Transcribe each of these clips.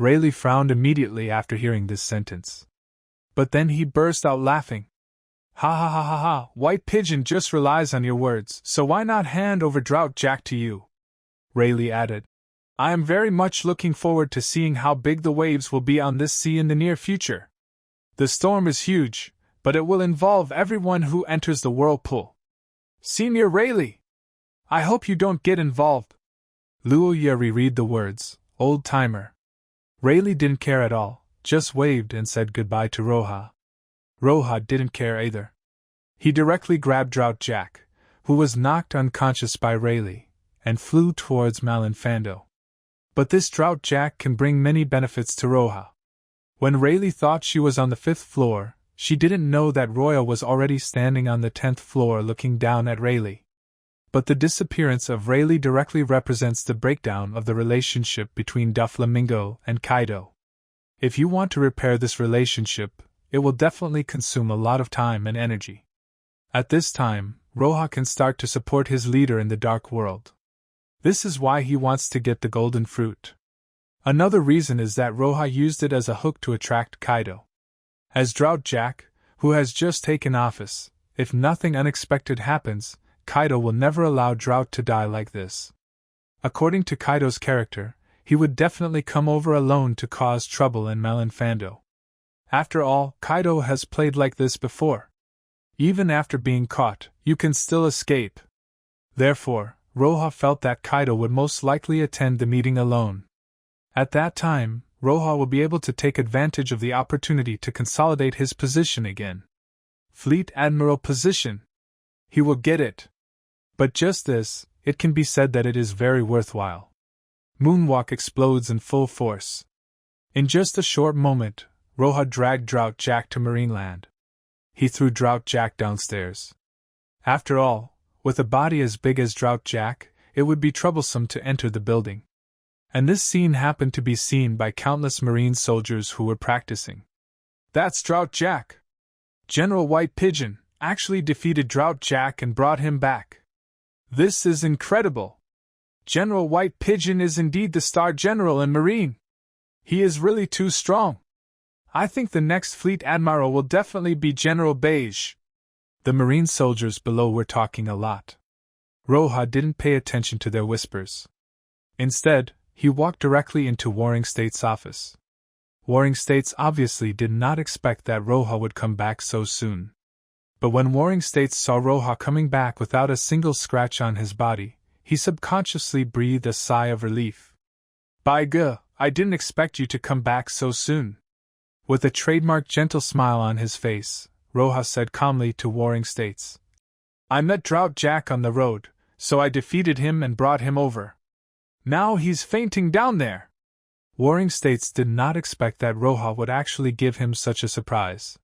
Rayleigh frowned immediately after hearing this sentence. But then he burst out laughing. Ha ha ha ha ha, White Pigeon just relies on your words, so why not hand over Drought Jack to you? Rayleigh added. I am very much looking forward to seeing how big the waves will be on this sea in the near future. The storm is huge, but it will involve everyone who enters the whirlpool. Senior Rayleigh! I hope you don't get involved. Luo Ye reread the words, old timer. Rayleigh didn't care at all, just waved and said goodbye to Roja. Roja didn't care either. He directly grabbed Drought Jack, who was knocked unconscious by Rayleigh, and flew towards Malinfando. But this Drought Jack can bring many benefits to Roja. When Rayleigh thought she was on the 5th floor, she didn't know that Roya was already standing on the 10th floor looking down at Rayleigh. But the disappearance of Rayleigh directly represents the breakdown of the relationship between Doflamingo and Kaido. If you want to repair this relationship, it will definitely consume a lot of time and energy. At this time, Roja can start to support his leader in the Dark World. This is why he wants to get the golden fruit. Another reason is that Roja used it as a hook to attract Kaido. As Drought Jack, who has just taken office, if nothing unexpected happens, Kaido will never allow Drought to die like this. According to Kaido's character, he would definitely come over alone to cause trouble in Malinfando. After all, Kaido has played like this before. Even after being caught, you can still escape. Therefore, Roja felt that Kaido would most likely attend the meeting alone. At that time, Roja will be able to take advantage of the opportunity to consolidate his position again. Fleet Admiral position. He will get it. But just this, it can be said that it is very worthwhile. Moonwalk explodes in full force. In just a short moment, Roja dragged Drought Jack to Marineland. He threw Drought Jack downstairs. After all, with a body as big as Drought Jack, it would be troublesome to enter the building. And this scene happened to be seen by countless Marine soldiers who were practicing. That's Drought Jack! General White Pigeon actually defeated Drought Jack and brought him back. This is incredible! General White Pigeon is indeed the star general in Marine. He is really too strong. I think the next fleet admiral will definitely be General Beige. The Marine soldiers below were talking a lot. Roja didn't pay attention to their whispers. Instead, he walked directly into Warring States' office. Warring States obviously did not expect that Roja would come back so soon. But when Warring States saw Roja coming back without a single scratch on his body, he subconsciously breathed a sigh of relief. By G, I didn't expect you to come back so soon. With a trademark gentle smile on his face, Roja said calmly to Warring States. I met Drought Jack on the road, so I defeated him and brought him over. Now he's fainting down there. Warring States did not expect that Roja would actually give him such a surprise.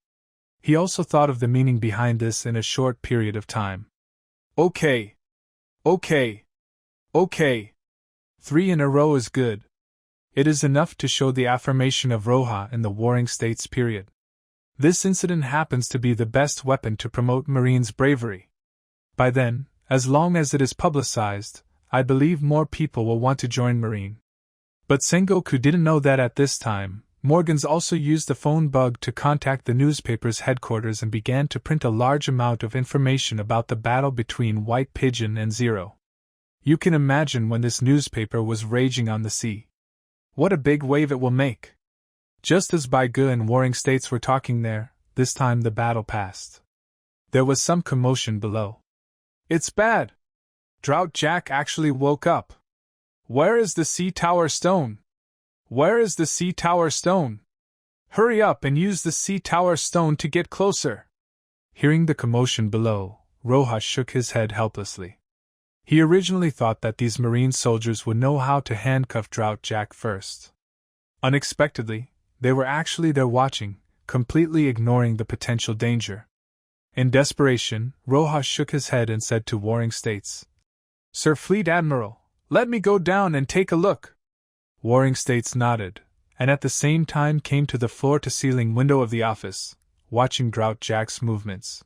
He also thought of the meaning behind this in a short period of time. Okay. 3 in a row is good. It is enough to show the affirmation of Roja in the Warring States period. This incident happens to be the best weapon to promote Marine's bravery. By then, as long as it is publicized, I believe more people will want to join Marine. But Sengoku didn't know that at this time, Morgans also used the phone bug to contact the newspaper's headquarters and began to print a large amount of information about the battle between White Pigeon and Zero. You can imagine when this newspaper was raging on the sea. What a big wave it will make! Just as Baigu and Warring States were talking there, this time the battle passed. There was some commotion below. It's bad! Drought Jack actually woke up. Where is the Sea Tower Stone? Where is the Sea Tower Stone? Hurry up and use the Sea Tower Stone to get closer. Hearing the commotion below, Roja shook his head helplessly. He originally thought that these Marine soldiers would know how to handcuff Drought Jack first. Unexpectedly, they were actually there watching, completely ignoring the potential danger. In desperation, Roja shook his head and said to Warring States, Sir Fleet Admiral, let me go down and take a look. Warring States nodded, and at the same time came to the floor-to-ceiling window of the office, watching Drought Jack's movements.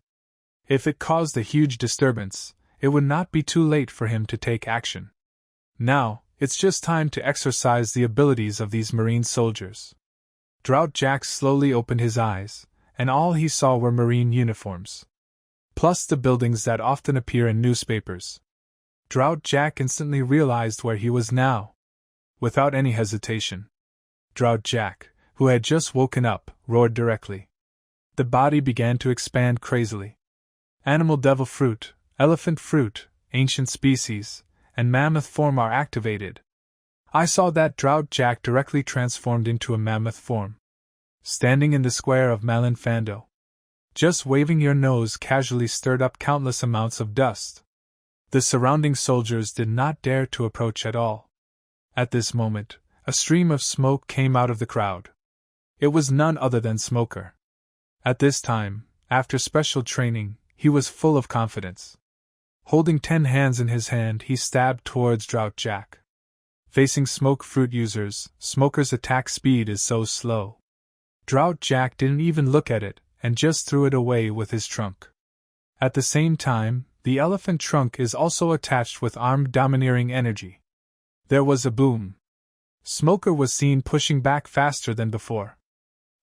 If it caused a huge disturbance, it would not be too late for him to take action. Now, It's just time to exercise the abilities of these marine soldiers. Drought Jack slowly opened his eyes, and all he saw were marine uniforms. Plus the buildings that often appear in newspapers. Drought Jack instantly realized where he was now. Without any hesitation, Drought Jack, who had just woken up, roared directly. The body began to expand crazily. Animal devil fruit, elephant fruit, ancient species, and mammoth form are activated. I saw that Drought Jack directly transformed into a mammoth form. Standing in the square of Malinfando. Just waving your nose casually stirred up countless amounts of dust. The surrounding soldiers did not dare to approach at all. At this moment, a stream of smoke came out of the crowd. It was none other than Smoker. At this time, after special training, he was full of confidence. Holding 10 hands in his hand, he stabbed towards Drought Jack. Facing smoke fruit users, Smoker's attack speed is so slow. Drought Jack didn't even look at it, and just threw it away with his trunk. At the same time, the elephant trunk is also attached with armed domineering energy. There was a boom. Smoker was seen pushing back faster than before.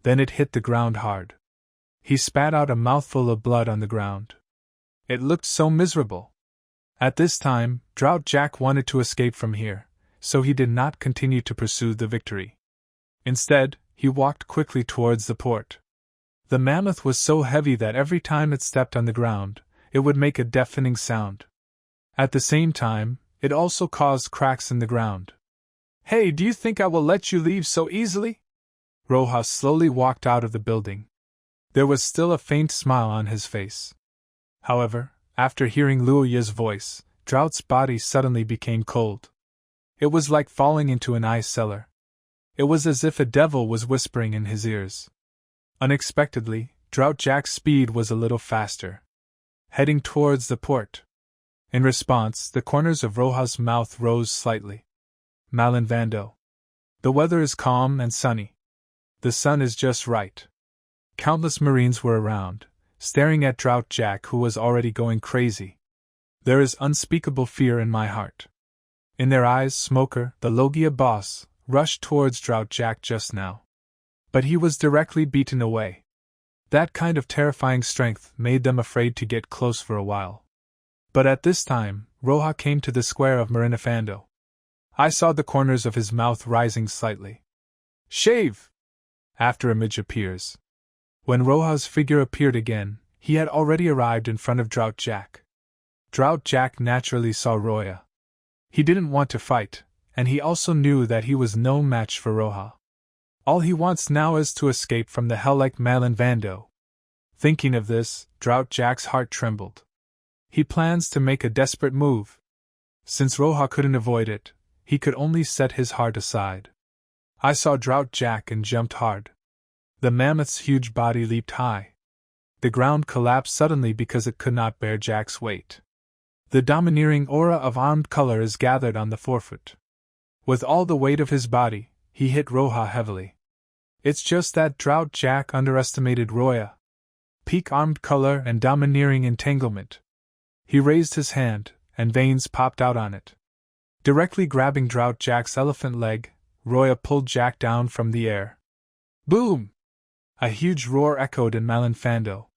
Then it hit the ground hard. He spat out a mouthful of blood on the ground. It looked so miserable. At this time, Drought Jack wanted to escape from here, so he did not continue to pursue the victory. Instead, he walked quickly towards the port. The mammoth was so heavy that every time it stepped on the ground, it would make a deafening sound. At the same time, it also caused cracks in the ground. "Hey, do you think I will let you leave so easily?" Rojas slowly walked out of the building. There was still a faint smile on his face. However, after hearing Luoya's voice, Drought's body suddenly became cold. It was like falling into an ice cellar. It was as if a devil was whispering in his ears. Unexpectedly, Drought Jack's speed was a little faster, heading towards the port. In response, the corners of Rojas' mouth rose slightly. Malinvando. The weather is calm and sunny. The sun is just right. Countless Marines were around, staring at Drought Jack, who was already going crazy. There is unspeakable fear in my heart. In their eyes, Smoker, the Logia boss, rushed towards Drought Jack just now. But he was directly beaten away. That kind of terrifying strength made them afraid to get close for a while. But at this time, Roja came to the square of Marinafando. I saw the corners of his mouth rising slightly. "Shave!" After Image appears. When Roja's figure appeared again, he had already arrived in front of Drought Jack. Drought Jack naturally saw Roya. He didn't want to fight, and he also knew that he was no match for Roja. All he wants now is to escape from the hell-like Malinvando. Thinking of this, Drought Jack's heart trembled. He plans to make a desperate move. Since Roja couldn't avoid it, he could only set his heart aside. I saw Drought Jack and jumped hard. The mammoth's huge body leaped high. The ground collapsed suddenly because it could not bear Jack's weight. The domineering aura of armed color is gathered on the forefoot. With all the weight of his body, he hit Roja heavily. It's just that Drought Jack underestimated Roya. Peak armed color and domineering entanglement. He raised his hand, and veins popped out on it. Directly grabbing Drought Jack's elephant leg, Roya pulled Jack down from the air. Boom! A huge roar echoed in Malinfando.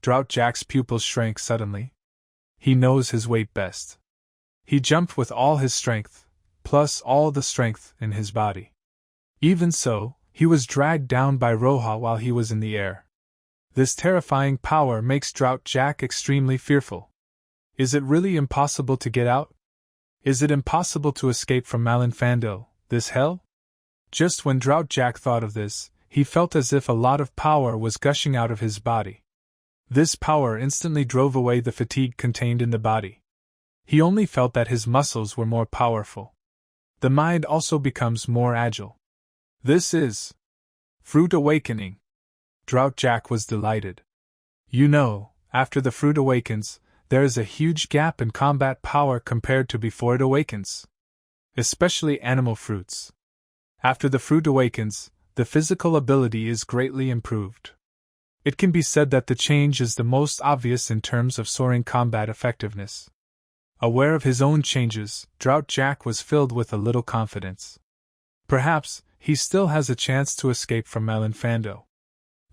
Drought Jack's pupils shrank suddenly. He knows his weight best. He jumped with all his strength, plus all the strength in his body. Even so, he was dragged down by Roja while he was in the air. This terrifying power makes Drought Jack extremely fearful. Is it really impossible to get out? Is it impossible to escape from Malinfando, this hell? Just when Drought Jack thought of this, he felt as if a lot of power was gushing out of his body. This power instantly drove away the fatigue contained in the body. He only felt that his muscles were more powerful. The mind also becomes more agile. This is Fruit Awakening. Drought Jack was delighted. You know, after the fruit awakens, there is a huge gap in combat power compared to before it awakens. Especially animal fruits. After the fruit awakens, the physical ability is greatly improved. It can be said that the change is the most obvious in terms of soaring combat effectiveness. Aware of his own changes, Drought Jack was filled with a little confidence. Perhaps he still has a chance to escape from Melinfando.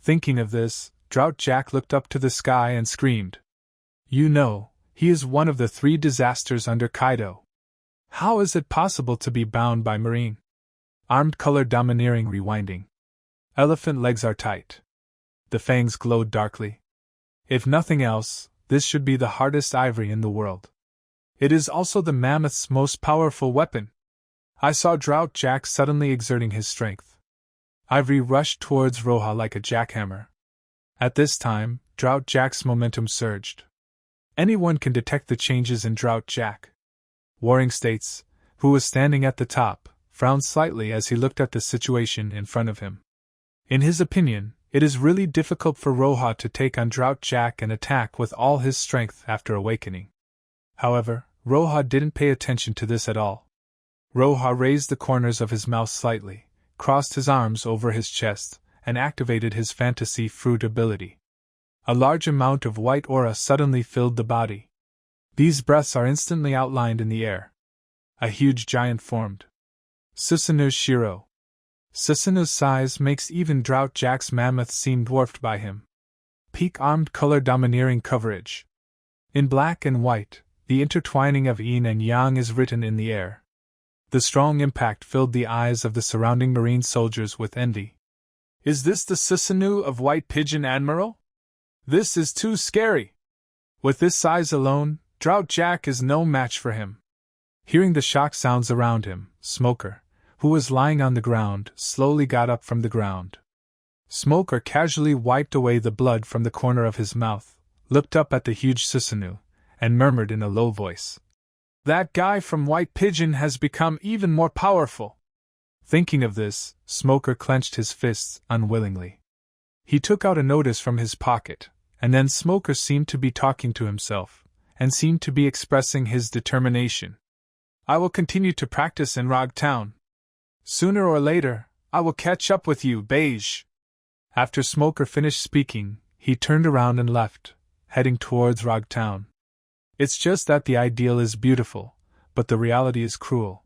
Thinking of this, Drought Jack looked up to the sky and screamed. You know, he is one of the 3 disasters under Kaido. How is it possible to be bound by marine? Armed color domineering rewinding. Elephant legs are tight. The fangs glowed darkly. If nothing else, this should be the hardest ivory in the world. It is also the mammoth's most powerful weapon. I saw Drought Jack suddenly exerting his strength. Ivory rushed towards Roja like a jackhammer. At this time, Drought Jack's momentum surged. Anyone can detect the changes in Drought Jack. Warring States, who was standing at the top, frowned slightly as he looked at the situation in front of him. In his opinion, it is really difficult for Roja to take on Drought Jack and attack with all his strength after awakening. However, Roja didn't pay attention to this at all. Roja raised the corners of his mouth slightly, crossed his arms over his chest, and activated his fantasy fruit ability. A large amount of white aura suddenly filled the body. These breaths are instantly outlined in the air. A huge giant formed. Susanu's Shiro. Susanu's size makes even Drought Jack's mammoth seem dwarfed by him. Peak armed color domineering coverage. In black and white, the intertwining of yin and yang is written in the air. The strong impact filled the eyes of the surrounding marine soldiers with envy. Is this the Susanu of White Pigeon Admiral? This is too scary. With this size alone, Drought Jack is no match for him. Hearing the shock sounds around him, Smoker, who was lying on the ground, slowly got up from the ground. Smoker casually wiped away the blood from the corner of his mouth, looked up at the huge Susanu, and murmured in a low voice. That guy from White Pigeon has become even more powerful. Thinking of this, Smoker clenched his fists unwillingly. He took out a notice from his pocket, and then Smoker seemed to be talking to himself, and seemed to be expressing his determination. I will continue to practice in Rog Town. Sooner or later, I will catch up with you, Beige. After Smoker finished speaking, he turned around and left, heading towards Rog Town. It's just that the ideal is beautiful, but the reality is cruel.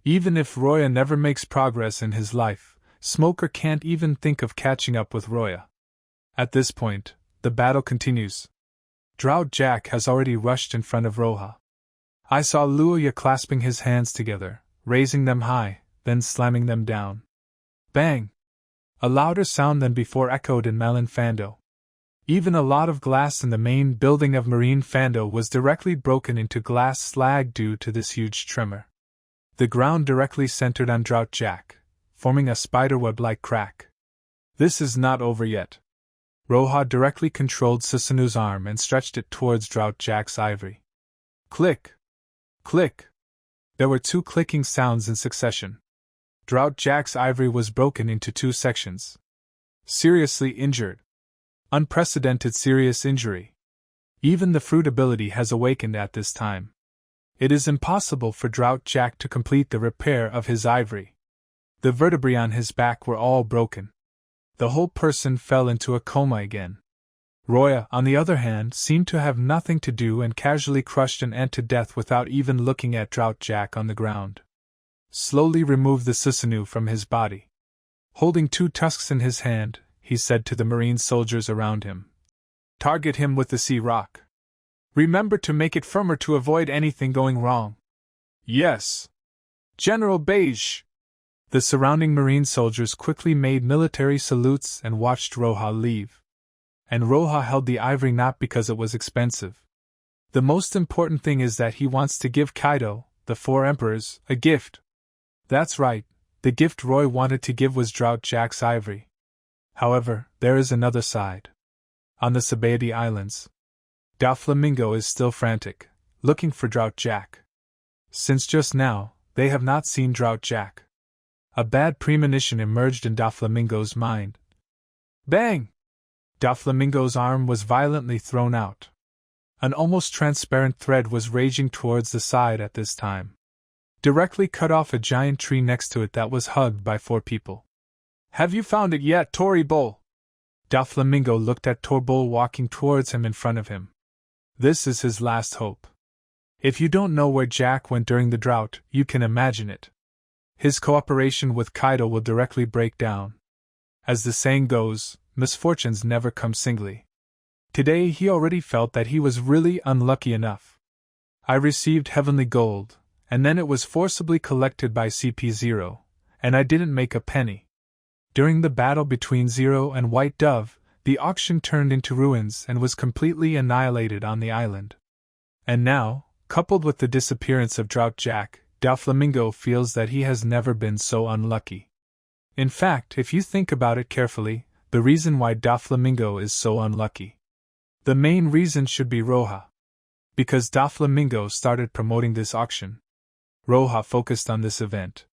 Even if Roya never makes progress in his life, Smoker can't even think of catching up with Roya. At this point, the battle continues. Drought Jack has already rushed in front of Roja. I saw Luoya clasping his hands together, raising them high, then slamming them down. Bang! A louder sound than before echoed in Melinfando. Even a lot of glass in the main building of Marine Fando was directly broken into glass slag due to this huge tremor. The ground directly centered on Drought Jack, forming a spiderweb-like crack. This is not over yet. Roja directly controlled Susanu's arm and stretched it towards Drought Jack's ivory. Click! Click! There were 2 clicking sounds in succession. Drought Jack's ivory was broken into 2 sections. Seriously injured. Unprecedented serious injury. Even the fruit ability has awakened at this time. It is impossible for Drought Jack to complete the repair of his ivory. The vertebrae on his back were all broken. The whole person fell into a coma again. Roya, on the other hand, seemed to have nothing to do and casually crushed an ant to death without even looking at Drought Jack on the ground. Slowly removed the Susanu from his body. Holding 2 tusks in his hand, he said to the marine soldiers around him. Target him with the sea rock. Remember to make it firmer to avoid anything going wrong. Yes. General Beige. The surrounding marine soldiers quickly made military salutes and watched Roja leave. And Roja held the ivory not because it was expensive. The most important thing is that he wants to give Kaido, the 4 emperors, a gift. That's right, the gift Roy wanted to give was Drought Jack's ivory. However, there is another side. On the Sabaody Islands, Doflamingo is still frantic, looking for Drought Jack. Since just now, they have not seen Drought Jack. A bad premonition emerged in Doflamingo's mind. Bang! Doflamingo's arm was violently thrown out. An almost transparent thread was raging towards the side at this time. Directly cut off a giant tree next to it that was hugged by 4 people. Have you found it yet, Toribol? Doflamingo looked at Torbol walking towards him in front of him. This is his last hope. If you don't know where Jack went during the drought, you can imagine it. His cooperation with Kaido will directly break down. As the saying goes, misfortunes never come singly. Today he already felt that he was really unlucky enough. I received heavenly gold, and then it was forcibly collected by CP0, and I didn't make a penny. During the battle between Zero and White Dove, the auction turned into ruins and was completely annihilated on the island. And now, coupled with the disappearance of Drought Jack, Doflamingo feels that he has never been so unlucky. In fact, if you think about it carefully, the reason why Doflamingo is so unlucky. The main reason should be Roja. Because Doflamingo started promoting this auction. Roja focused on this event.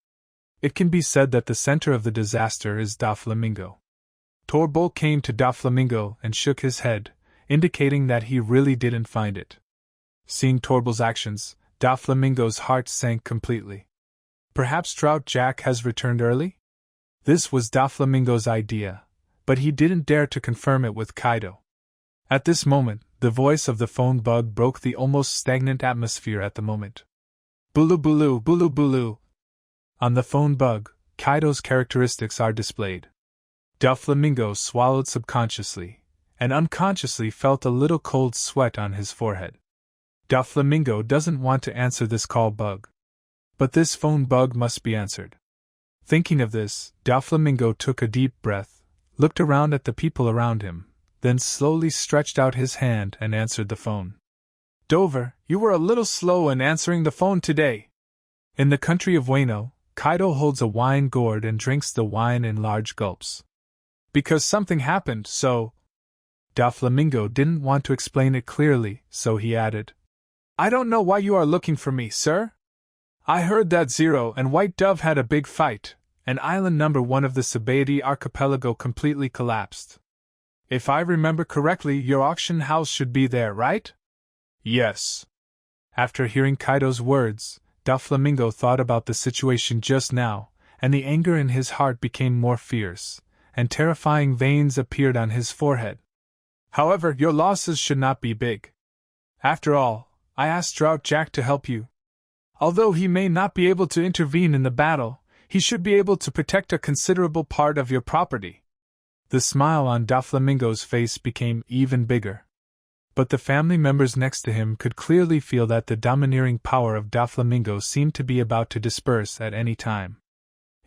It can be said that the center of the disaster is Doflamingo. Torbull came to Doflamingo and shook his head, indicating that he really didn't find it. Seeing Torbull's actions, Doflamingo's heart sank completely. Perhaps Drought Jack has returned early? This was Doflamingo's idea, but he didn't dare to confirm it with Kaido. At this moment, the voice of the phone bug broke the almost stagnant atmosphere at the moment. Bulu bulu bulu bulu. On the phone bug, Kaido's characteristics are displayed. Doflamingo swallowed subconsciously, and unconsciously felt a little cold sweat on his forehead. Doflamingo doesn't want to answer this call bug. But this phone bug must be answered. Thinking of this, Doflamingo took a deep breath, looked around at the people around him, then slowly stretched out his hand and answered the phone. Dover, you were a little slow in answering the phone today. In the country of Wano, Kaido holds a wine gourd and drinks the wine in large gulps. Because something happened, so... Doflamingo didn't want to explain it clearly, so he added, I don't know why you are looking for me, sir. I heard that Zero and White Dove had a big fight, and island number 1 of the Sabaody archipelago completely collapsed. If I remember correctly, your auction house should be there, right? Yes. After hearing Kaido's words, Doflamingo thought about the situation just now, and the anger in his heart became more fierce, and terrifying veins appeared on his forehead. However, your losses should not be big. After all, I asked Drought Jack to help you. Although he may not be able to intervene in the battle, he should be able to protect a considerable part of your property. The smile on Doflamingo's face became even bigger. But the family members next to him could clearly feel that the domineering power of Doflamingo seemed to be about to disperse at any time.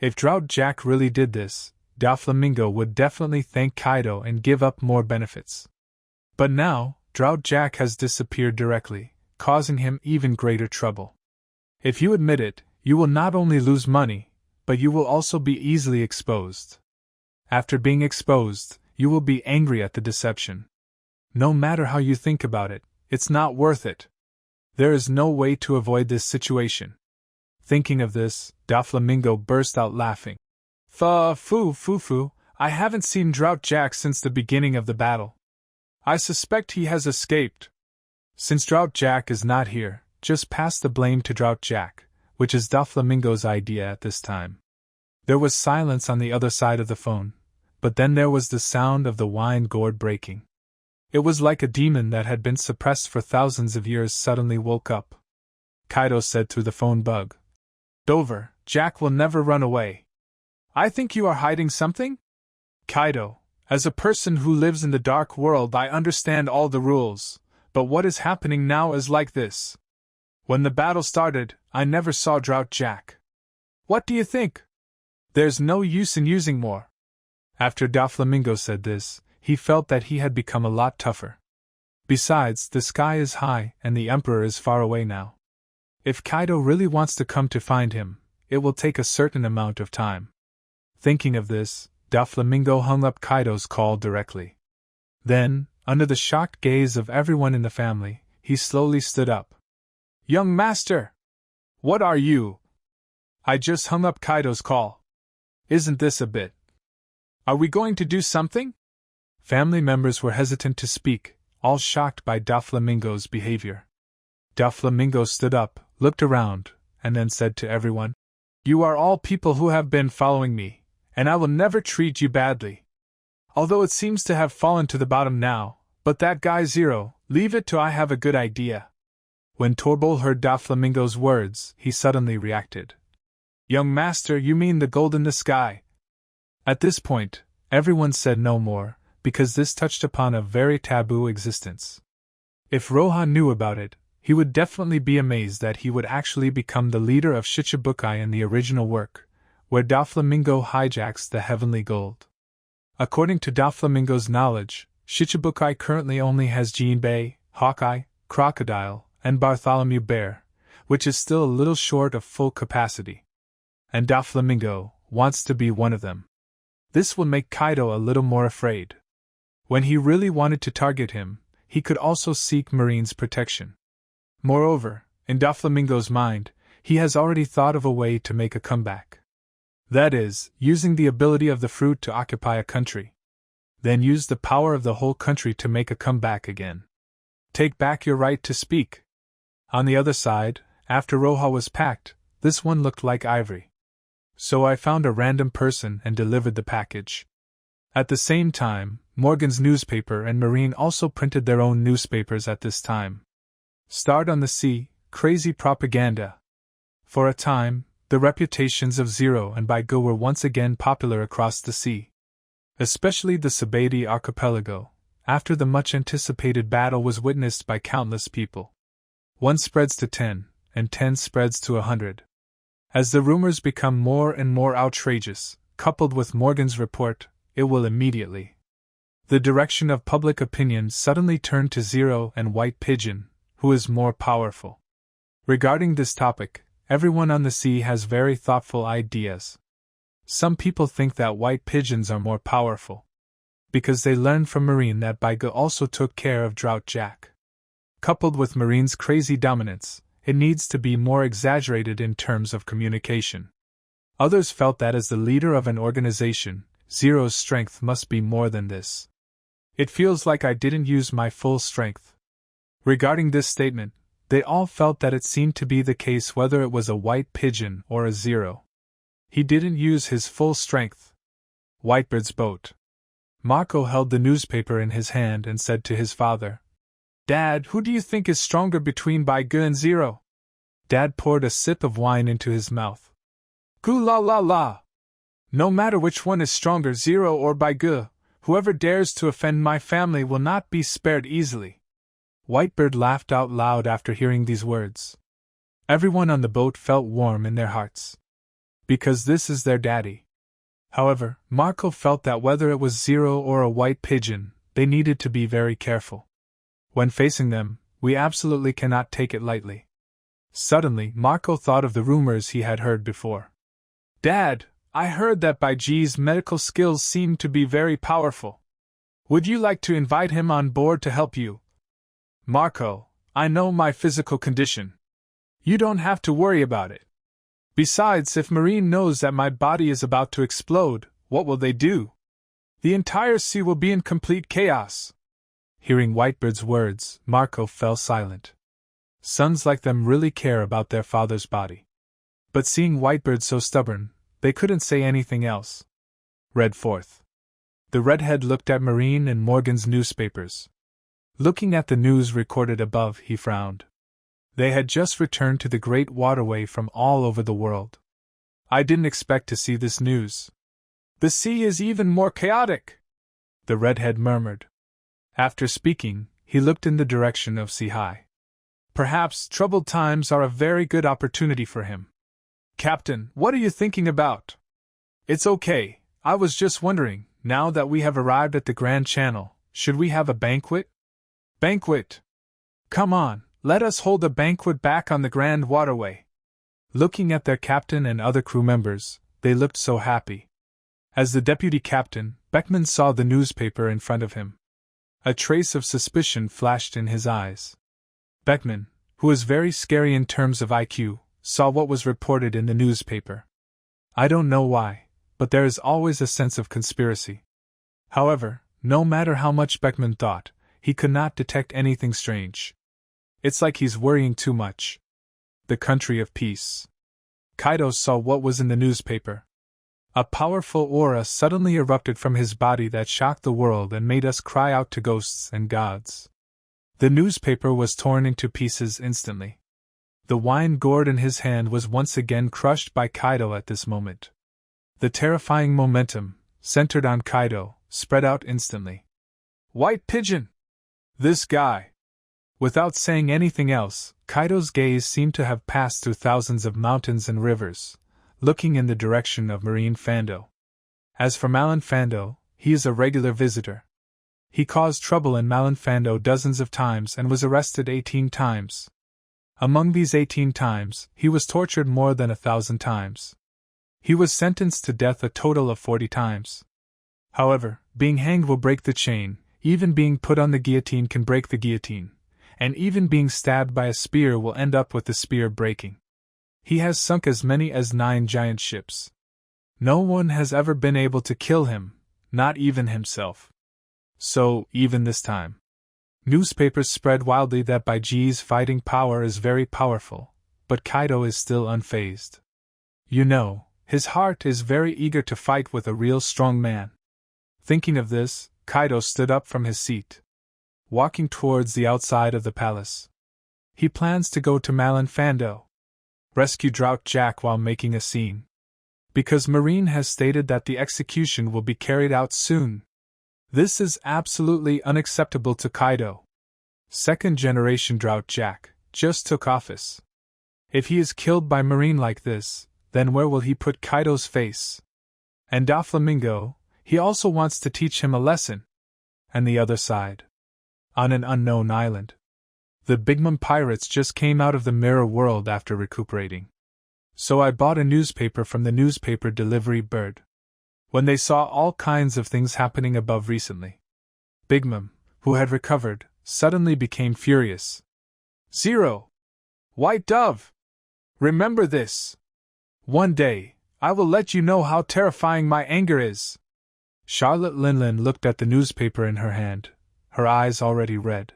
If Drought Jack really did this, Doflamingo would definitely thank Kaido and give up more benefits. But now, Drought Jack has disappeared directly, causing him even greater trouble. If you admit it, you will not only lose money, but you will also be easily exposed. After being exposed, you will be angry at the deception. No matter how you think about it, it's not worth it. There is no way to avoid this situation. Thinking of this, Doflamingo burst out laughing. Foo, I haven't seen Drought Jack since the beginning of the battle. I suspect he has escaped. Since Drought Jack is not here, just pass the blame to Drought Jack, which is Doflamingo's idea at this time. There was silence on the other side of the phone, but then there was the sound of the wine gourd breaking. It was like a demon that had been suppressed for thousands of years suddenly woke up. Kaido said through the phone bug, Dover, Jack will never run away. I think you are hiding something? Kaido, as a person who lives in the dark world, I understand all the rules, but what is happening now is like this. When the battle started, I never saw Drought Jack. What do you think? There's no use in using more. After Doflamingo said this, he felt that he had become a lot tougher. Besides, the sky is high and the Emperor is far away now. If Kaido really wants to come to find him, it will take a certain amount of time. Thinking of this, Doflamingo hung up Kaido's call directly. Then, under the shocked gaze of everyone in the family, he slowly stood up. Young master! What are you? I just hung up Kaido's call. Isn't this a bit? Are we going to do something? Family members were hesitant to speak, all shocked by Doflamingo's behavior. Doflamingo stood up, looked around, and then said to everyone, You are all people who have been following me, and I will never treat you badly. Although it seems to have fallen to the bottom now, but that guy Zero, leave it to I have a good idea. When Torbol heard Doflamingo's words, he suddenly reacted. Young master, you mean the gold in the sky? At this point, everyone said no more, because this touched upon a very taboo existence. If Rohan knew about it, he would definitely be amazed that he would actually become the leader of Shichibukai in the original work, where Doflamingo hijacks the heavenly gold. According to Doflamingo's knowledge, Shichibukai currently only has Jinbei, Hawkeye, Crocodile, and Bartholomew Bear, which is still a little short of full capacity. And Doflamingo wants to be one of them. This will make Kaido a little more afraid. When he really wanted to target him, he could also seek Marine's protection. Moreover, in Doflamingo's mind, he has already thought of a way to make a comeback. That is, using the ability of the fruit to occupy a country. Then use the power of the whole country to make a comeback again. Take back your right to speak. On the other side, after Roha was packed, this one looked like ivory. So I found a random person and delivered the package. At the same time, Morgan's newspaper and Marine also printed their own newspapers at this time. Starred on the Sea, Crazy Propaganda. For a time, the reputations of Zero and Baigu were once again popular across the sea. Especially the Sabaody archipelago, after the much-anticipated battle was witnessed by countless people. 1 spreads to 10, and 10 spreads to 100. As the rumors become more and more outrageous, coupled with Morgan's report, it will immediately. The direction of public opinion suddenly turned to Zero and White Pigeon, who is more powerful. Regarding this topic, everyone on the sea has very thoughtful ideas. Some people think that White Pigeons are more powerful, because they learned from Marine that Baigu also took care of Drought Jack. Coupled with Marine's crazy dominance, it needs to be more exaggerated in terms of communication. Others felt that as the leader of an organization, Zero's strength must be more than this. It feels like I didn't use my full strength. Regarding this statement, they all felt that it seemed to be the case whether it was a White Pigeon or a Zero. He didn't use his full strength. Whitebeard's boat. Marco held the newspaper in his hand and said to his father, Dad, who do you think is stronger between Baigu and Zero? Dad poured a sip of wine into his mouth. Gu la la la! No matter which one is stronger, Zero or Baigu, whoever dares to offend my family will not be spared easily. Whitebeard laughed out loud after hearing these words. Everyone on the boat felt warm in their hearts. Because this is their daddy. However, Marco felt that whether it was Zero or a White Pigeon, they needed to be very careful. When facing them, we absolutely cannot take it lightly. Suddenly, Marco thought of the rumors he had heard before. Dad, I heard that Baiji's medical skills seem to be very powerful. Would you like to invite him on board to help you? Marco, I know my physical condition. You don't have to worry about it. Besides, if Marine knows that my body is about to explode, what will they do? The entire sea will be in complete chaos. Hearing Whitebeard's words, Marco fell silent. Sons like them really care about their father's body. But seeing Whitebeard so stubborn, they couldn't say anything else. Read forth. The redhead looked at Marine and Morgan's newspapers. Looking at the news recorded above, he frowned. They had just returned to the great waterway from all over the world. I didn't expect to see this news. The sea is even more chaotic, the redhead murmured. After speaking, he looked in the direction of Sea-High. Perhaps troubled times are a very good opportunity for him. Captain, what are you thinking about? It's okay, I was just wondering, now that we have arrived at the Grand Channel, should we have a banquet? Banquet! Come on, let us hold a banquet back on the Grand Waterway. Looking at their captain and other crew members, they looked so happy. As the deputy captain, Beckman saw the newspaper in front of him. A trace of suspicion flashed in his eyes. Beckman, who is very scary in terms of IQ, saw what was reported in the newspaper. I don't know why, but there is always a sense of conspiracy. However, no matter how much Beckman thought, he could not detect anything strange. It's like he's worrying too much. The country of peace. Kaido saw what was in the newspaper. A powerful aura suddenly erupted from his body that shocked the world and made us cry out to ghosts and gods. The newspaper was torn into pieces instantly. The wine gourd in his hand was once again crushed by Kaido at this moment. The terrifying momentum, centered on Kaido, spread out instantly. White Pigeon! This guy! Without saying anything else, Kaido's gaze seemed to have passed through thousands of mountains and rivers, looking in the direction of Marine Fando. As for Malin Fando, he is a regular visitor. He caused trouble in Malin Fando dozens of times and was arrested 18 times. Among these 18 times, he was tortured more than 1,000 times. He was sentenced to death a total of 40 times. However, being hanged will break the chain, even being put on the guillotine can break the guillotine, and even being stabbed by a spear will end up with the spear breaking. He has sunk as many as 9 giant ships. No one has ever been able to kill him, not even himself. So, even this time. Newspapers spread wildly that Baiji's fighting power is very powerful, but Kaido is still unfazed. You know, his heart is very eager to fight with a real strong man. Thinking of this, Kaido stood up from his seat, walking towards the outside of the palace. He plans to go to Malin Fando, rescue Drought Jack while making a scene. Because Marine has stated that the execution will be carried out soon. This is absolutely unacceptable to Kaido. Second-generation Drought Jack just took office. If he is killed by Marine like this, then where will he put Kaido's face? And Doflamingo, he also wants to teach him a lesson. And the other side. On an unknown island. The Big Mom pirates just came out of the mirror world after recuperating. So I bought a newspaper from the newspaper delivery bird. When they saw all kinds of things happening above recently, Big Mom, who had recovered, suddenly became furious. Zero! White Dove! Remember this! One day, I will let you know how terrifying my anger is! Charlotte Linlin looked at the newspaper in her hand, her eyes already red.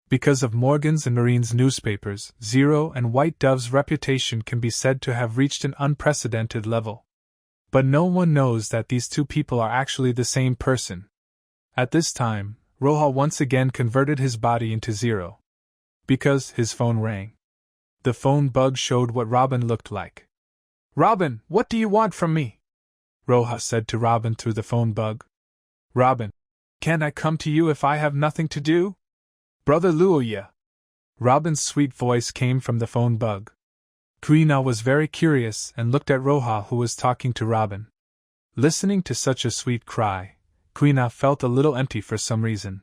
Because of Morgan's and Marine's newspapers, Zero and White Dove's reputation can be said to have reached an unprecedented level. But no one knows that these two people are actually the same person. At this time, Roja once again converted his body into Zero. Because his phone rang. The phone bug showed what Robin looked like. Robin, what do you want from me? Roja said to Robin through the phone bug. Robin, can't I come to you if I have nothing to do? Brother Luoya. Robin's sweet voice came from the phone bug. Kuina was very curious and looked at Roja, who was talking to Robin. Listening to such a sweet cry, Kuina felt a little empty for some reason.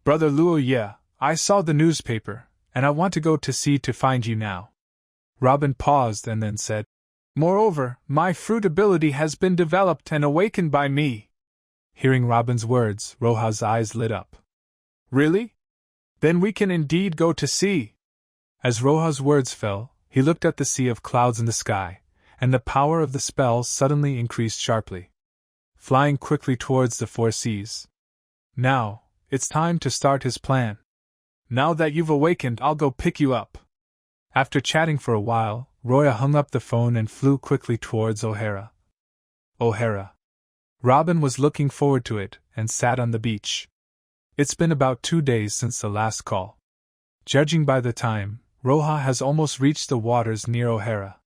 Brother Luoya, I saw the newspaper, and I want to go to sea to find you now. Robin paused and then said, Moreover, my fruit ability has been developed and awakened by me. Hearing Robin's words, Roja's eyes lit up. Really? Then we can indeed go to sea. As Roja's words fell, he looked at the sea of clouds in the sky, and the power of the spell suddenly increased sharply, flying quickly towards the 4 seas. Now, it's time to start his plan. Now that you've awakened, I'll go pick you up. After chatting for a while, Roya hung up the phone and flew quickly towards O'Hara. O'Hara. Robin was looking forward to it and sat on the beach. It's been about 2 days since the last call. Judging by the time, Roja has almost reached the waters near O'Hara.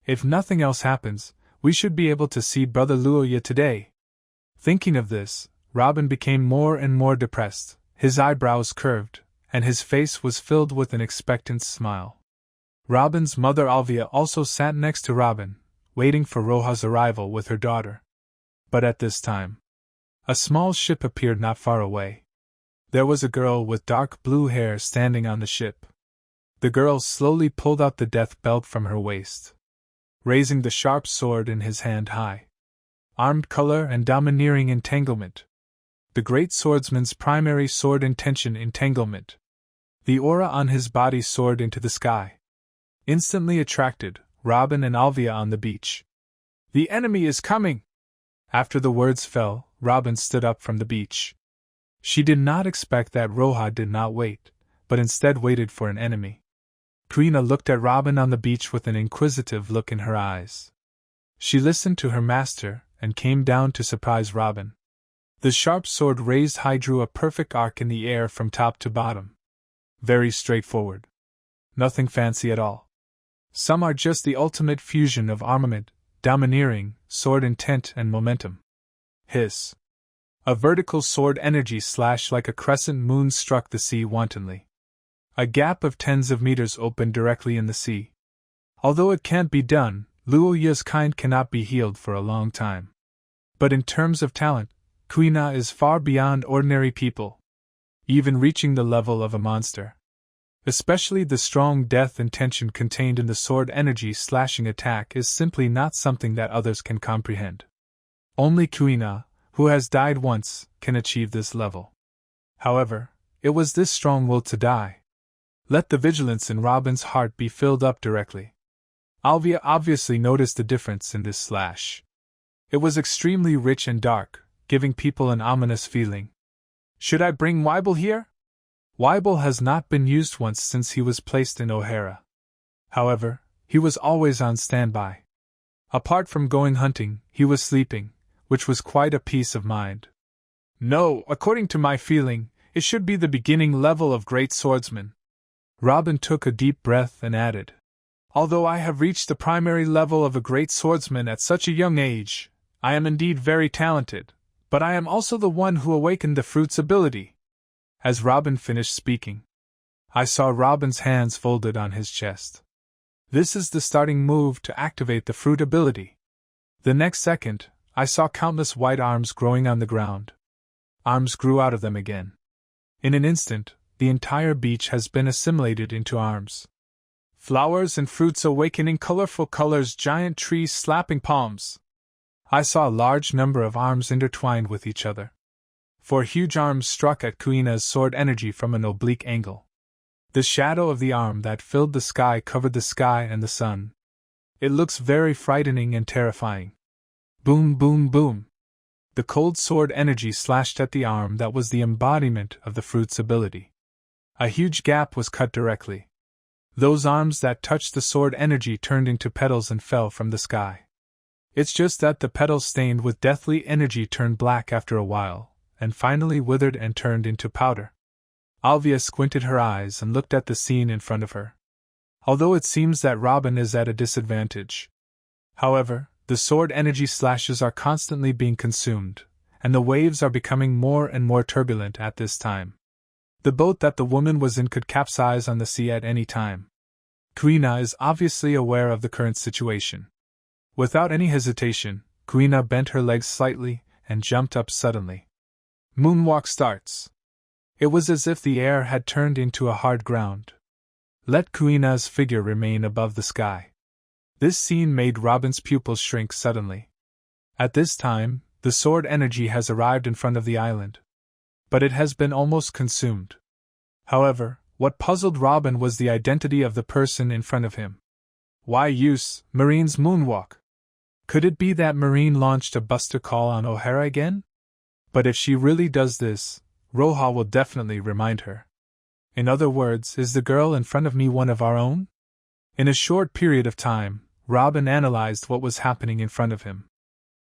If nothing else happens, we should be able to see Brother Luoya today. Thinking of this, Robin became more and more depressed, his eyebrows curved, and his face was filled with an expectant smile. Robin's mother Alvia also sat next to Robin, waiting for Roja's arrival with her daughter. But at this time, a small ship appeared not far away. There was a girl with dark blue hair standing on the ship. The girl slowly pulled out the death belt from her waist, raising the sharp sword in his hand high. Armed color and domineering entanglement. The great swordsman's primary sword intention entanglement. The aura on his body soared into the sky. Instantly attracted, Robin and Alvia on the beach. The enemy is coming! After the words fell, Robin stood up from the beach. She did not expect that Roja did not wait, but instead waited for an enemy. Kuina looked at Robin on the beach with an inquisitive look in her eyes. She listened to her master, and came down to surprise Robin. The sharp sword raised high drew a perfect arc in the air from top to bottom. Very straightforward. Nothing fancy at all. Some are just the ultimate fusion of armament, domineering, sword intent, and momentum. Hiss. A vertical sword energy slash like a crescent moon struck the sea wantonly. A gap of tens of meters opened directly in the sea. Although it can't be done, Luo Yi's kind cannot be healed for a long time. But in terms of talent, Kuina is far beyond ordinary people, even reaching the level of a monster. Especially the strong death intention contained in the sword energy slashing attack is simply not something that others can comprehend. Only Kuina, who has died once, can achieve this level. However, it was this strong will to die. Let the vigilance in Robin's heart be filled up directly. Alvia obviously noticed the difference in this slash. It was extremely rich and dark, giving people an ominous feeling. Should I bring Weibel here? Weibel has not been used once since he was placed in O'Hara. However, he was always on standby. Apart from going hunting, he was sleeping, which was quite a peace of mind. No, according to my feeling, it should be the beginning level of great swordsman. Robin took a deep breath and added, although I have reached the primary level of a great swordsman at such a young age, I am indeed very talented, but I am also the one who awakened the fruit's ability. As Robin finished speaking, I saw Robin's hands folded on his chest. This is the starting move to activate the fruit ability. The next second, I saw countless white arms growing on the ground. Arms grew out of them again. In an instant, the entire beach has been assimilated into arms. Flowers and fruits awakening colorful colors, giant trees slapping palms. I saw a large number of arms intertwined with each other. Four huge arms struck at Kuina's sword energy from an oblique angle. The shadow of the arm that filled the sky covered the sky and the sun. It looks very frightening and terrifying. Boom, boom, boom. The cold sword energy slashed at the arm that was the embodiment of the fruit's ability. A huge gap was cut directly. Those arms that touched the sword energy turned into petals and fell from the sky. It's just that the petals stained with deathly energy turned black after a while, and finally withered and turned into powder. Alvia squinted her eyes and looked at the scene in front of her. Although it seems that Robin is at a disadvantage. However, the sword energy slashes are constantly being consumed, and the waves are becoming more and more turbulent at this time. The boat that the woman was in could capsize on the sea at any time. Kuina is obviously aware of the current situation. Without any hesitation, Kuina bent her legs slightly and jumped up suddenly. Moonwalk starts. It was as if the air had turned into a hard ground. Let Kuina's figure remain above the sky. This scene made Robin's pupils shrink suddenly. At this time, the sword energy has arrived in front of the island. But it has been almost consumed. However, what puzzled Robin was the identity of the person in front of him. Why use Marine's moonwalk? Could it be that Marine launched a buster call on O'Hara again? But if she really does this, Roja will definitely remind her. In other words, is the girl in front of me one of our own? In a short period of time, Robin analyzed what was happening in front of him.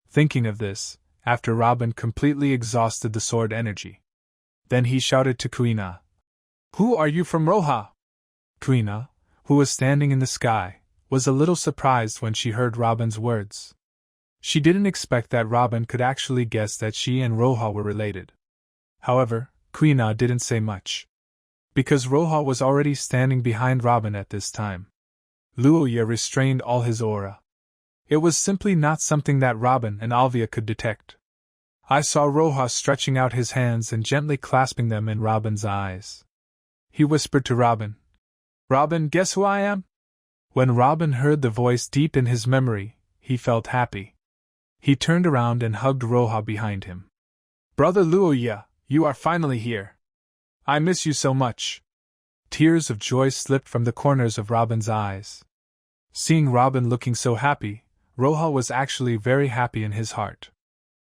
Thinking of this, after Robin completely exhausted the sword energy. Then he shouted to Kuina, "Who are you from Roja?" Kuina, who was standing in the sky, was a little surprised when she heard Robin's words. She didn't expect that Robin could actually guess that she and Roja were related. However, Kuina didn't say much. Because Roja was already standing behind Robin at this time. Luo Yi restrained all his aura. It was simply not something that Robin and Alvia could detect. I saw Roja stretching out his hands and gently clasping them in Robin's eyes. He whispered to Robin, "Robin, guess who I am?" When Robin heard the voice deep in his memory, he felt happy. He turned around and hugged Roja behind him. "Brother Luo Yi, you are finally here. I miss you so much." Tears of joy slipped from the corners of Robin's eyes. Seeing Robin looking so happy, Roja was actually very happy in his heart.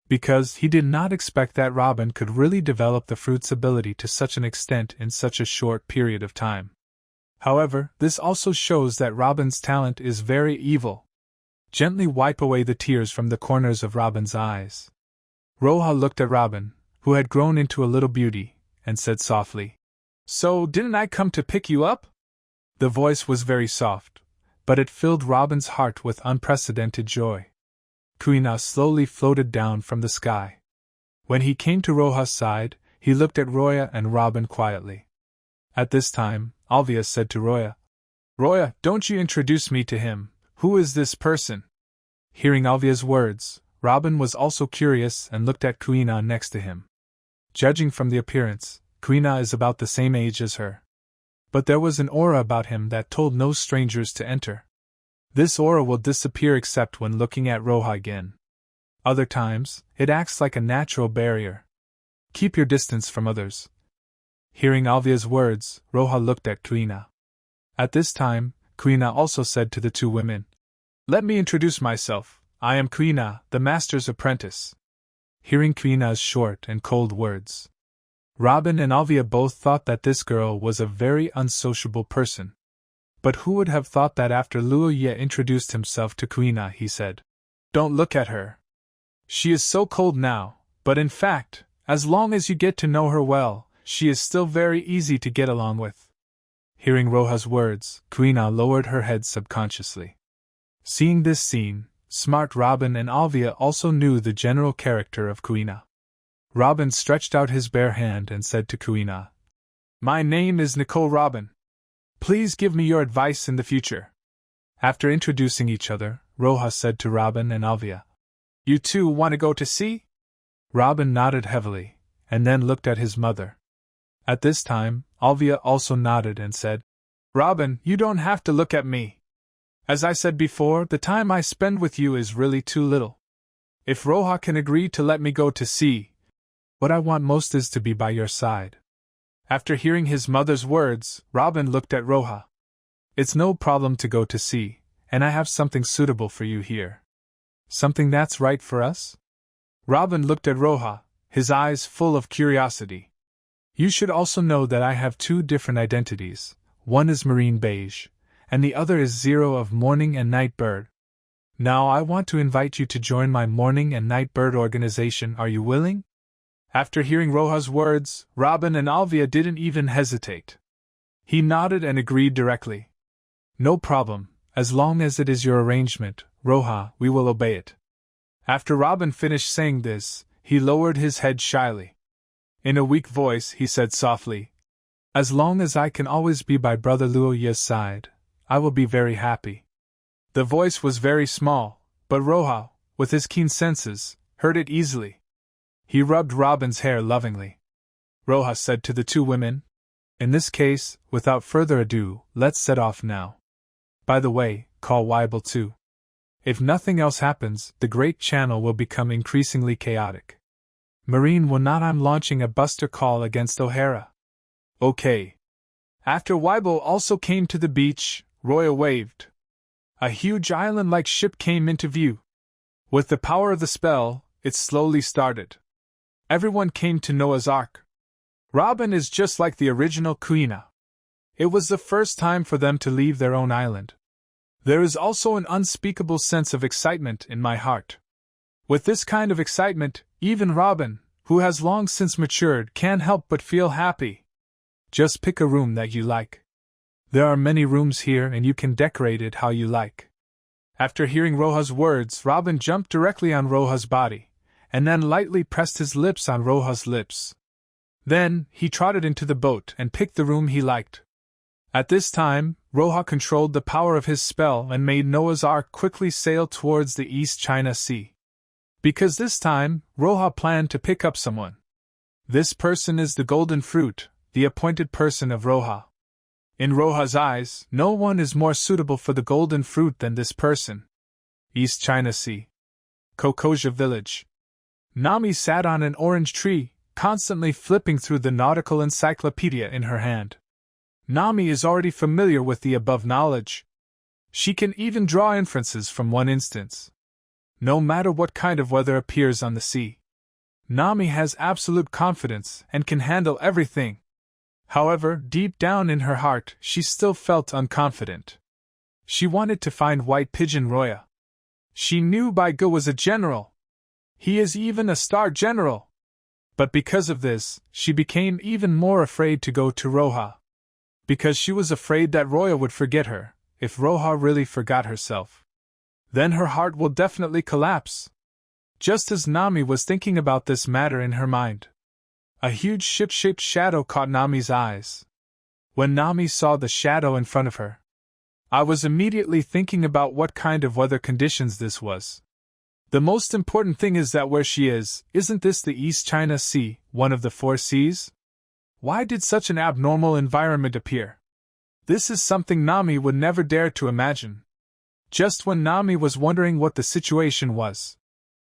Because he did not expect that Robin could really develop the fruit's ability to such an extent in such a short period of time. However, this also shows that Robin's talent is very evil. Gently wipe away the tears from the corners of Robin's eyes. Roja looked at Robin, who had grown into a little beauty, and said softly, So, didn't I come to pick you up? The voice was very soft, but it filled Robin's heart with unprecedented joy. Kuina slowly floated down from the sky. When he came to Roja's side, he looked at Roya and Robin quietly. At this time, Alvia said to Roya, Roya, don't you introduce me to him. Who is this person? Hearing Alvia's words, Robin was also curious and looked at Kuina next to him. Judging from the appearance, Kuina is about the same age as her. But there was an aura about him that told no strangers to enter. This aura will disappear except when looking at Roja again. Other times, it acts like a natural barrier. Keep your distance from others. Hearing Alvia's words, Roja looked at Kuina. At this time, Kuina also said to the two women, Let me introduce myself. I am Kuina, the master's apprentice. Hearing Kuina's short and cold words, Robin and Alvia both thought that this girl was a very unsociable person. But who would have thought that after Luo Ye introduced himself to Kuina, he said, Don't look at her. She is so cold now, but in fact, as long as you get to know her well, she is still very easy to get along with. Hearing Roja's words, Kuina lowered her head subconsciously. Seeing this scene, smart Robin and Alvia also knew the general character of Kuina. Robin stretched out his bare hand and said to Kuina, My name is Nicole Robin. Please give me your advice in the future. After introducing each other, Roja said to Robin and Alvia, You two want to go to sea? Robin nodded heavily, and then looked at his mother. At this time, Alvia also nodded and said, Robin, you don't have to look at me. As I said before, the time I spend with you is really too little. If Roja can agree to let me go to sea, what I want most is to be by your side. After hearing his mother's words, Robin looked at Roja. It's no problem to go to sea, and I have something suitable for you here. Something that's right for us? Robin looked at Roja, his eyes full of curiosity. You should also know that I have two different identities. One is Marine Beige, and the other is Zero of Morning and Night Bird. Now I want to invite you to join my Morning and Night Bird organization. Are you willing? After hearing Roja's words, Robin and Alvia didn't even hesitate. He nodded and agreed directly. No problem, as long as it is your arrangement, Roja, we will obey it. After Robin finished saying this, he lowered his head shyly. In a weak voice, he said softly, As long as I can always be by Brother Luo Ye's side, I will be very happy. The voice was very small, but Roja, with his keen senses, heard it easily. He rubbed Robin's hair lovingly. Roja said to the two women, In this case, without further ado, let's set off now. By the way, call Weibel too. If nothing else happens, the Great Channel will become increasingly chaotic. Marine will not. I'm launching a buster call against O'Hara. Okay. After Weibel also came to the beach, Roya waved. A huge island-like ship came into view. With the power of the spell, it slowly started. Everyone came to Noah's Ark. Robin is just like the original Kuina. It was the first time for them to leave their own island. There is also an unspeakable sense of excitement in my heart. With this kind of excitement, even Robin, who has long since matured, can't help but feel happy. Just pick a room that you like. There are many rooms here and you can decorate it how you like. After hearing Roja's words, Robin jumped directly on Roja's body, and then lightly pressed his lips on Roja's lips. Then, he trotted into the boat and picked the room he liked. At this time, Roja controlled the power of his spell and made Noah's Ark quickly sail towards the East China Sea. Because this time, Roja planned to pick up someone. This person is the Golden Fruit, the appointed person of Roja. In Roja's eyes, no one is more suitable for the Golden Fruit than this person. East China Sea. Kokoja Village. Nami sat on an orange tree, constantly flipping through the nautical encyclopedia in her hand. Nami is already familiar with the above knowledge. She can even draw inferences from one instance. No matter what kind of weather appears on the sea, Nami has absolute confidence and can handle everything. However, deep down in her heart, she still felt unconfident. She wanted to find White Pigeon Roya. She knew Bai Ge was a general. He is even a star general. But because of this, she became even more afraid to go to Roja. Because she was afraid that Roya would forget her, if Roja really forgot herself. Then her heart will definitely collapse. Just as Nami was thinking about this matter in her mind, a huge ship-shaped shadow caught Nami's eyes. When Nami saw the shadow in front of her, I was immediately thinking about what kind of weather conditions this was. The most important thing is that where she is, isn't this the East China Sea, one of the 4 seas? Why did such an abnormal environment appear? This is something Nami would never dare to imagine. Just when Nami was wondering what the situation was,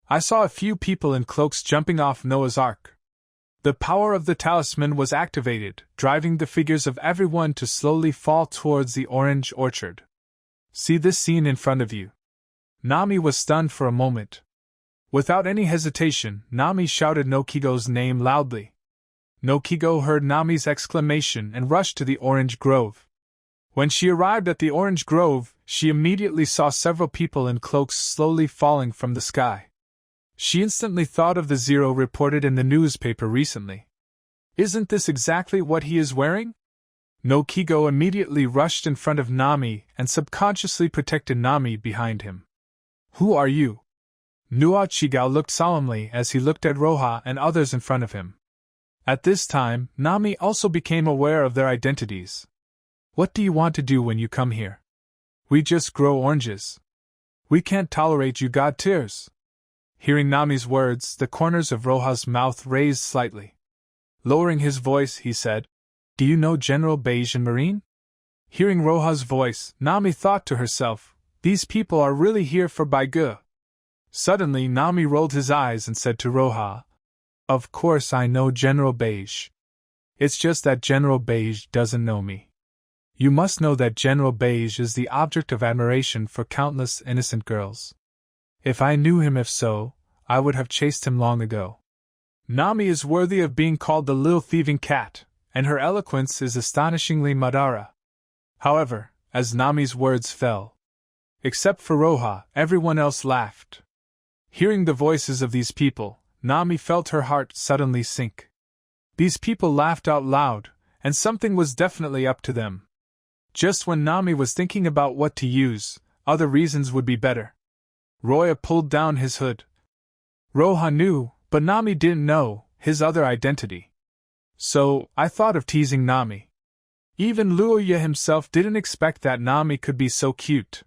I saw a few people in cloaks jumping off Noah's Ark. The power of the talisman was activated, driving the figures of everyone to slowly fall towards the orange orchard. See this scene in front of you. Nami was stunned for a moment. Without any hesitation, Nami shouted Nokigo's name loudly. Nokigo heard Nami's exclamation and rushed to the orange grove. When she arrived at the orange grove, she immediately saw several people in cloaks slowly falling from the sky. She instantly thought of the Zero reported in the newspaper recently. Isn't this exactly what he is wearing? Nokigo immediately rushed in front of Nami and subconsciously protected Nami behind him. Who are you? Nuachigao looked solemnly as he looked at Roja and others in front of him. At this time, Nami also became aware of their identities. What do you want to do when you come here? We just grow oranges. We can't tolerate you god tears. Hearing Nami's words, the corners of Roja's mouth raised slightly. Lowering his voice, he said, Do you know General Beige and Marine? Hearing Roja's voice, Nami thought to herself, These people are really here for Baigu. Suddenly Nami rolled his eyes and said to Roja, Of course I know General Beige. It's just that General Beige doesn't know me. You must know that General Beige is the object of admiration for countless innocent girls. If I knew him, if so, I would have chased him long ago. Nami is worthy of being called the little thieving cat, and her eloquence is astonishingly Madara. However, as Nami's words fell, except for Roja, everyone else laughed. Hearing the voices of these people, Nami felt her heart suddenly sink. These people laughed out loud, and something was definitely up to them. Just when Nami was thinking about what to use, other reasons would be better. Roya pulled down his hood. Roja knew, but Nami didn't know, his other identity. So, I thought of teasing Nami. Even Luoya himself didn't expect that Nami could be so cute.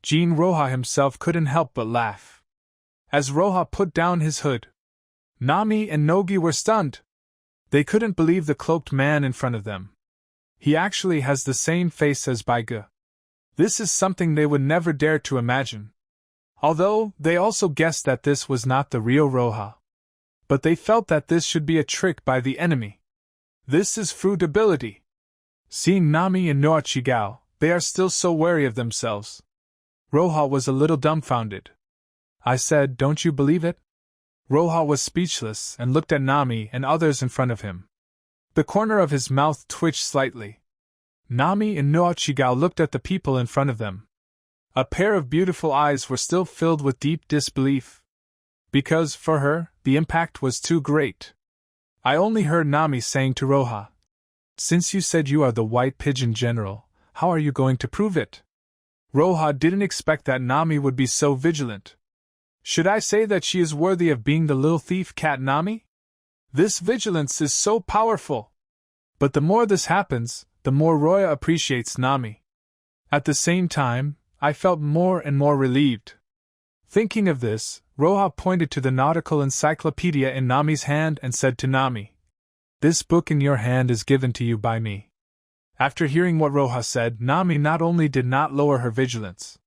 Jean Roja himself couldn't help but laugh. As Roja put down his hood, Nami and Nogi were stunned. They couldn't believe the cloaked man in front of them. He actually has the same face as Baigu. This is something they would never dare to imagine. Although, they also guessed that this was not the real Roja. But they felt that this should be a trick by the enemy. This is fruitability. Seeing Nami and Noachigao, they are still so wary of themselves. Roja was a little dumbfounded. I said, Don't you believe it? Roja was speechless and looked at Nami and others in front of him. The corner of his mouth twitched slightly. Nami and Noachigao looked at the people in front of them. A pair of beautiful eyes were still filled with deep disbelief. Because, for her, the impact was too great. I only heard Nami saying to Roja, Since you said you are the White Pigeon General, how are you going to prove it? Roja didn't expect that Nami would be so vigilant. Should I say that she is worthy of being the little thief cat Nami? This vigilance is so powerful. But the more this happens, the more Roya appreciates Nami. At the same time, I felt more and more relieved. Thinking of this, Roja pointed to the nautical encyclopedia in Nami's hand and said to Nami, This book in your hand is given to you by me. After hearing what Roja said, Nami not only did not lower her vigilance.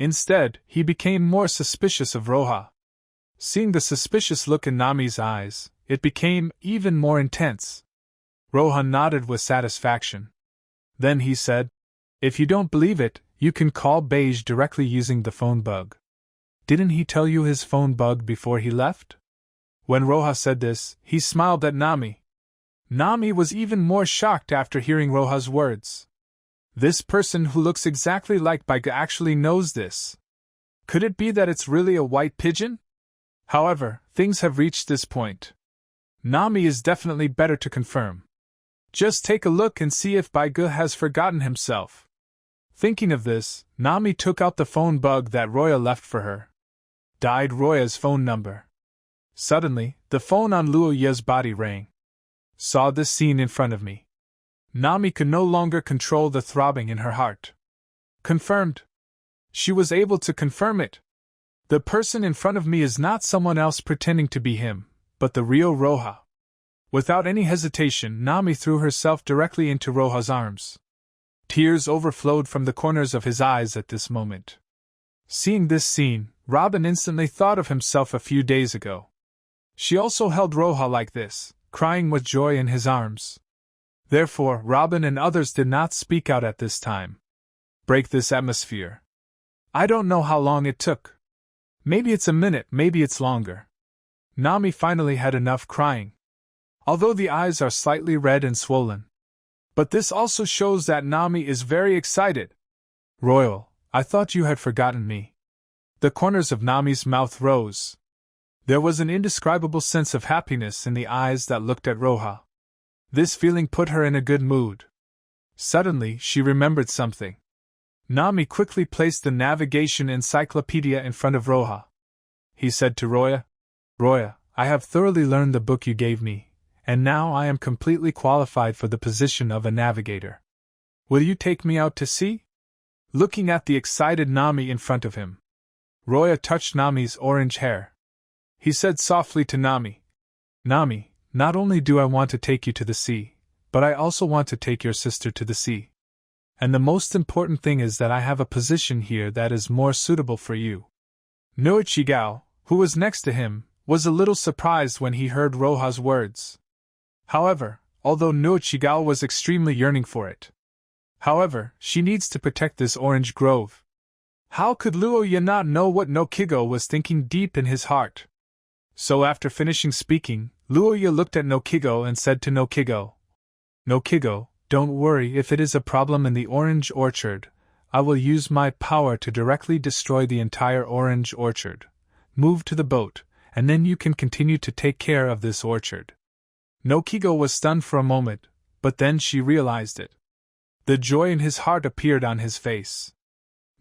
Instead, he became more suspicious of Roja. Seeing the suspicious look in Nami's eyes, it became even more intense. Roja nodded with satisfaction. Then he said, If you don't believe it, you can call Beige directly using the phone bug. Didn't he tell you his phone bugged before he left? When Roja said this, he smiled at Nami. Nami was even more shocked after hearing Roja's words. This person who looks exactly like Baigu actually knows this. Could it be that it's really a white pigeon? However, things have reached this point. Nami is definitely better to confirm. Just take a look and see if Baigu has forgotten himself. Thinking of this, Nami took out the phone bug that Roya left for her. Dialed Roya's phone number. Suddenly, the phone on Luoya's body rang. Saw this scene in front of me. Nami could no longer control the throbbing in her heart. Confirmed. She was able to confirm it. The person in front of me is not someone else pretending to be him, but the real Roja. Without any hesitation, Nami threw herself directly into Roja's arms. Tears overflowed from the corners of his eyes at this moment. Seeing this scene, Robin instantly thought of himself a few days ago. She also held Roja like this, crying with joy in his arms. Therefore, Robin and others did not speak out at this time. Break this atmosphere. I don't know how long it took. Maybe it's a minute, maybe it's longer. Nami finally had enough crying. Although the eyes are slightly red and swollen. But this also shows that Nami is very excited. Royal, I thought you had forgotten me. The corners of Nami's mouth rose. There was an indescribable sense of happiness in the eyes that looked at Roja. This feeling put her in a good mood. Suddenly, she remembered something. Nami quickly placed the navigation encyclopedia in front of Roja. He said to Roya, Roya, I have thoroughly learned the book you gave me, and now I am completely qualified for the position of a navigator. Will you take me out to sea? Looking at the excited Nami in front of him, Roya touched Nami's orange hair. He said softly to Nami, Nami, not only do I want to take you to the sea, but I also want to take your sister to the sea. And the most important thing is that I have a position here that is more suitable for you. Noichigao, who was next to him, was a little surprised when he heard Roja's words. However, although Noichigao was extremely yearning for it. However, she needs to protect this orange grove. How could Luoya not know what Nokigo was thinking deep in his heart? So after finishing speaking, Luoya looked at Nokigo and said to Nokigo, Nokigo, don't worry if it is a problem in the orange orchard. I will use my power to directly destroy the entire orange orchard. Move to the boat, and then you can continue to take care of this orchard. Nokigo was stunned for a moment, but then she realized it. The joy in his heart appeared on his face.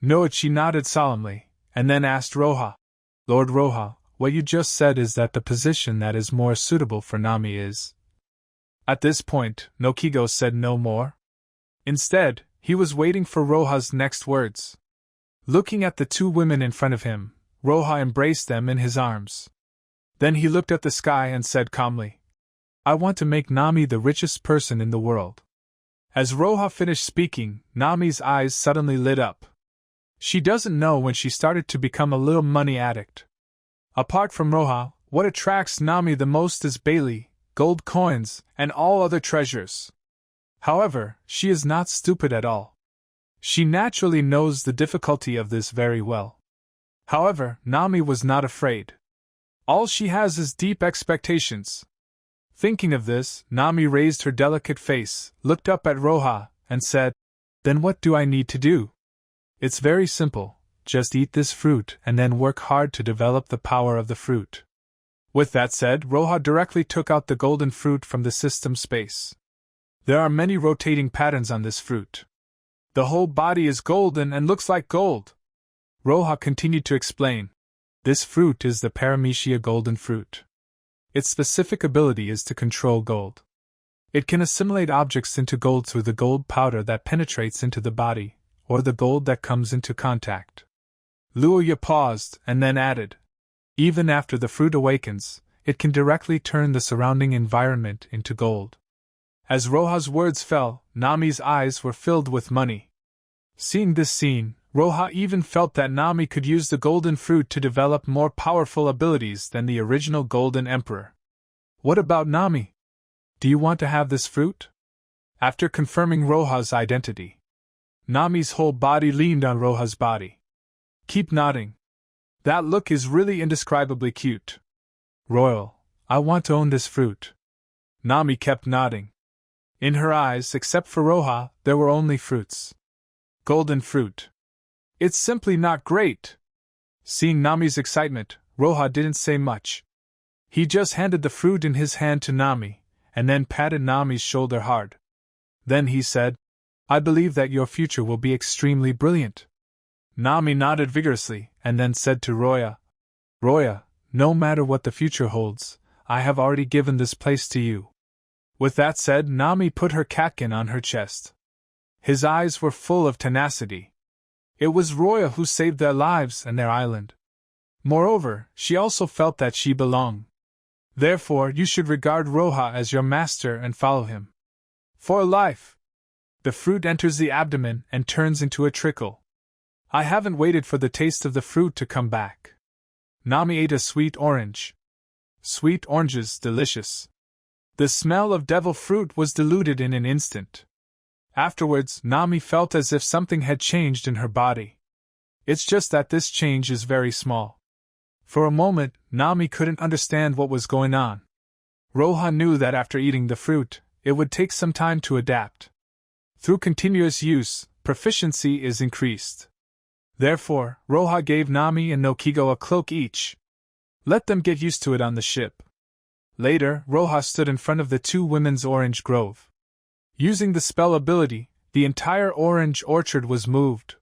Noichi nodded solemnly, and then asked Roja, Lord Roja, what you just said is that the position that is more suitable for Nami is. At this point, Nokigo said no more. Instead, he was waiting for Roja's next words. Looking at the two women in front of him, Roja embraced them in his arms. Then he looked at the sky and said calmly, I want to make Nami the richest person in the world. As Roja finished speaking, Nami's eyes suddenly lit up. She doesn't know when she started to become a little money addict. Apart from Roja, what attracts Nami the most is Bailey, gold coins, and all other treasures. However, she is not stupid at all. She naturally knows the difficulty of this very well. However, Nami was not afraid. All she has is deep expectations. Thinking of this, Nami raised her delicate face, looked up at Roja, and said, Then what do I need to do? It's very simple, just eat this fruit and then work hard to develop the power of the fruit. With that said, Roja directly took out the golden fruit from the system space. There are many rotating patterns on this fruit. The whole body is golden and looks like gold. Roja continued to explain. This fruit is the Paramecia golden fruit. Its specific ability is to control gold. It can assimilate objects into gold through the gold powder that penetrates into the body, or the gold that comes into contact. Luoya paused and then added, Even after the fruit awakens, it can directly turn the surrounding environment into gold. As Roja's words fell, Nami's eyes were filled with money. Seeing this scene, Roja even felt that Nami could use the golden fruit to develop more powerful abilities than the original Golden Emperor. What about Nami? Do you want to have this fruit? After confirming Roja's identity, Nami's whole body leaned on Roja's body. Keep nodding. That look is really indescribably cute. Royal, I want to own this fruit. Nami kept nodding. In her eyes, except for Roja, there were only fruits. Golden fruit. It's simply not great. Seeing Nami's excitement, Roja didn't say much. He just handed the fruit in his hand to Nami, and then patted Nami's shoulder hard. Then he said, "I believe that your future will be extremely brilliant." Nami nodded vigorously, and then said to Roya, "Roya, no matter what the future holds, I have already given this place to you." With that said, Nami put her catkin on her chest. His eyes were full of tenacity. It was Roya who saved their lives and their island. Moreover, she also felt that she belonged. Therefore, you should regard Roja as your master and follow him. For life. The fruit enters the abdomen and turns into a trickle. I haven't waited for the taste of the fruit to come back. Nami ate a sweet orange. Sweet oranges, delicious. The smell of devil fruit was diluted in an instant. Afterwards, Nami felt as if something had changed in her body. It's just that this change is very small. For a moment, Nami couldn't understand what was going on. Roja knew that after eating the fruit, it would take some time to adapt. Through continuous use, proficiency is increased. Therefore, Roja gave Nami and Nokigo a cloak each. Let them get used to it on the ship. Later, Roja stood in front of the two women's orange grove. Using the spell ability, the entire orange orchard was moved.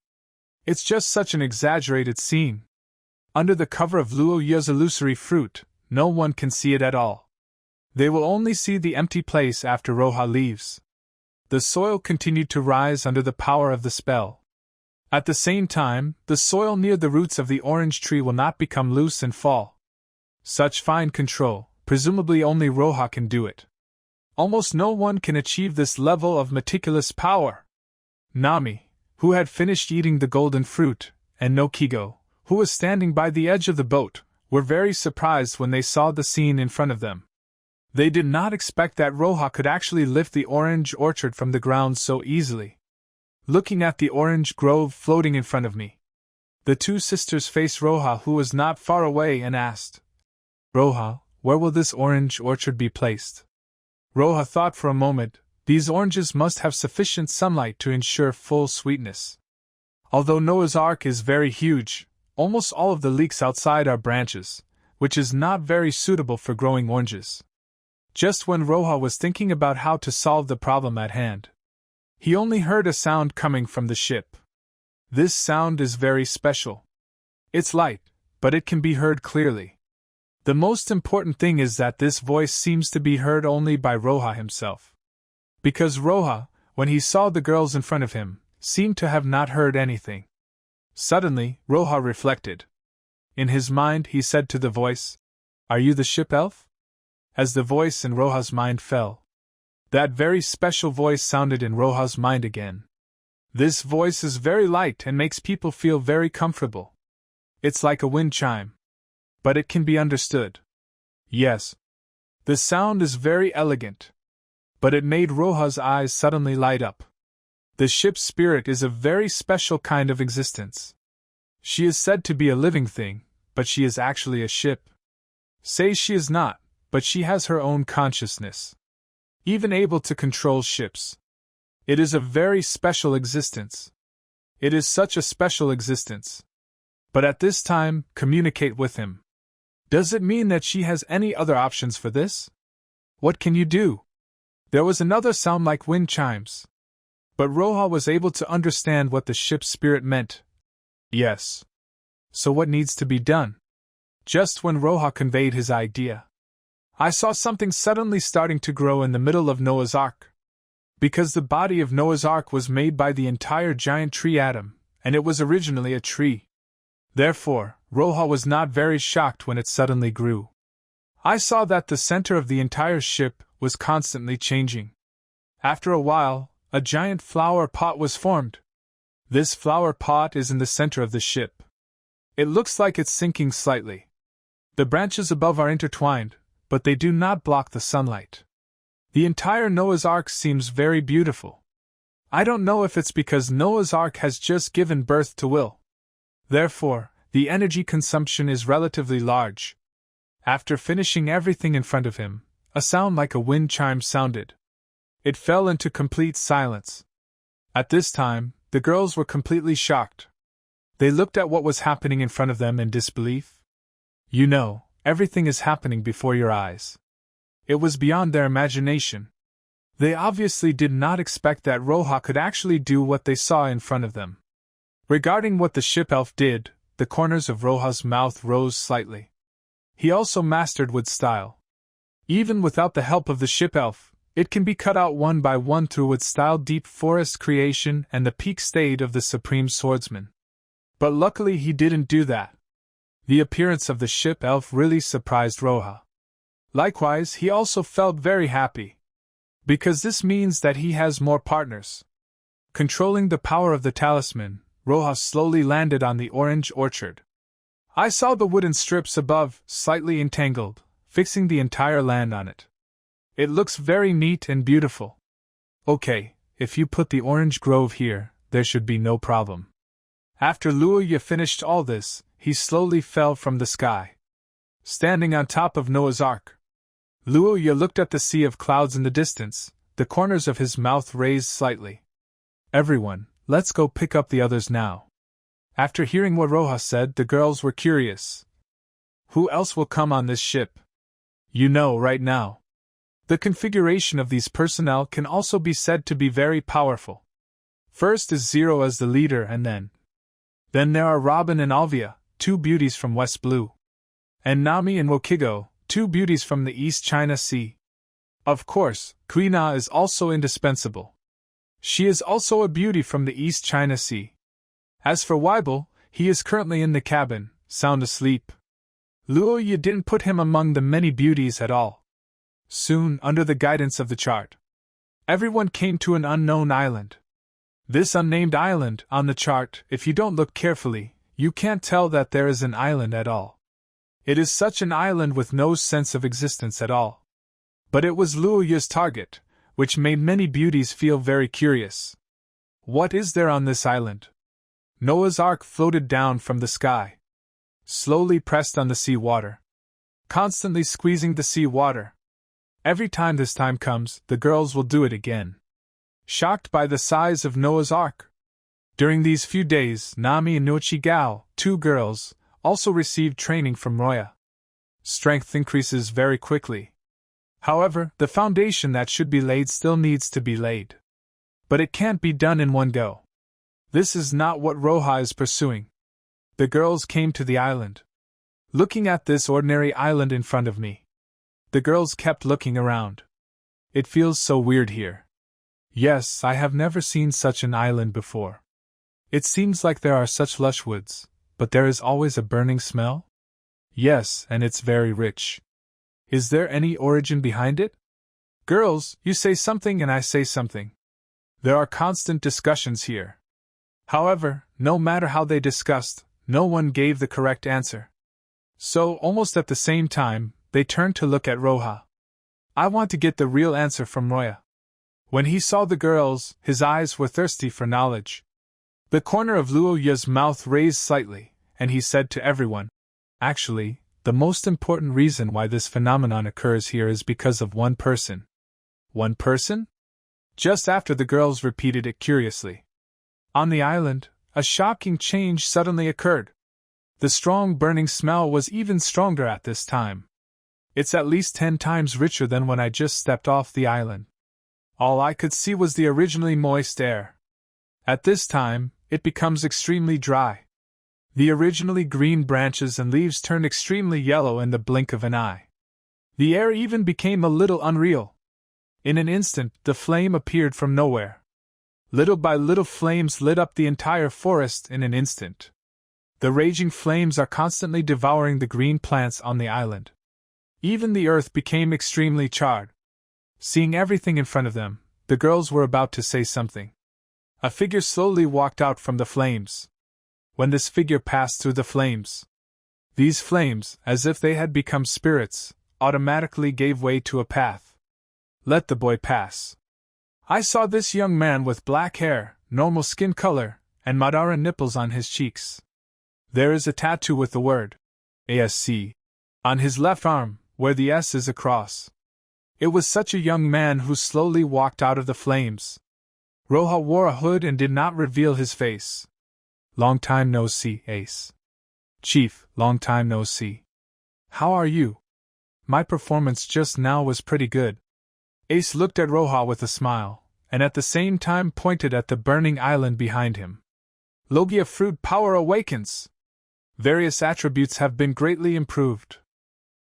It's just such an exaggerated scene. Under the cover of Luoya's illusory fruit, no one can see it at all. They will only see the empty place after Roja leaves. The soil continued to rise under the power of the spell. At the same time, the soil near the roots of the orange tree will not become loose and fall. Such fine control, presumably only Roja can do it. Almost no one can achieve this level of meticulous power. Nami, who had finished eating the golden fruit, and Nokigo, who was standing by the edge of the boat, were very surprised when they saw the scene in front of them. They did not expect that Roja could actually lift the orange orchard from the ground so easily. Looking at the orange grove floating in front of me, the two sisters faced Roja, who was not far away, and asked, "Roja, where will this orange orchard be placed?" Roja thought for a moment. These oranges must have sufficient sunlight to ensure full sweetness. Although Noah's Ark is very huge, almost all of the leeks outside are branches, which is not very suitable for growing oranges. Just when Roja was thinking about how to solve the problem at hand, he only heard a sound coming from the ship. This sound is very special. It's light, but it can be heard clearly. The most important thing is that this voice seems to be heard only by Roja himself. Because Roja, when he saw the girls in front of him, seemed to have not heard anything. Suddenly, Roja reflected. In his mind, he said to the voice, "Are you the ship elf?" As the voice in Roja's mind fell, that very special voice sounded in Roja's mind again. This voice is very light and makes people feel very comfortable. It's like a wind chime. But it can be understood. Yes. The sound is very elegant. But it made Roja's eyes suddenly light up. The ship's spirit is a very special kind of existence. She is said to be a living thing, but she is actually a ship. Say she is not, but she has her own consciousness. Even able to control ships. It is a very special existence. It is such a special existence. But at this time, communicate with him. Does it mean that she has any other options for this? What can you do? There was another sound like wind chimes. But Roja was able to understand what the ship's spirit meant. Yes. So what needs to be done? Just when Roja conveyed his idea, I saw something suddenly starting to grow in the middle of Noah's Ark. Because the body of Noah's Ark was made by the entire giant tree atom, and it was originally a tree. Therefore, Roja was not very shocked when it suddenly grew. I saw that the center of the entire ship was constantly changing. After a while, a giant flower pot was formed. This flower pot is in the center of the ship. It looks like it's sinking slightly. The branches above are intertwined, but they do not block the sunlight. The entire Noah's Ark seems very beautiful. I don't know if it's because Noah's Ark has just given birth to Will. Therefore, the energy consumption is relatively large. After finishing everything in front of him, a sound like a wind chime sounded. It fell into complete silence. At this time, the girls were completely shocked. They looked at what was happening in front of them in disbelief. You know, everything is happening before your eyes. It was beyond their imagination. They obviously did not expect that Roja could actually do what they saw in front of them. Regarding what the ship elf did, the corners of Roja's mouth rose slightly. He also mastered wood style. Even without the help of the ship elf, it can be cut out one by one through wood style deep forest creation and the peak state of the supreme swordsman. But luckily he didn't do that. The appearance of the ship elf really surprised Roja. Likewise, he also felt very happy, because this means that he has more partners. Controlling the power of the talisman, Roja slowly landed on the orange orchard. I saw the wooden strips above, slightly entangled, fixing the entire land on it. It looks very neat and beautiful. Okay, if you put the orange grove here, there should be no problem. After Luoya finished all this, he slowly fell from the sky. Standing on top of Noah's Ark, Luoya looked at the sea of clouds in the distance, the corners of his mouth raised slightly. Everyone, let's go pick up the others now. After hearing what Roja said, the girls were curious. Who else will come on this ship? You know right now. The configuration of these personnel can also be said to be very powerful. First is Zero as the leader and then there are Robin and Alvia, two beauties from West Blue. And Nami and Wokigo, two beauties from the East China Sea. Of course, Kuina is also indispensable. She is also a beauty from the East China Sea. As for Weibel, he is currently in the cabin, sound asleep. Luoya didn't put him among the many beauties at all. Soon, under the guidance of the chart, everyone came to an unknown island. This unnamed island, on the chart, if you don't look carefully, you can't tell that there is an island at all. It is such an island with no sense of existence at all. But it was Luoya's target, which made many beauties feel very curious. What is there on this island? Noah's Ark floated down from the sky, slowly pressed on the sea water, constantly squeezing the sea water. Every time this time comes, the girls will do it again. Shocked by the size of Noah's Ark. During these few days, Nami and Nochigao, two girls, also received training from Roya. Strength increases very quickly. However, the foundation that should be laid still needs to be laid. But it can't be done in one go. This is not what Roja is pursuing. The girls came to the island. Looking at this ordinary island in front of me, the girls kept looking around. It feels so weird here. Yes, I have never seen such an island before. It seems like there are such lush woods, but there is always a burning smell? Yes, and it's very rich. Is there any origin behind it? Girls, you say something and I say something. There are constant discussions here. However, no matter how they discussed, no one gave the correct answer. So, almost at the same time, they turned to look at Roja. I want to get the real answer from Roya. When he saw the girls, his eyes were thirsty for knowledge. The corner of Luoya's mouth raised slightly, and he said to everyone, Actually, the most important reason why this phenomenon occurs here is because of one person. One person? Just after the girls repeated it curiously. On the island, a shocking change suddenly occurred. The strong burning smell was even stronger at this time. It's at least 10 times richer than when I just stepped off the island. All I could see was the originally moist air. At this time, it becomes extremely dry. The originally green branches and leaves turned extremely yellow in the blink of an eye. The air even became a little unreal. In an instant, the flame appeared from nowhere. Little by little flames lit up the entire forest in an instant. The raging flames are constantly devouring the green plants on the island. Even the earth became extremely charred. Seeing everything in front of them, the girls were about to say something. A figure slowly walked out from the flames. When this figure passed through the flames, these flames, as if they had become spirits, automatically gave way to a path. Let the boy pass. I saw this young man with black hair, normal skin color, and Madara nipples on his cheeks. There is a tattoo with the word ASC on his left arm, where the S is a cross. It was such a young man who slowly walked out of the flames. Roja wore a hood and did not reveal his face. Long time no see, Ace. Chief, long time no see. How are you? My performance just now was pretty good. Ace looked at Roja with a smile, and at the same time pointed at the burning island behind him. Logia fruit power awakens! Various attributes have been greatly improved.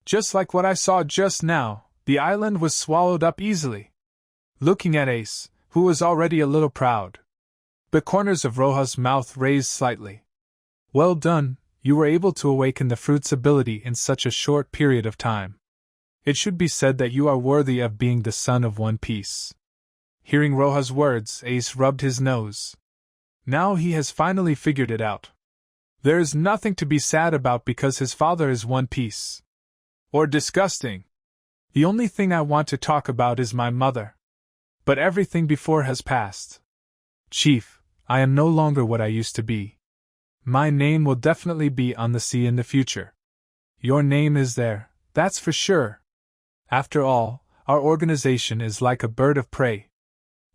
Just like what I saw just now, the island was swallowed up easily. Looking at Ace, who was already a little proud, the corners of Roja's mouth raised slightly. Well done, you were able to awaken the fruit's ability in such a short period of time. It should be said that you are worthy of being the son of One Piece. Hearing Roja's words, Ace rubbed his nose. Now he has finally figured it out. There is nothing to be sad about because his father is One Piece. Or disgusting. The only thing I want to talk about is my mother. But everything before has passed. Chief, I am no longer what I used to be. My name will definitely be on the sea in the future. Your name is there, that's for sure. After all, our organization is like a bird of prey.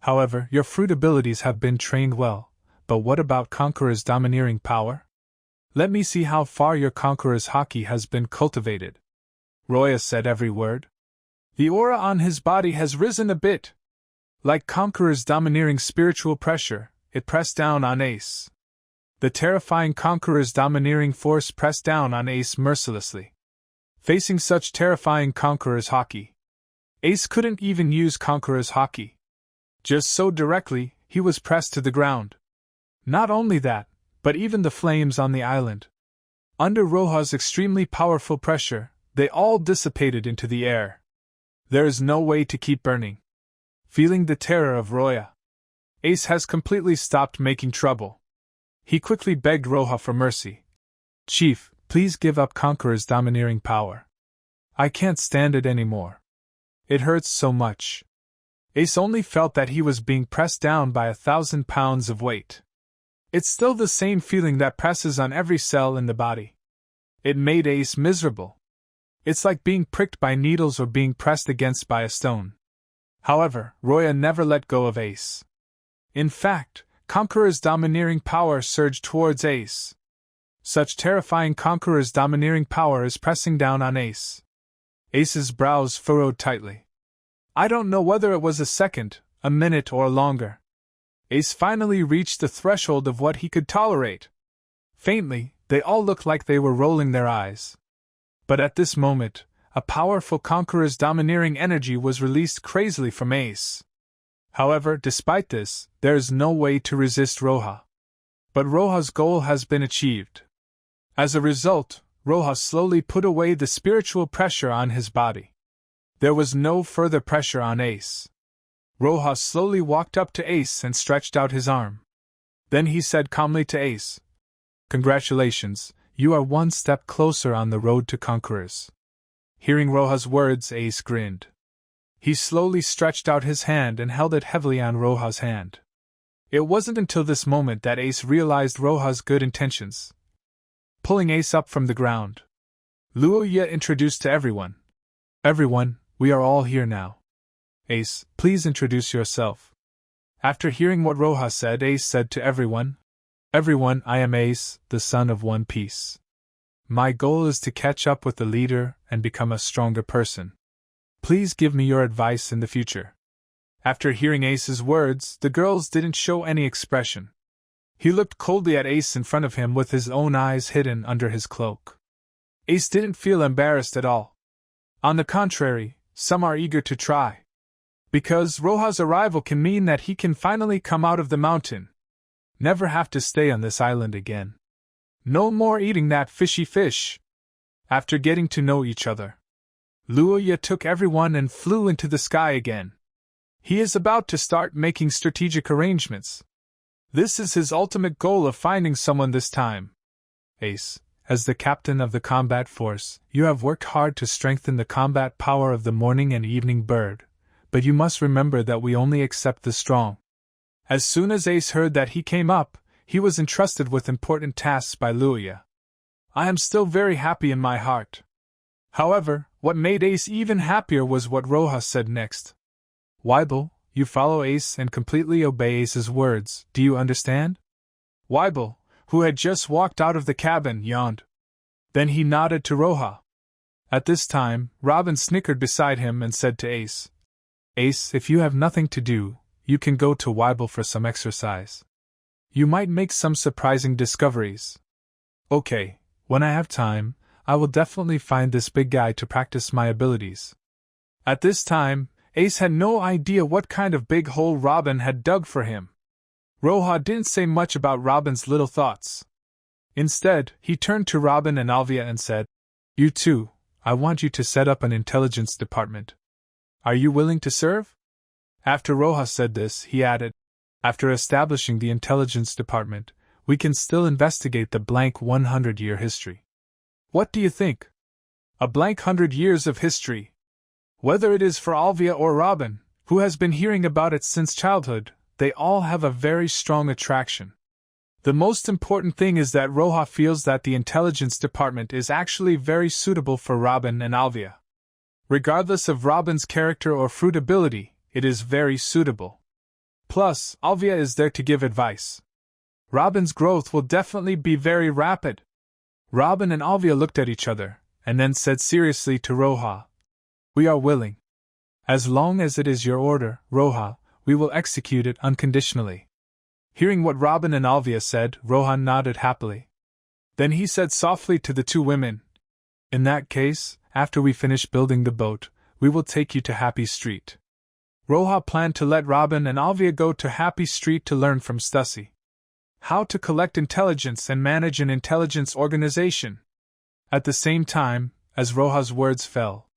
However, your fruit abilities have been trained well, but what about Conqueror's domineering power? Let me see how far your Conqueror's haki has been cultivated. Roya said every word. The aura on his body has risen a bit. Like Conqueror's domineering spiritual pressure, it pressed down on Ace. The terrifying Conqueror's domineering force pressed down on Ace mercilessly. Facing such terrifying Conqueror's haki, Ace couldn't even use Conqueror's haki. Just so directly, he was pressed to the ground. Not only that, but even the flames on the island. Under Roja's extremely powerful pressure, they all dissipated into the air. There is no way to keep burning. Feeling the terror of Roya, Ace has completely stopped making trouble. He quickly begged Roja for mercy. Chief, please give up Conqueror's domineering power. I can't stand it anymore. It hurts so much. Ace only felt that he was being pressed down by 1,000 pounds of weight. It's still the same feeling that presses on every cell in the body. It made Ace miserable. It's like being pricked by needles or being pressed against by a stone. However, Roya never let go of Ace. In fact, Conqueror's domineering power surged towards Ace. Such terrifying Conqueror's domineering power is pressing down on Ace. Ace's brows furrowed tightly. I don't know whether it was a second, a minute, or longer. Ace finally reached the threshold of what he could tolerate. Faintly, they all looked like they were rolling their eyes. But at this moment, a powerful Conqueror's domineering energy was released crazily from Ace. However, despite this, there is no way to resist Roja. But Roja's goal has been achieved. As a result, Roja slowly put away the spiritual pressure on his body. There was no further pressure on Ace. Roja slowly walked up to Ace and stretched out his arm. Then he said calmly to Ace, "Congratulations, you are one step closer on the road to Conquerors." Hearing Roja's words, Ace grinned. He slowly stretched out his hand and held it heavily on Roja's hand. It wasn't until this moment that Ace realized Roja's good intentions. Pulling Ace up from the ground, Luoya introduced to everyone. "Everyone, we are all here now. Ace, please introduce yourself." After hearing what Roja said, Ace said to everyone, "Everyone, I am Ace, the son of One Piece. My goal is to catch up with the leader and become a stronger person. Please give me your advice in the future." After hearing Ace's words, the girls didn't show any expression. He looked coldly at Ace in front of him with his own eyes hidden under his cloak. Ace didn't feel embarrassed at all. On the contrary, some are eager to try. Because Roja's arrival can mean that he can finally come out of the mountain. Never have to stay on this island again. No more eating that fishy fish. After getting to know each other, Luoya took everyone and flew into the sky again. He is about to start making strategic arrangements. This is his ultimate goal of finding someone this time. Ace, as the captain of the combat force, you have worked hard to strengthen the combat power of the morning and evening bird, but you must remember that we only accept the strong. As soon as Ace heard that he came up, he was entrusted with important tasks by Luoya. I am still very happy in my heart. However, what made Ace even happier was what Roja said next. Weibel, you follow Ace and completely obey Ace's words, do you understand? Weibel, who had just walked out of the cabin, yawned. Then he nodded to Roja. At this time, Robin snickered beside him and said to Ace, Ace, if you have nothing to do, you can go to Weibel for some exercise. You might make some surprising discoveries. Okay, when I have time, I will definitely find this big guy to practice my abilities. At this time, Ace had no idea what kind of big hole Robin had dug for him. Roja didn't say much about Robin's little thoughts. Instead, he turned to Robin and Alvia and said, You two, I want you to set up an intelligence department. Are you willing to serve? After Roja said this, he added, After establishing the intelligence department, we can still investigate the blank 100-year history. What do you think? A blank 100 years of history. Whether it is for Alvia or Robin, who has been hearing about it since childhood, they all have a very strong attraction. The most important thing is that Roja feels that the intelligence department is actually very suitable for Robin and Alvia. Regardless of Robin's character or fruit ability, it is very suitable. Plus, Alvia is there to give advice. Robin's growth will definitely be very rapid. Robin and Alvia looked at each other, and then said seriously to Roja, We are willing. As long as it is your order, Roja, we will execute it unconditionally. Hearing what Robin and Alvia said, Roja nodded happily. Then he said softly to the two women, In that case, after we finish building the boat, we will take you to Happy Street. Roja planned to let Robin and Alvia go to Happy Street to learn from Stussy how to collect intelligence and manage an intelligence organization. At the same time, as Roja's words fell,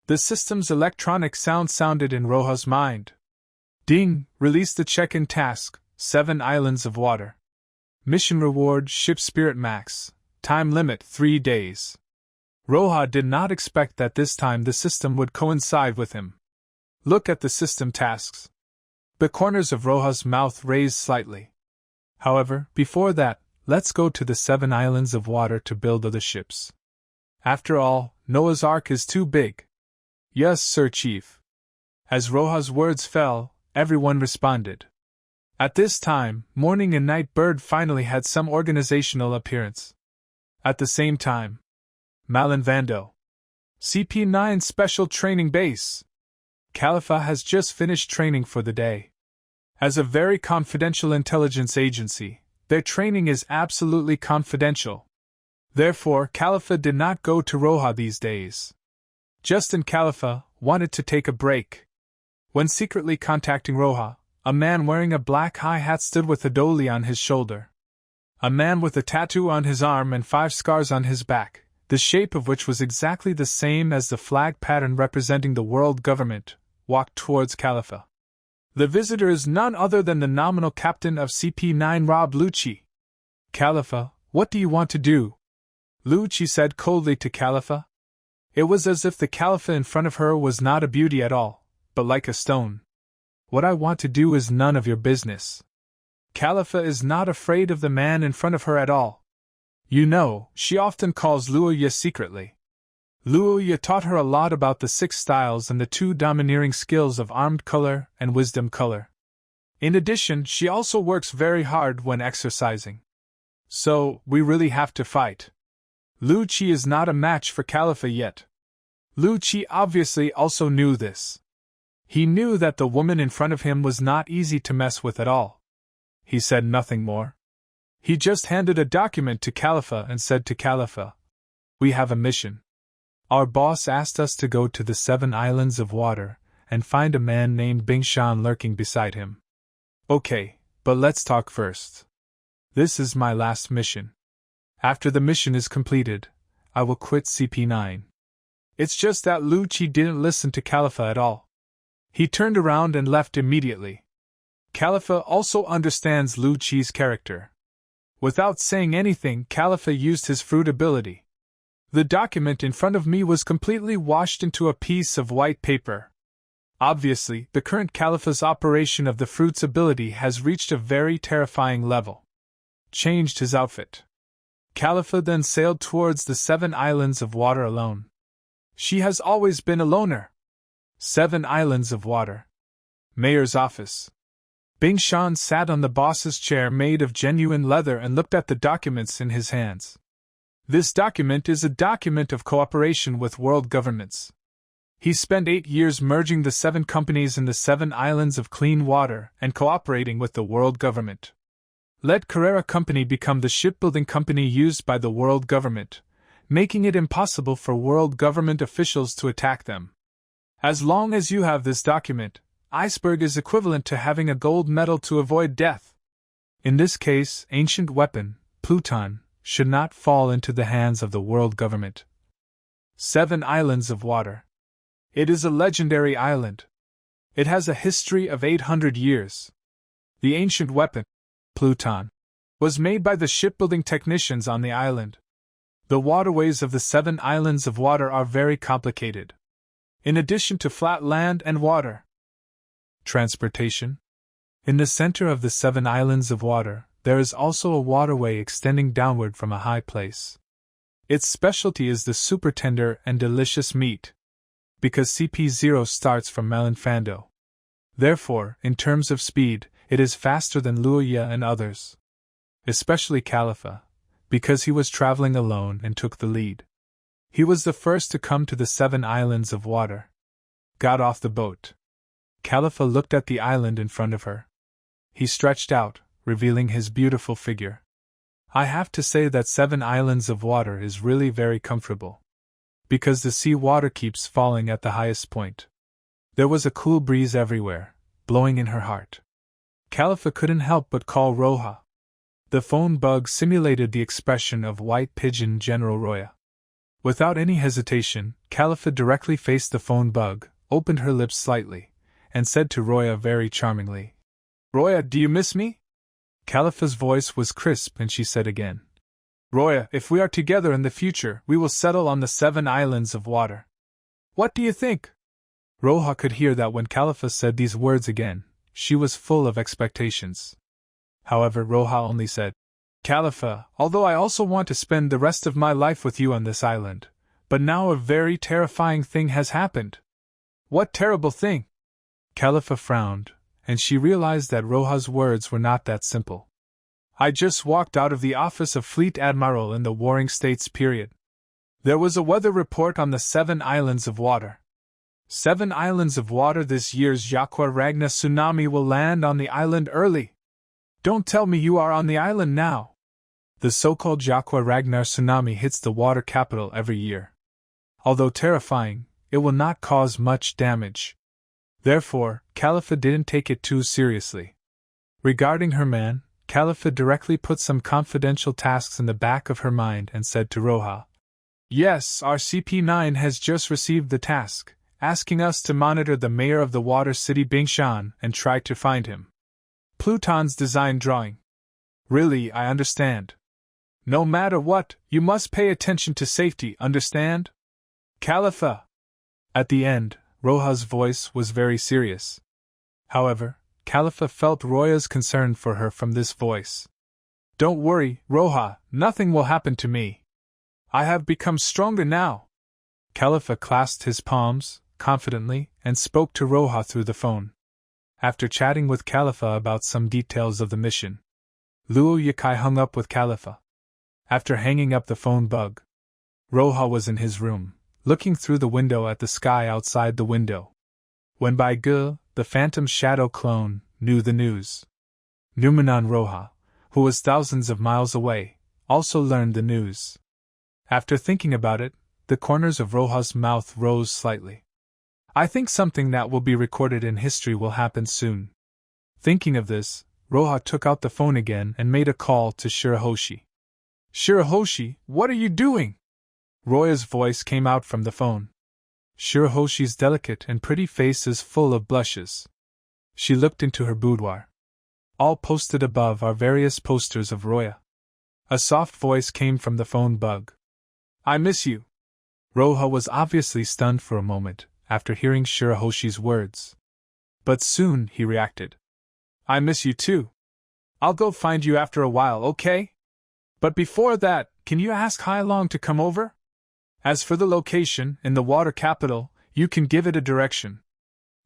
the system's electronic sound sounded in Roja's mind. Ding! Release the check-in task, 7 islands of water. Mission reward, Ship Spirit Max. Time limit, 3 days. Roja did not expect that this time the system would coincide with him. Look at the system tasks. The corners of Roja's mouth raised slightly. However, before that, let's go to the 7 islands of water to build other ships. After all, Noah's Ark is too big. Yes, Sir Chief. As Roja's words fell, everyone responded. At this time, Morning and Night Bird finally had some organizational appearance. At the same time, Malinvando. CP9 Special Training Base. Khalifa has just finished training for the day. As a very confidential intelligence agency, their training is absolutely confidential. Therefore, Khalifa did not go to Roja these days. Justin Khalifa wanted to take a break. When secretly contacting Roja, a man wearing a black high hat stood with a dolly on his shoulder. A man with a tattoo on his arm and 5 scars on his back, the shape of which was exactly the same as the flag pattern representing the world government, walked towards Khalifa. The visitor is none other than the nominal captain of CP9, Rob Lucci. Khalifa, what do you want to do? Lucci said coldly to Khalifa. It was as if the Khalifa in front of her was not a beauty at all, but like a stone. What I want to do is none of your business. Khalifa is not afraid of the man in front of her at all. You know, she often calls Luoya secretly. Luoya taught her a lot about the 6 styles and the 2 domineering skills of Armed Color and Wisdom Color. In addition, she also works very hard when exercising. So, we really have to fight. Lucci is not a match for Khalifa yet. Lucci obviously also knew this. He knew that the woman in front of him was not easy to mess with at all. He said nothing more. He just handed a document to Khalifa and said to Khalifa, We have a mission. Our boss asked us to go to the 7 islands of water and find a man named Bingshan lurking beside him. Okay, but let's talk first. This is my last mission. After the mission is completed, I will quit CP9. It's just that Lucci didn't listen to Khalifa at all. He turned around and left immediately. Khalifa also understands Lucci's character. Without saying anything, Khalifa used his fruit ability. The document in front of me was completely washed into a piece of white paper. Obviously, the current Khalifa's operation of the fruit's ability has reached a very terrifying level. Changed his outfit. Khalifa then sailed towards the 7 islands of water alone. She has always been a loner. 7 islands of water. Mayor's office. Bingshan sat on the boss's chair made of genuine leather and looked at the documents in his hands. This document is a document of cooperation with world governments. He spent 8 years merging the 7 companies in the 7 islands of clean water and cooperating with the world government. Let Carrera Company become the shipbuilding company used by the world government, making it impossible for world government officials to attack them. As long as you have this document, iceberg is equivalent to having a gold medal to avoid death. In this case, ancient weapon, Pluton, should not fall into the hands of the world government. 7 Islands of Water. It is a legendary island. It has a history of 800 years. The ancient weapon, Pluton, was made by the shipbuilding technicians on the island. The waterways of the 7 Islands of Water are very complicated. In addition to flat land and water. Transportation. In the center of the 7 Islands of Water, there is also a waterway extending downward from a high place. Its specialty is the super tender and delicious meat, because CP0 starts from Malinfando. Therefore, in terms of speed, it is faster than Luya and others. Especially Khalifa, because he was traveling alone and took the lead. He was the first to come to the 7 Islands of Water. Got off the boat. Khalifa looked at the island in front of her. He stretched out, revealing his beautiful figure. I have to say that 7 Islands of Water is really very comfortable. Because the sea water keeps falling at the highest point. There was a cool breeze everywhere, blowing in her heart. Khalifa couldn't help but call Roja. The phone bug simulated the expression of white pigeon General Roya. Without any hesitation, Khalifa directly faced the phone bug, opened her lips slightly, and said to Roya very charmingly, Roya, do you miss me? Khalifa's voice was crisp and she said again, Roya, if we are together in the future, we will settle on the 7 Islands of Water. What do you think? Roja could hear that when Khalifa said these words again, she was full of expectations. However, Roja only said, Khalifa, although I also want to spend the rest of my life with you on this island, but now a very terrifying thing has happened. What terrible thing? Khalifa frowned, and she realized that Roja's words were not that simple. I just walked out of the office of Fleet Admiral in the Warring States period. There was a weather report on the 7 Islands of Water. 7 Islands of Water this year's Jakka Ragna tsunami will land on the island early. Don't tell me you are on the island now. The so-called Jakka Ragnar tsunami hits the water capital every year. Although terrifying, it will not cause much damage. Therefore, Khalifa didn't take it too seriously. Regarding her man, Khalifa directly put some confidential tasks in the back of her mind and said to Roja, Yes, our CP9 has just received the task, asking us to monitor the mayor of the water city Bingshan and try to find him. Pluton's design drawing. Really, I understand. No matter what, you must pay attention to safety, understand? Khalifa. At the end, Roja's voice was very serious. However, Khalifa felt Roya's concern for her from this voice. Don't worry, Roja, nothing will happen to me. I have become stronger now. Khalifa clasped his palms, confidently, and spoke to Roja through the phone. After chatting with Khalifa about some details of the mission, Ryujin hung up with Khalifa. After hanging up the phone bug, Roja was in his room, looking through the window at the sky outside the window. When Baigul, the phantom shadow clone, knew the news. Numenon Roja, who was thousands of miles away, also learned the news. After thinking about it, the corners of Roja's mouth rose slightly. I think something that will be recorded in history will happen soon. Thinking of this, Roja took out the phone again and made a call to Shirahoshi. Shirahoshi, what are you doing? Roya's voice came out from the phone. Shirahoshi's delicate and pretty face is full of blushes. She looked into her boudoir. All posted above are various posters of Roya. A soft voice came from the phone bug. I miss you. Roja was obviously stunned for a moment after hearing Shirahoshi's words. But soon he reacted. I miss you too. I'll go find you after a while, okay? But before that, can you ask Hailong to come over? As for the location, in the water capital, you can give it a direction.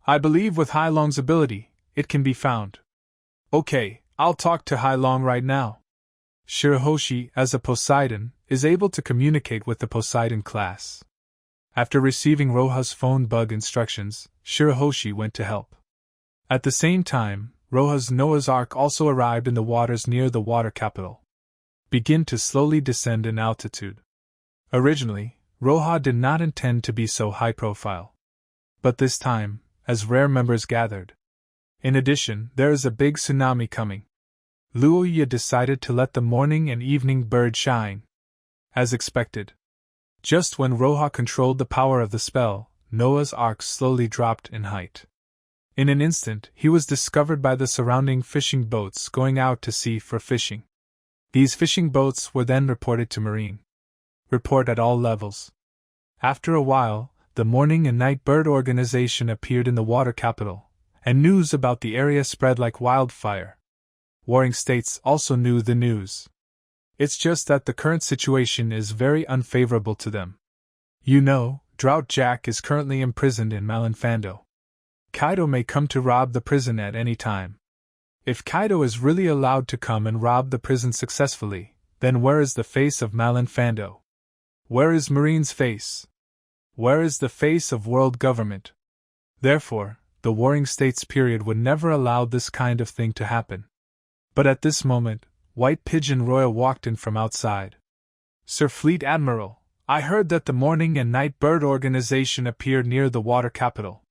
I believe with Hailong's ability, it can be found. Okay, I'll talk to Hailong right now. Shirahoshi, as a Poseidon, is able to communicate with the Poseidon class. After receiving Roha's phone bug instructions, Shirahoshi went to help. At the same time, Roha's Noah's Ark also arrived in the waters near the water capital. Begin to slowly descend in altitude. Originally, Roha did not intend to be so high profile. But this time, as rare members gathered. In addition, there is a big tsunami coming. Luoya decided to let the morning and evening bird shine. As expected. Just when Roha controlled the power of the spell, Noah's Ark slowly dropped in height. In an instant, he was discovered by the surrounding fishing boats going out to sea for fishing. These fishing boats were then reported to Marine. Report at all levels. After a while, the Morning and Night Bird Organization appeared in the water capital, and news about the area spread like wildfire. Warring states also knew the news. It's just that the current situation is very unfavorable to them. You know, Drought Jack is currently imprisoned in Malinfando. Kaido may come to rob the prison at any time. If Kaido is really allowed to come and rob the prison successfully, then where is the face of Malinfando? Where is Marine's face? Where is the face of world government? Therefore, the Warring States period would never allow this kind of thing to happen. But at this moment, White Pigeon Royal walked in from outside. Sir Fleet Admiral, I heard that the Morning and Night Bird Organization appeared near the water capital.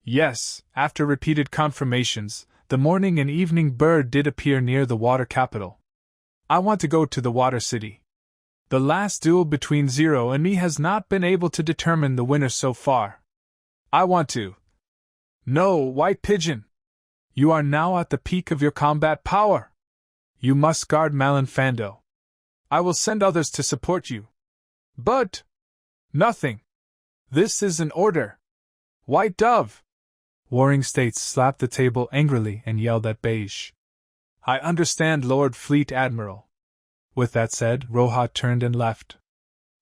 Yes, after repeated confirmations, the Morning and Evening Bird did appear near the water capital. I want to go to the water city. The last duel between Zero and me has not been able to determine the winner so far. I want to. No, White Pigeon. You are now at the peak of your combat power. You must guard Malinfando. I will send others to support you. But... nothing. This is an order. White Dove. Warring States slapped the table angrily and yelled at Beige. I understand, Lord Fleet Admiral. With that said, Roha turned and left.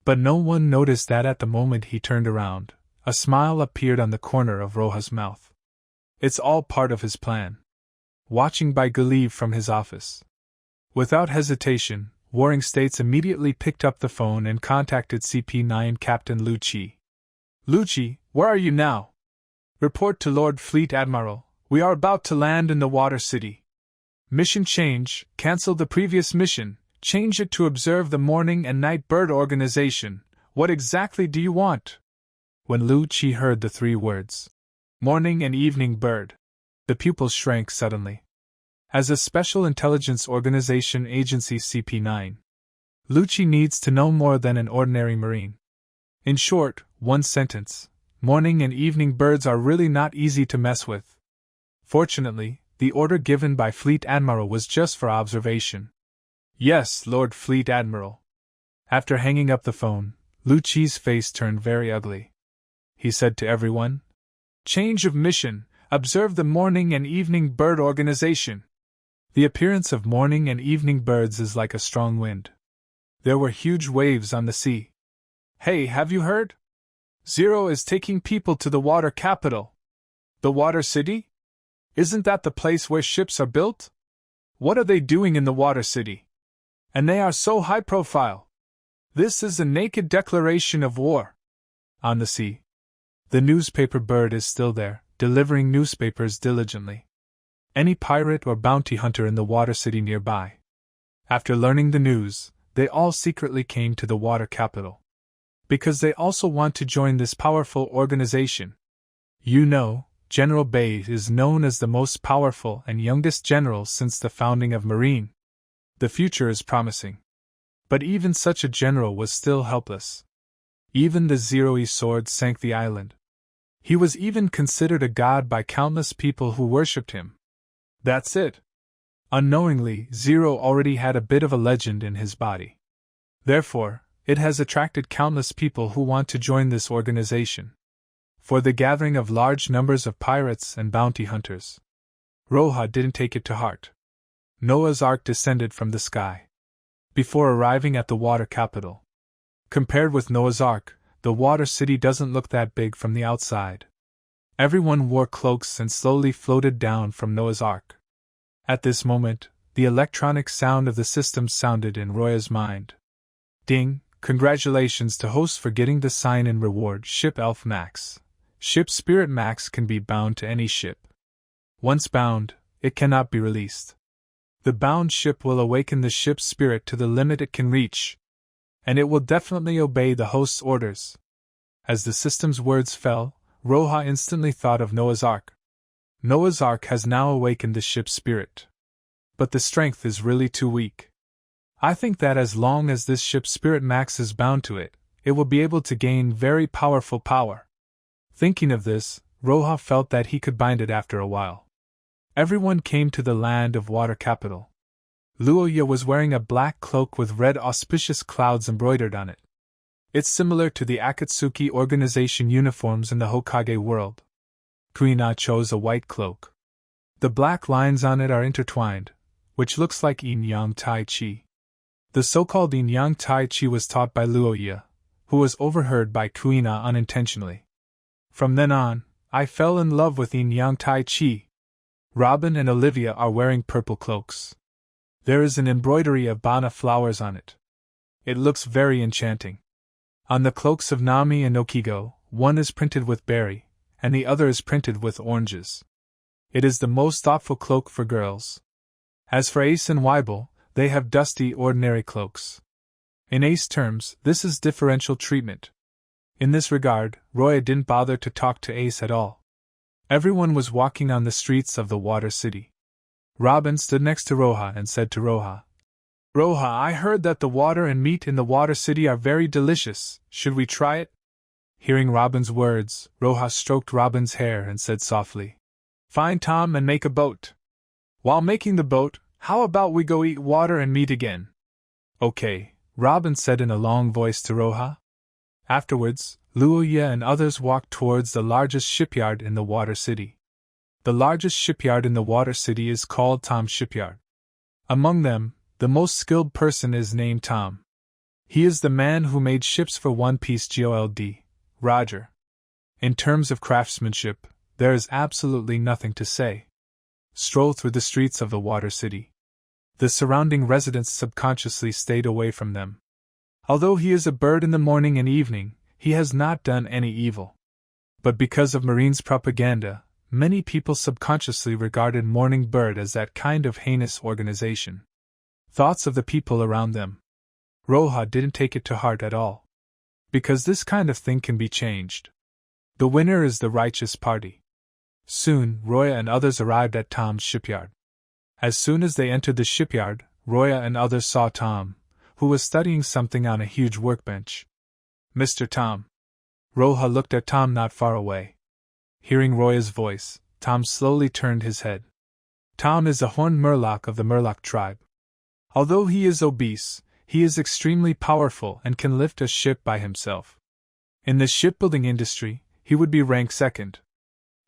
But no one noticed that at the moment he turned around, a smile appeared on the corner of Roha's mouth. It's all part of his plan. Watching by Galeev from his office. Without hesitation, Warring States immediately picked up the phone and contacted CP9 Captain Lucci. Lucci, where are you now? Report to Lord Fleet Admiral, we are about to land in the water city. Mission change, cancel the previous mission, change it to observe the Morning and Night Bird Organization. What exactly do you want? When Lucci heard the three words, Morning and Evening Bird, the pupils shrank suddenly. As a Special Intelligence Organization agency CP9, Lucci needs to know more than an ordinary Marine. In short, one sentence. Morning and evening birds are really not easy to mess with. Fortunately, the order given by Fleet Admiral was just for observation. Yes, Lord Fleet Admiral. After hanging up the phone, Lucci's face turned very ugly. He said to everyone, Change of mission, observe the Morning and Evening Bird Organization. The appearance of morning and evening birds is like a strong wind. There were huge waves on the sea. Hey, have you heard? Zero is taking people to the water capital. The water city? Isn't that the place where ships are built? What are they doing in the water city? And they are so high profile. This is a naked declaration of war. On the sea. The newspaper bird is still there, delivering newspapers diligently. Any pirate or bounty hunter in the water city nearby. After learning the news, they all secretly came to the water capital. Because they also want to join this powerful organization. You know, General Bay is known as the most powerful and youngest general since the founding of Marine. The future is promising. But even such a general was still helpless. Even the Zero-E sword sank the island. He was even considered a god by countless people who worshipped him. That's it. Unknowingly, Zero already had a bit of a legend in his body. Therefore, it has attracted countless people who want to join this organization. For the gathering of large numbers of pirates and bounty hunters. Roha didn't take it to heart. Noah's Ark descended from the sky. Before arriving at the water capital. Compared with Noah's Ark, the water city doesn't look that big from the outside. Everyone wore cloaks and slowly floated down from Noah's Ark. At this moment, the electronic sound of the system sounded in Roya's mind. Ding! Congratulations to host for getting the sign-in reward Ship Elf Max. Ship Spirit Max can be bound to any ship. Once bound, it cannot be released. The bound ship will awaken the ship's spirit to the limit it can reach, and it will definitely obey the host's orders. As the system's words fell, Roja instantly thought of Noah's Ark. Noah's Ark has now awakened the ship's spirit. But the strength is really too weak. I think that as long as this ship's spirit max is bound to it, it will be able to gain very powerful power. Thinking of this, Roja felt that he could bind it after a while. Everyone came to the land of water capital. Luoya was wearing a black cloak with red auspicious clouds embroidered on it. It's similar to the Akatsuki organization uniforms in the Hokage world. Kuina chose a white cloak. The black lines on it are intertwined, which looks like yin-yang tai chi. The so-called yin-yang tai chi was taught by Luoya, who was overheard by Kuina unintentionally. From then on, I fell in love with yin-yang tai chi. Robin and Olivia are wearing purple cloaks. There is an embroidery of bana flowers on it. It looks very enchanting. On the cloaks of Nami and Okigo, one is printed with berry, and the other is printed with oranges. It is the most thoughtful cloak for girls. As for Ace and Weibel, they have dusty, ordinary cloaks. In Ace terms, this is differential treatment. In this regard, Roya didn't bother to talk to Ace at all. Everyone was walking on the streets of the Water City. Robin stood next to Roja and said to Roja, "Roja, I heard that the water and meat in the Water City are very delicious. Should we try it?" Hearing Robin's words, Roja stroked Robin's hair and said softly, "Find Tom and make a boat. While making the boat, how about we go eat water and meat again?" "Okay," Robin said in a long voice to Roja. Afterwards, Luoya and others walked towards the largest shipyard in the Water City. The largest shipyard in the Water City is called Tom Shipyard. Among them, the most skilled person is named Tom. He is the man who made ships for One Piece Gold, Roger. In terms of craftsmanship, there is absolutely nothing to say. Stroll through the streets of the Water City. The surrounding residents subconsciously stayed away from them. Although he is a bird in the morning and evening, he has not done any evil. But because of Marine's propaganda, many people subconsciously regarded Morning Bird as that kind of heinous organization. Thoughts of the people around them. Roja didn't take it to heart at all. Because this kind of thing can be changed. The winner is the righteous party. Soon, Roya and others arrived at Tom's shipyard. As soon as they entered the shipyard, Roya and others saw Tom, who was studying something on a huge workbench. "Mr. Tom." Roja looked at Tom not far away. Hearing Roya's voice, Tom slowly turned his head. Tom is a horned murloc of the Murloc tribe. Although he is obese, he is extremely powerful and can lift a ship by himself. In the shipbuilding industry, he would be ranked second.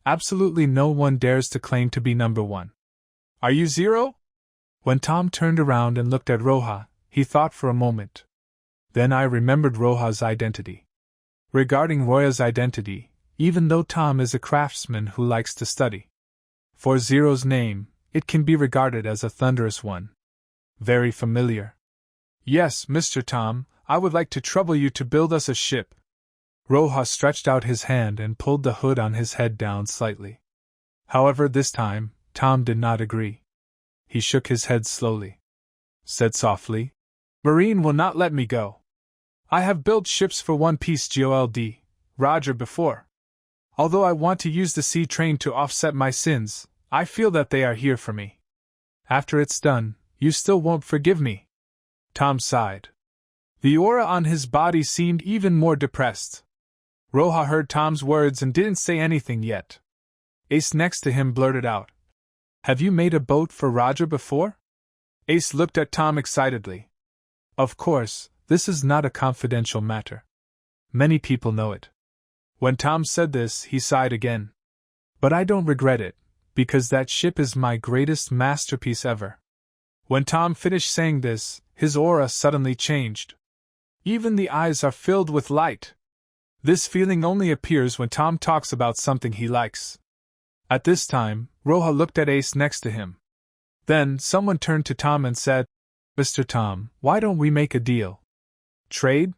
Absolutely no one dares to claim to be number one. "Are you Zero?" When Tom turned around and looked at Roja, he thought for a moment. Then I remembered Roja's identity. Regarding Roya's identity, even though Tom is a craftsman who likes to study, for Zero's name, it can be regarded as a thunderous one. Very familiar. "Yes, Mr. Tom, I would like to trouble you to build us a ship." Roja stretched out his hand and pulled the hood on his head down slightly. However, this time, Tom did not agree. He shook his head slowly. Said softly, "Marine will not let me go. I have built ships for One Piece Gold, Roger before. Although I want to use the sea train to offset my sins, I feel that they are here for me. After it's done, you still won't forgive me." Tom sighed. The aura on his body seemed even more depressed. Roja heard Tom's words and didn't say anything yet. Ace next to him blurted out, "Have you made a boat for Roger before?" Ace looked at Tom excitedly. Of course, this is not a confidential matter. Many people know it. When Tom said this, he sighed again. "But I don't regret it, because that ship is my greatest masterpiece ever." When Tom finished saying this, his aura suddenly changed. Even the eyes are filled with light. This feeling only appears when Tom talks about something he likes. At this time, Roja looked at Ace next to him. Then, someone turned to Tom and said, "Mr. Tom, why don't we make a deal? Trade?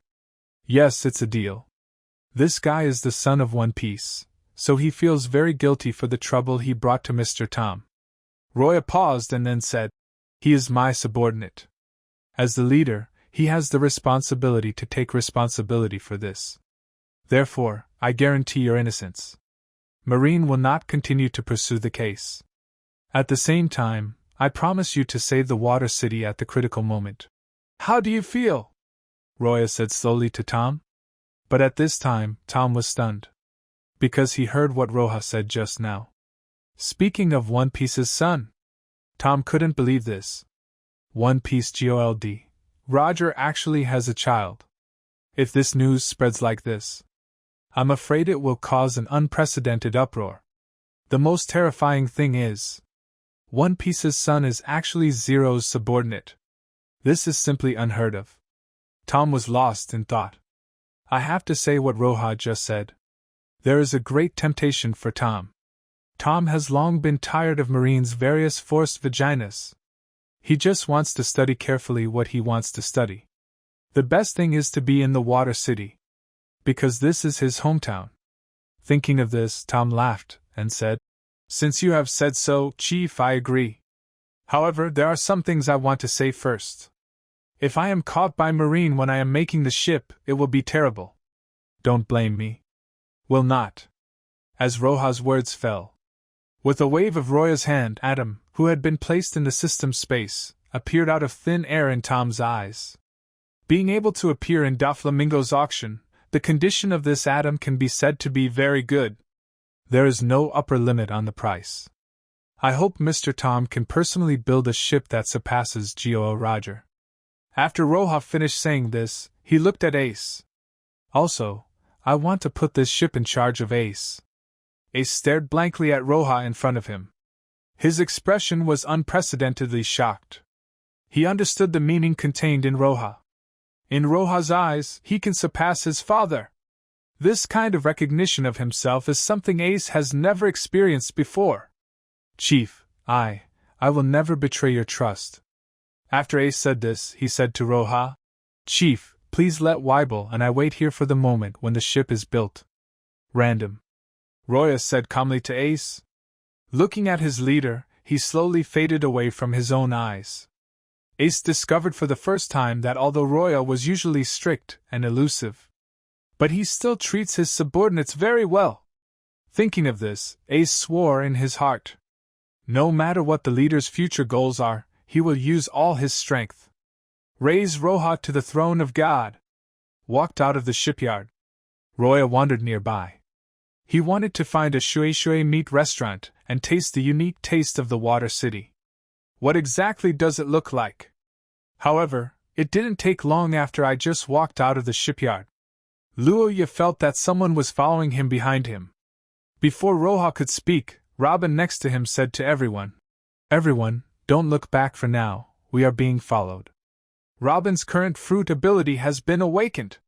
Yes, it's a deal. This guy is the son of One Piece, so he feels very guilty for the trouble he brought to Mr. Tom. Roya paused and then said, He is my subordinate. As the leader, he has the responsibility to take responsibility for this. Therefore, I guarantee your innocence. Marine will not continue to pursue the case. At the same time, I promise you to save the Water City at the critical moment. How do you feel? Roya said slowly to Tom. But at this time, Tom was stunned. Because he heard what Roja said just now. Speaking of One Piece's son. Tom couldn't believe this. One Piece Gold. Roger actually has a child. If this news spreads like this, I'm afraid it will cause an unprecedented uproar. The most terrifying thing is, One Piece's son is actually Zero's subordinate. This is simply unheard of. Tom was lost in thought. I have to say what Roja just said. There is a great temptation for Tom. Tom has long been tired of Marine's various forced vaginas. He just wants to study carefully what he wants to study. The best thing is to be in the Water City. Because this is his hometown. Thinking of this, Tom laughed and said, Since you have said so, Chief, I agree. However, there are some things I want to say first. If I am caught by Marine when I am making the ship, it will be terrible. Don't blame me. Will not. As Roja's words fell. With a wave of Roya's hand, Adam, who had been placed in the system space, appeared out of thin air in Tom's eyes. Being able to appear in Doflamingo's auction, the condition of this Adam can be said to be very good. There is no upper limit on the price. I hope Mr. Tom can personally build a ship that surpasses Goo Roger. After Roja finished saying this, he looked at Ace. Also, I want to put this ship in charge of Ace. Ace stared blankly at Roja in front of him. His expression was unprecedentedly shocked. He understood the meaning contained in Roja. In Roja's eyes, he can surpass his father. This kind of recognition of himself is something Ace has never experienced before. Chief, I will never betray your trust. After Ace said this, he said to Roja, Chief, please let Weibel and I wait here for the moment when the ship is built. Random. Roya said calmly to Ace. Looking at his leader, he slowly faded away from his own eyes. Ace discovered for the first time that although Roya was usually strict and elusive, but he still treats his subordinates very well. Thinking of this, Ace swore in his heart. No matter what the leader's future goals are, he will use all his strength. Raise Roja to the throne of God. Walked out of the shipyard. Roya wandered nearby. He wanted to find a shui meat restaurant and taste the unique taste of the Water City. What exactly does it look like? However, it didn't take long after I just walked out of the shipyard. Luoya felt that someone was following him behind him. Before Roja could speak, Robin next to him said to everyone, Everyone, don't look back for now, we are being followed. Robin's current fruit ability has been awakened.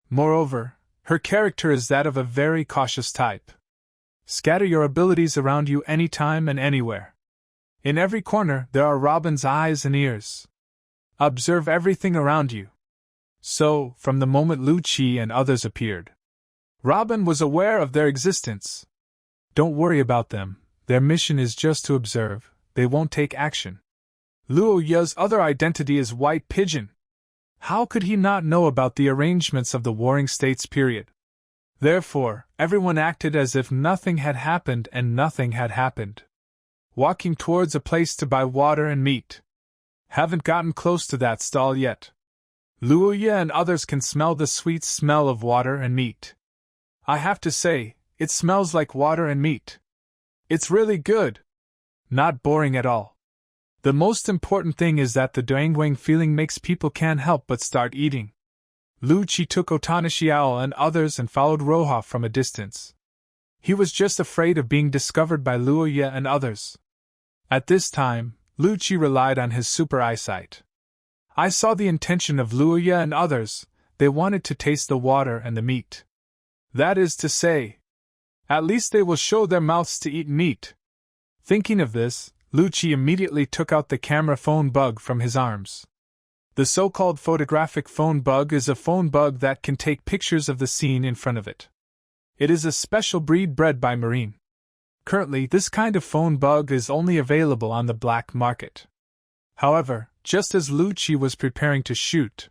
Moreover, her character is that of a very cautious type. Scatter your abilities around you anytime and anywhere. In every corner there are Robin's eyes and ears. Observe everything around you. So, from the moment Lu Chi and others appeared, Robin was aware of their existence. Don't worry about them, their mission is just to observe, they won't take action. Luo Ya's other identity is White Pigeon. How could he not know about the arrangements of the Warring States period? Therefore, everyone acted as if nothing had happened and nothing had happened. Walking towards a place to buy water and meat. Haven't gotten close to that stall yet. Luoya and others can smell the sweet smell of water and meat. I have to say, it smells like water and meat. It's really good. Not boring at all. The most important thing is that the duangwang feeling makes people can't help but start eating. Lu Chi took Otanishiao and others and followed Roja from a distance. He was just afraid of being discovered by Luoya and others. At this time, Lu Chi relied on his super eyesight. I saw the intention of Luoya and others, they wanted to taste the water and the meat. That is to say, at least they will show their mouths to eat meat. Thinking of this, Lu Chi immediately took out the camera phone bug from his arms. The so-called photographic phone bug is a phone bug that can take pictures of the scene in front of it. It is a special breed bred by Marine. Currently, this kind of phone bug is only available on the black market. However, just as Lu Qi was preparing to shoot,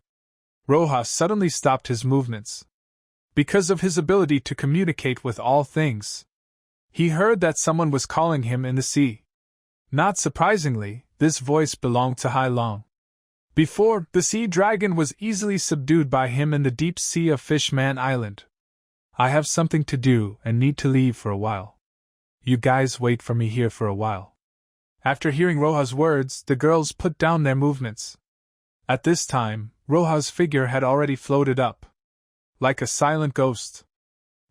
Rojas suddenly stopped his movements. Because of his ability to communicate with all things, he heard that someone was calling him in the sea. Not surprisingly, this voice belonged to Hai Long. Before, the sea dragon was easily subdued by him in the deep sea of Fishman Island. I have something to do and need to leave for a while. You guys wait for me here for a while. After hearing Roja's words, the girls put down their movements. At this time, Roja's figure had already floated up, like a silent ghost.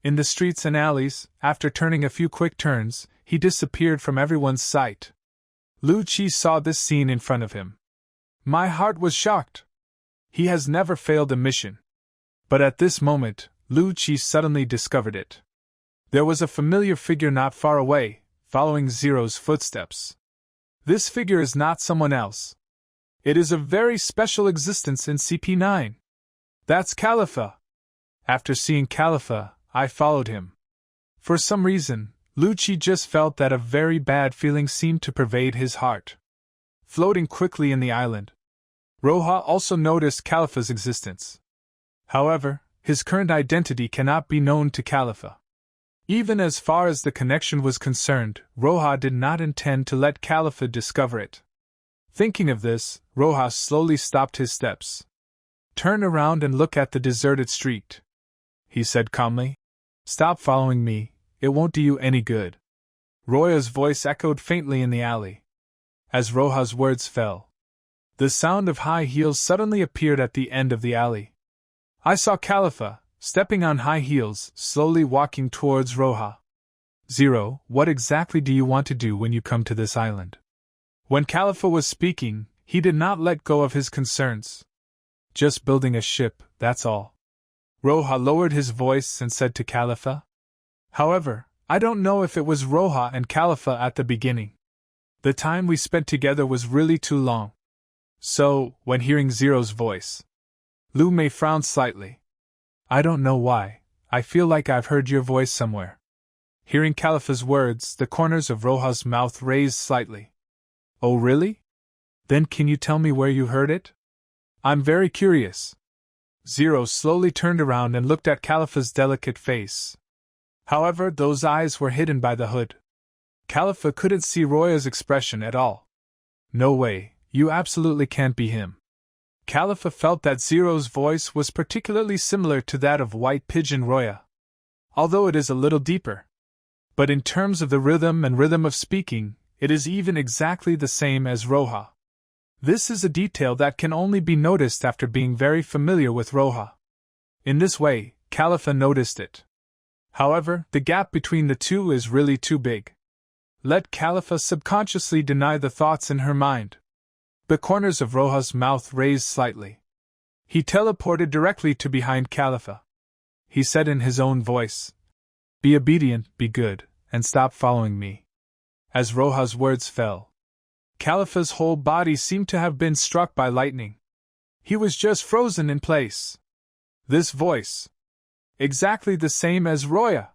In the streets and alleys, after turning a few quick turns, he disappeared from everyone's sight. Lu Qi saw this scene in front of him. My heart was shocked. He has never failed a mission. But at this moment, Lu Qi suddenly discovered it. There was a familiar figure not far away, following Zero's footsteps. This figure is not someone else. It is a very special existence in CP9. That's Khalifa. After seeing Khalifa, I followed him. For some reason, Lu Qi just felt that a very bad feeling seemed to pervade his heart. Floating quickly in the island, Roja also noticed Khalifa's existence. However, his current identity cannot be known to Khalifa. Even as far as the connection was concerned, Roja did not intend to let Khalifa discover it. Thinking of this, Roja slowly stopped his steps. Turn around and look at the deserted street, he said calmly. Stop following me, it won't do you any good. Roya's voice echoed faintly in the alley. As Roja's words fell, the sound of high heels suddenly appeared at the end of the alley. I saw Khalifa, stepping on high heels, slowly walking towards Roja. Zero, what exactly do you want to do when you come to this island? When Khalifa was speaking, he did not let go of his concerns. Just building a ship, that's all. Roja lowered his voice and said to Khalifa. However, I don't know if it was Roja and Khalifa at the beginning. The time we spent together was really too long. So, when hearing Zero's voice, Lu Mei frowned slightly. I don't know why, I feel like I've heard your voice somewhere. Hearing Khalifa's words, the corners of Roja's mouth raised slightly. Oh really? Then can you tell me where you heard it? I'm very curious. Zero slowly turned around and looked at Khalifa's delicate face. However, those eyes were hidden by the hood. Khalifa couldn't see Roya's expression at all. No way, you absolutely can't be him. Khalifa felt that Zero's voice was particularly similar to that of White Pigeon Roya, although it is a little deeper. But in terms of the rhythm and rhythm of speaking, it is even exactly the same as Roja. This is a detail that can only be noticed after being very familiar with Roja. In this way, Khalifa noticed it. However, the gap between the two is really too big. Let Khalifa subconsciously deny the thoughts in her mind. The corners of Roja's mouth raised slightly. He teleported directly to behind Khalifa. He said in his own voice, Be obedient, be good, and stop following me. As Roja's words fell, Khalifa's whole body seemed to have been struck by lightning. He was just frozen in place. This voice. Exactly the same as Roya.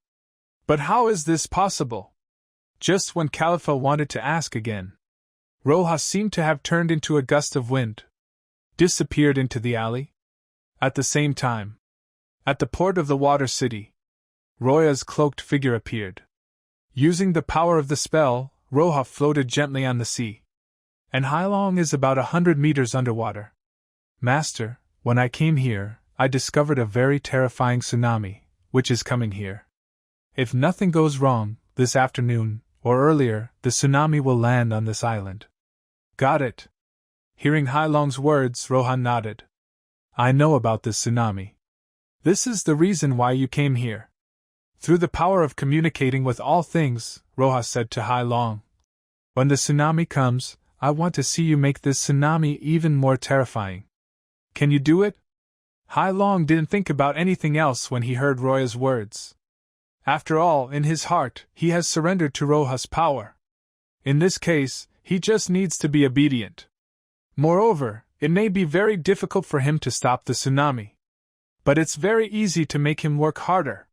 But how is this possible? Just when Khalifa wanted to ask again, Roja seemed to have turned into a gust of wind, disappeared into the alley. At the same time, at the port of the water city, Roya's cloaked figure appeared. Using the power of the spell, Roja floated gently on the sea. And Hai Long is about 100 meters underwater. Master, when I came here, I discovered a very terrifying tsunami, which is coming here. If nothing goes wrong, this afternoon, or earlier, the tsunami will land on this island. Got it. Hearing Hai Long's words, Roja nodded. I know about this tsunami. This is the reason why you came here. Through the power of communicating with all things, Roja said to Hai Long. When the tsunami comes, I want to see you make this tsunami even more terrifying. Can you do it? Hai Long didn't think about anything else when he heard Roya's words. After all, in his heart, he has surrendered to Roja's power. In this case, he just needs to be obedient. Moreover, It may be very difficult for him to stop the tsunami. But it's very easy to make him work harder.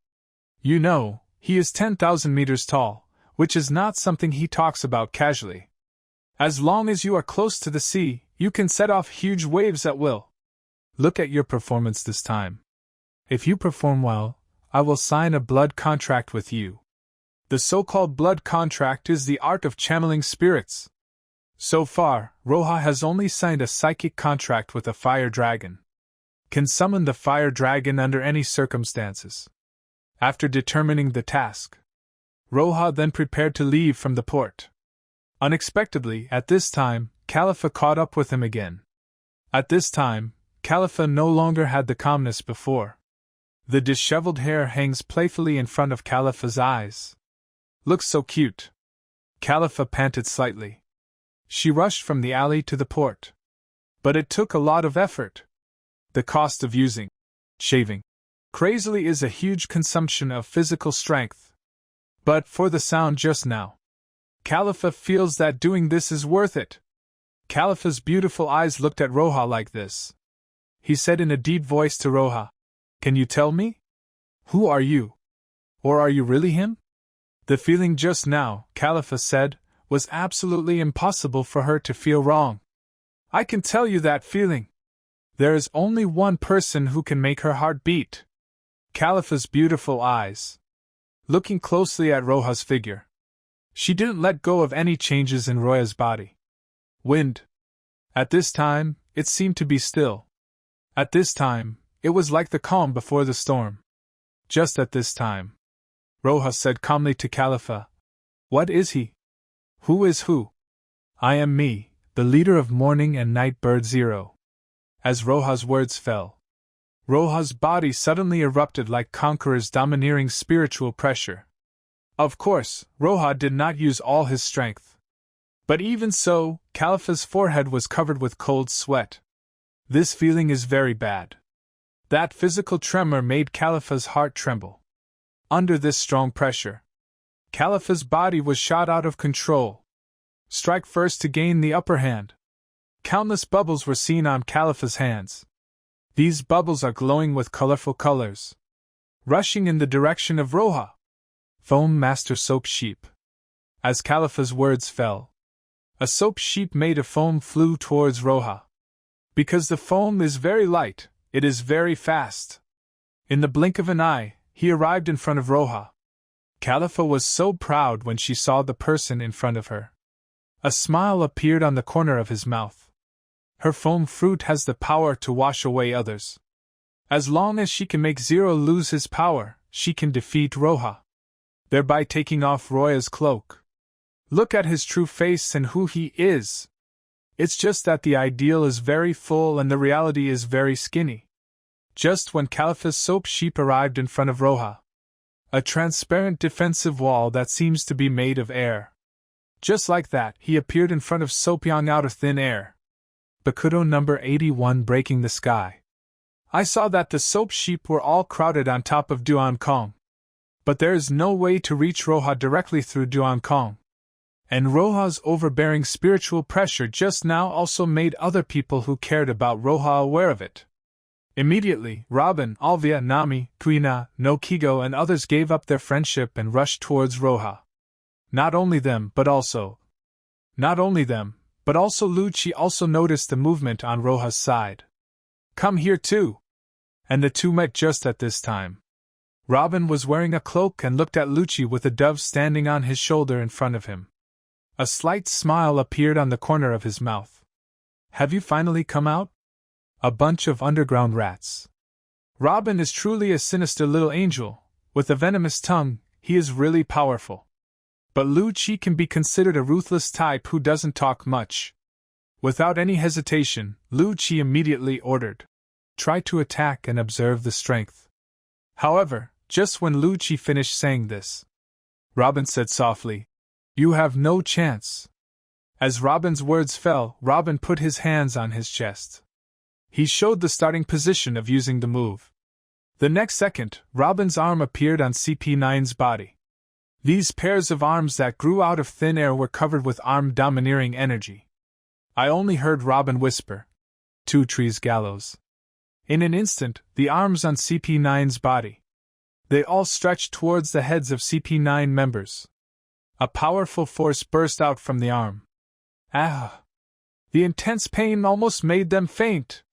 You know, he is 10,000 meters tall, which is not something he talks about casually. As long as you are close to the sea, you can set off huge waves at will. Look at your performance this time. If you perform well, I will sign a blood contract with you. The so-called blood contract is the art of channeling spirits. So far, Roja has only signed a psychic contract with a fire dragon. Can summon the fire dragon under any circumstances. After determining the task, Roja then prepared to leave from the port. Unexpectedly, at this time, Khalifa caught up with him again. At this time, Khalifa no longer had the calmness before. The disheveled hair hangs playfully in front of Khalifa's eyes. Looks so cute. Khalifa panted slightly. She rushed from the alley to the port. But it took a lot of effort. The cost of shaving crazily is a huge consumption of physical strength. But for the sound just now, Khalifa feels that doing this is worth it. Khalifa's beautiful eyes looked at Roja like this. He said in a deep voice to Roja, "Can you tell me? Who are you? Or are you really him?" The feeling just now, Khalifa said, was absolutely impossible for her to feel wrong. "I can tell you that feeling. There is only one person who can make her heart beat." Khalifa's beautiful eyes, looking closely at Roja's figure. She didn't let go of any changes in Roja's body. Wind. At this time, it seemed to be still. At this time, it was like the calm before the storm. Just at this time, Roja said calmly to Khalifa, "What is he? Who is who?" "I am me, the leader of Morning and Night Bird Zero." As Roja's words fell, Roja's body suddenly erupted like conqueror's domineering spiritual pressure. Of course, Roja did not use all his strength. But even so, Khalifa's forehead was covered with cold sweat. This feeling is very bad. That physical tremor made Khalifa's heart tremble. Under this strong pressure, Khalifa's body was shot out of control. Strike first to gain the upper hand. Countless bubbles were seen on Khalifa's hands. These bubbles are glowing with colorful colors, rushing in the direction of Roja. Foam Master Soap Sheep. As Khalifa's words fell, a soap sheep made of foam flew towards Roja. Because the foam is very light, it is very fast. In the blink of an eye, he arrived in front of Roja. Khalifa was so proud when she saw the person in front of her. A smile appeared on the corner of his mouth. Her foam fruit has the power to wash away others. As long as she can make Zero lose his power, she can defeat Roja, thereby taking off Roja's cloak. Look at his true face and who he is. It's just that the ideal is very full and the reality is very skinny. Just when Khalifa's soap sheep arrived in front of Roja, a transparent defensive wall that seems to be made of air. Just like that, he appeared in front of Soapyong out of thin air. Bakudo number 81 breaking the sky. I saw that the soap sheep were all crowded on top of Duankong. But there is no way to reach Roja directly through Duankong. And Roja's overbearing spiritual pressure just now also made other people who cared about Roja aware of it. Immediately, Robin, Alvia, Nami, Kuina, no Kigo and others gave up their friendship and rushed towards Roja. Not only them, but also Lucci also noticed the movement on Roja's side. "Come here too!" And the two met just at this time. Robin was wearing a cloak and looked at Lucci with a dove standing on his shoulder in front of him. A slight smile appeared on the corner of his mouth. "Have you finally come out? A bunch of underground rats." Robin is truly a sinister little angel. With a venomous tongue, he is really powerful. But Lucci can be considered a ruthless type who doesn't talk much. Without any hesitation, Lucci immediately ordered, "Try to attack and observe the strength." However, just when Lucci finished saying this, Robin said softly, "You have no chance." As Robin's words fell, Robin put his hands on his chest. He showed the starting position of using the move. The next second, Robin's arm appeared on CP9's body. These pairs of arms that grew out of thin air were covered with arm-domineering energy. I only heard Robin whisper, Two trees gallows. In an instant, the arms on CP9's body. They all stretched towards the heads of CP9 members. A powerful force burst out from the arm. Ah! The intense pain almost made them faint.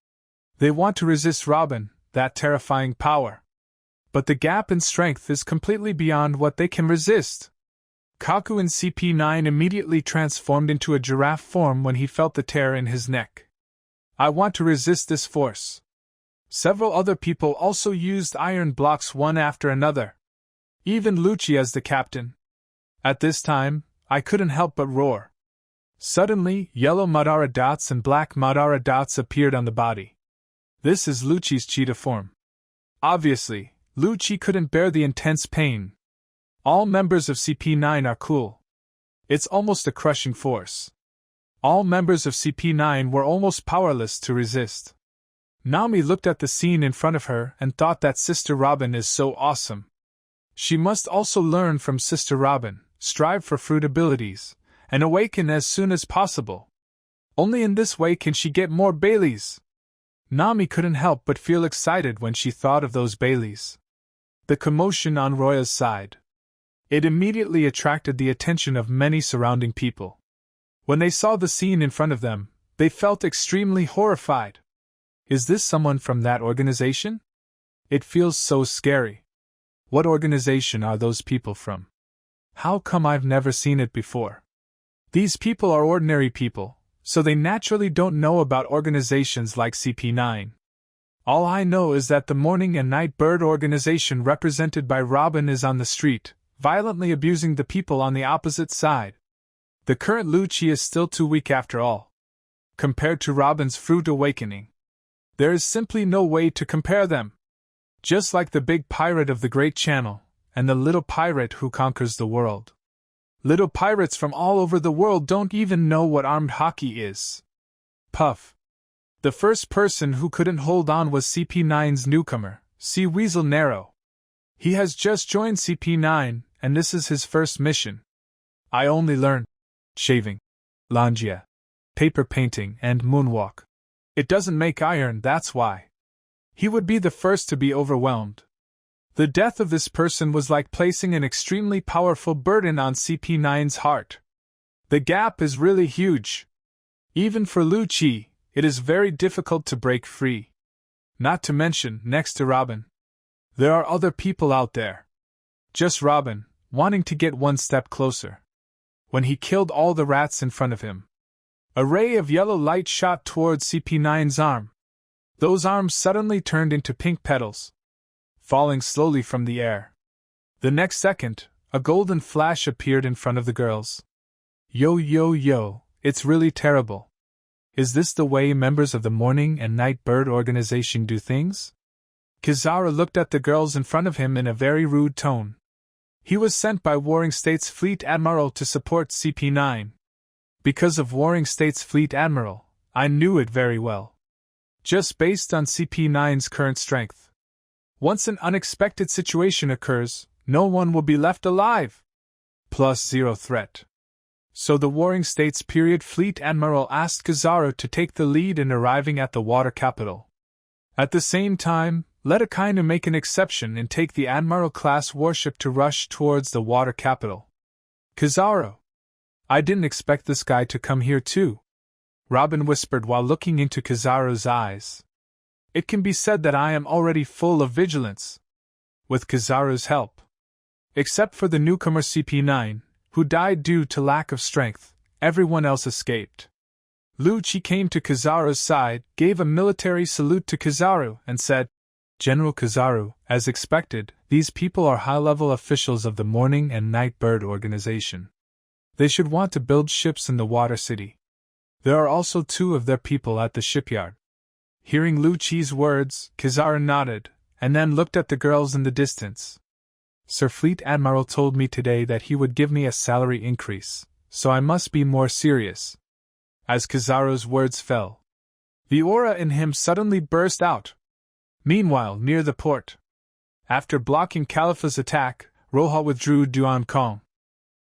They want to resist Robin, that terrifying power. But the gap in strength is completely beyond what they can resist. Kaku in CP9 immediately transformed into a giraffe form when he felt the tear in his neck. I want to resist this force. Several other people also used iron blocks one after another. Even Lucci as the captain. At this time, I couldn't help but roar. Suddenly, yellow Madara dots and black Madara dots appeared on the body. This is Lucci's cheetah form. Obviously, Lucci couldn't bear the intense pain. All members of CP9 are cool. It's almost a crushing force. All members of CP9 were almost powerless to resist. Nami looked at the scene in front of her and thought that Sister Robin is so awesome. She must also learn from Sister Robin, strive for fruit abilities, and awaken as soon as possible. Only in this way can she get more Baileys. Nami couldn't help but feel excited when she thought of those Baileys. The commotion on Roya's side. It immediately attracted the attention of many surrounding people. When they saw the scene in front of them, they felt extremely horrified. Is this someone from that organization? It feels so scary. What organization are those people from? How come I've never seen it before? These people are ordinary people, so they naturally don't know about organizations like CP9. All I know is that the Morning and Night Bird organization represented by Robin is on the street, violently abusing the people on the opposite side. The current Lucci is still too weak after all. Compared to Robin's Fruit Awakening, there is simply no way to compare them. Just like the big pirate of the Great Channel, and the little pirate who conquers the world. Little pirates from all over the world don't even know what armed hockey is. Puff. The first person who couldn't hold on was CP9's newcomer, Sea Weasel Nero. He has just joined CP9, and this is his first mission. I only learned shaving, langia, paper painting, and moonwalk. It doesn't make iron, that's why. He would be the first to be overwhelmed. The death of this person was like placing an extremely powerful burden on CP9's heart. The gap is really huge. Even for Lucci, it is very difficult to break free. Not to mention, next to Robin, there are other people out there. Just Robin, wanting to get one step closer. When he killed all the rats in front of him, a ray of yellow light shot towards CP9's arm. Those arms suddenly turned into pink petals, falling slowly from the air. The next second, a golden flash appeared in front of the girls. Yo, it's really terrible. Is this the way members of the Morning and Night Bird organization do things? Kizaru looked at the girls in front of him in a very rude tone. He was sent by Warring States Fleet Admiral to support CP9. Because of Warring States Fleet Admiral, I knew it very well. Just based on CP9's current strength. Once an unexpected situation occurs, no one will be left alive. +0 threat. So the Warring States period Fleet Admiral asked Kizaru to take the lead in arriving at the water capital. At the same time, let Akainu make an exception and take the Admiral-class warship to rush towards the water capital. Kizaru! I didn't expect this guy to come here too. Robin whispered while looking into Kizaru's eyes. It can be said that I am already full of vigilance. With Kizaru's help. Except for the newcomer CP9, who died due to lack of strength, everyone else escaped. Lucci came to Kizaru's side, gave a military salute to Kizaru, and said, General Kizaru, as expected, these people are high-level officials of the Morning and Night Bird organization. They should want to build ships in the Water City. There are also 2 of their people at the shipyard. Hearing Lucci's words, Kizaru nodded, and then looked at the girls in the distance. Sir Fleet Admiral told me today that he would give me a salary increase, so I must be more serious. As Kizaru's words fell, the aura in him suddenly burst out. Meanwhile, near the port, after blocking Khalifa's attack, Roha withdrew Duan Kong.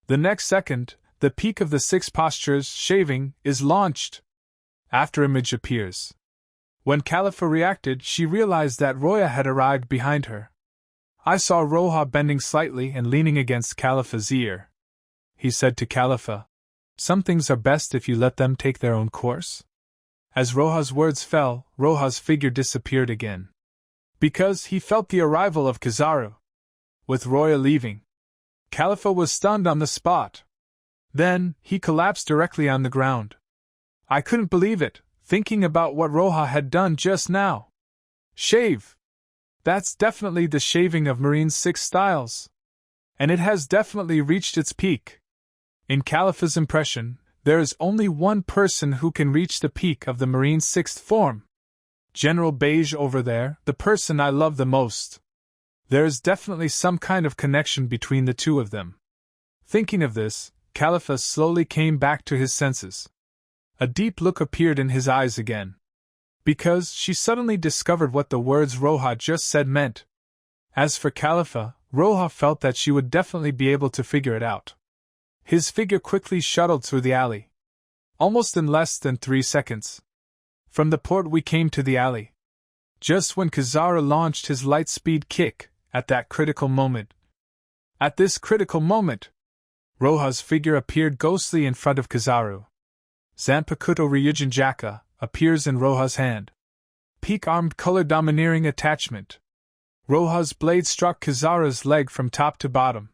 The next second, the peak of the 6 postures shaving is launched. After image appears. When Khalifa reacted, she realized that Roya had arrived behind her. I saw Roja bending slightly and leaning against Khalifa's ear. He said to Khalifa, "Some things are best if you let them take their own course." As Roja's words fell, Roja's figure disappeared again. Because he felt the arrival of Kizaru. With Roya leaving, Khalifa was stunned on the spot. Then, he collapsed directly on the ground. I couldn't believe it, thinking about what Roja had done just now. Shave! That's definitely the shaving of Marine's 6 styles. And it has definitely reached its peak. In Khalifa's impression, there is only one person who can reach the peak of the Marine's 6th form. General Beige over there, the person I love the most. There is definitely some kind of connection between the two of them. Thinking of this, Khalifa slowly came back to his senses. A deep look appeared in his eyes again. Because she suddenly discovered what the words Roja just said meant. As for Khalifa, Roja felt that she would definitely be able to figure it out. His figure quickly shuttled through the alley. Almost in less than 3 seconds. From the port we came to the alley. Just when Kizaru launched his light-speed kick, at that critical moment. At this critical moment, Roja's figure appeared ghostly in front of Kizaru. Zanpakuto Ryujin Jakka appears in Roja's hand. Peak armed color domineering attachment. Roja's blade struck Kizaru's leg from top to bottom.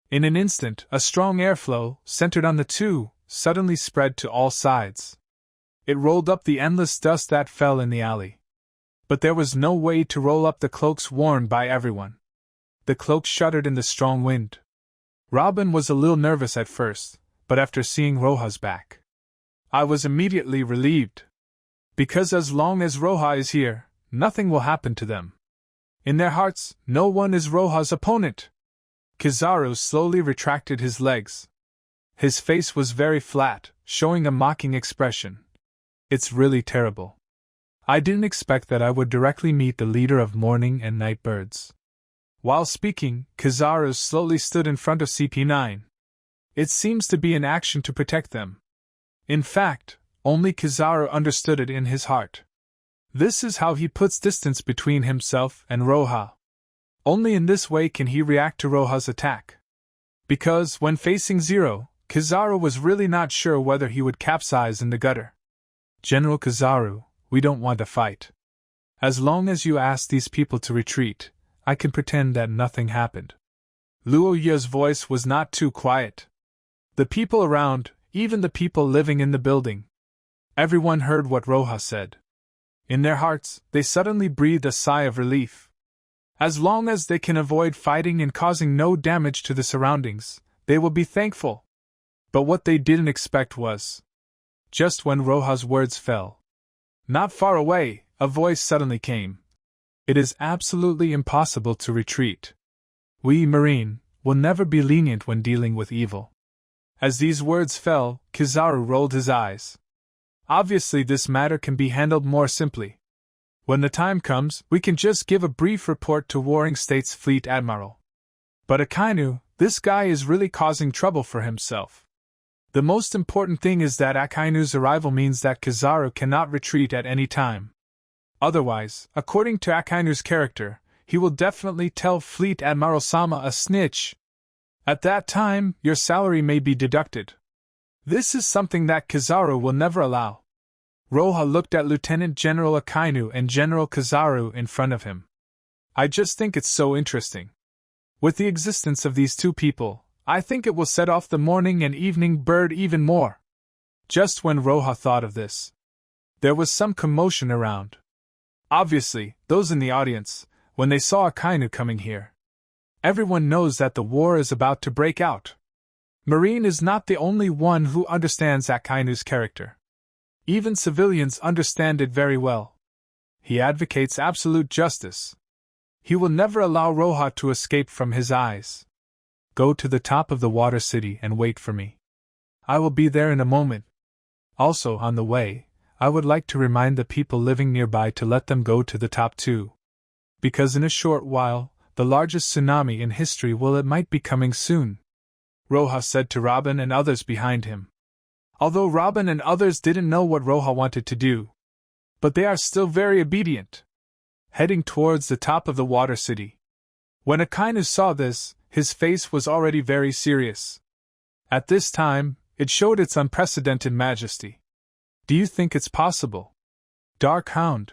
In an instant, a strong airflow, centered on the two, suddenly spread to all sides. It rolled up the endless dust that fell in the alley. But there was no way to roll up the cloaks worn by everyone. The cloaks shuddered in the strong wind. Robin was a little nervous at first, but after seeing Roja's back, I was immediately relieved. Because as long as Roja is here, nothing will happen to them. In their hearts, no one is Roja's opponent. Kizaru slowly retracted his legs. His face was very flat, showing a mocking expression. It's really terrible. I didn't expect that I would directly meet the leader of morning and night birds. While speaking, Kizaru slowly stood in front of CP9. It seems to be an action to protect them. In fact, only Kizaru understood it in his heart. This is how he puts distance between himself and Roja. Only in this way can he react to Roja's attack. Because, when facing Zero, Kizaru was really not sure whether he would capsize in the gutter. General Kizaru, we don't want to fight. As long as you ask these people to retreat, I can pretend that nothing happened. Luo Ye's voice was not too quiet. The people around, even the people living in the building. Everyone heard what Roja said. In their hearts, they suddenly breathed a sigh of relief. As long as they can avoid fighting and causing no damage to the surroundings, they will be thankful. But what they didn't expect was... Just when Roja's words fell. Not far away, a voice suddenly came. It is absolutely impossible to retreat. We, Marine, will never be lenient when dealing with evil. As these words fell, Kizaru rolled his eyes. Obviously this matter can be handled more simply. When the time comes, we can just give a brief report to Warring States Fleet Admiral. But Akainu, this guy is really causing trouble for himself. The most important thing is that Akainu's arrival means that Kizaru cannot retreat at any time. Otherwise, according to Akainu's character, he will definitely tell Fleet Admiral Sama a snitch. At that time, your salary may be deducted. This is something that Kizaru will never allow. Roja looked at Lieutenant General Akainu and General Kizaru in front of him. I just think it's so interesting. With the existence of these two people, I think it will set off the morning and evening bird even more. Just when Roja thought of this, there was some commotion around. Obviously, those in the audience, when they saw Akainu coming here. Everyone knows that the war is about to break out. Marine is not the only one who understands Akainu's character. Even civilians understand it very well. He advocates absolute justice. He will never allow Roja to escape from his eyes. Go to the top of the water city and wait for me. I will be there in a moment. Also, on the way, I would like to remind the people living nearby to let them go to the top too. Because in a short while, the largest tsunami in history might be coming soon. Roja said to Robin and others behind him. Although Robin and others didn't know what Roja wanted to do, but they are still very obedient, heading towards the top of the water city. When Akainu saw this, his face was already very serious. At this time, it showed its unprecedented majesty. Do you think it's possible? Dark Hound.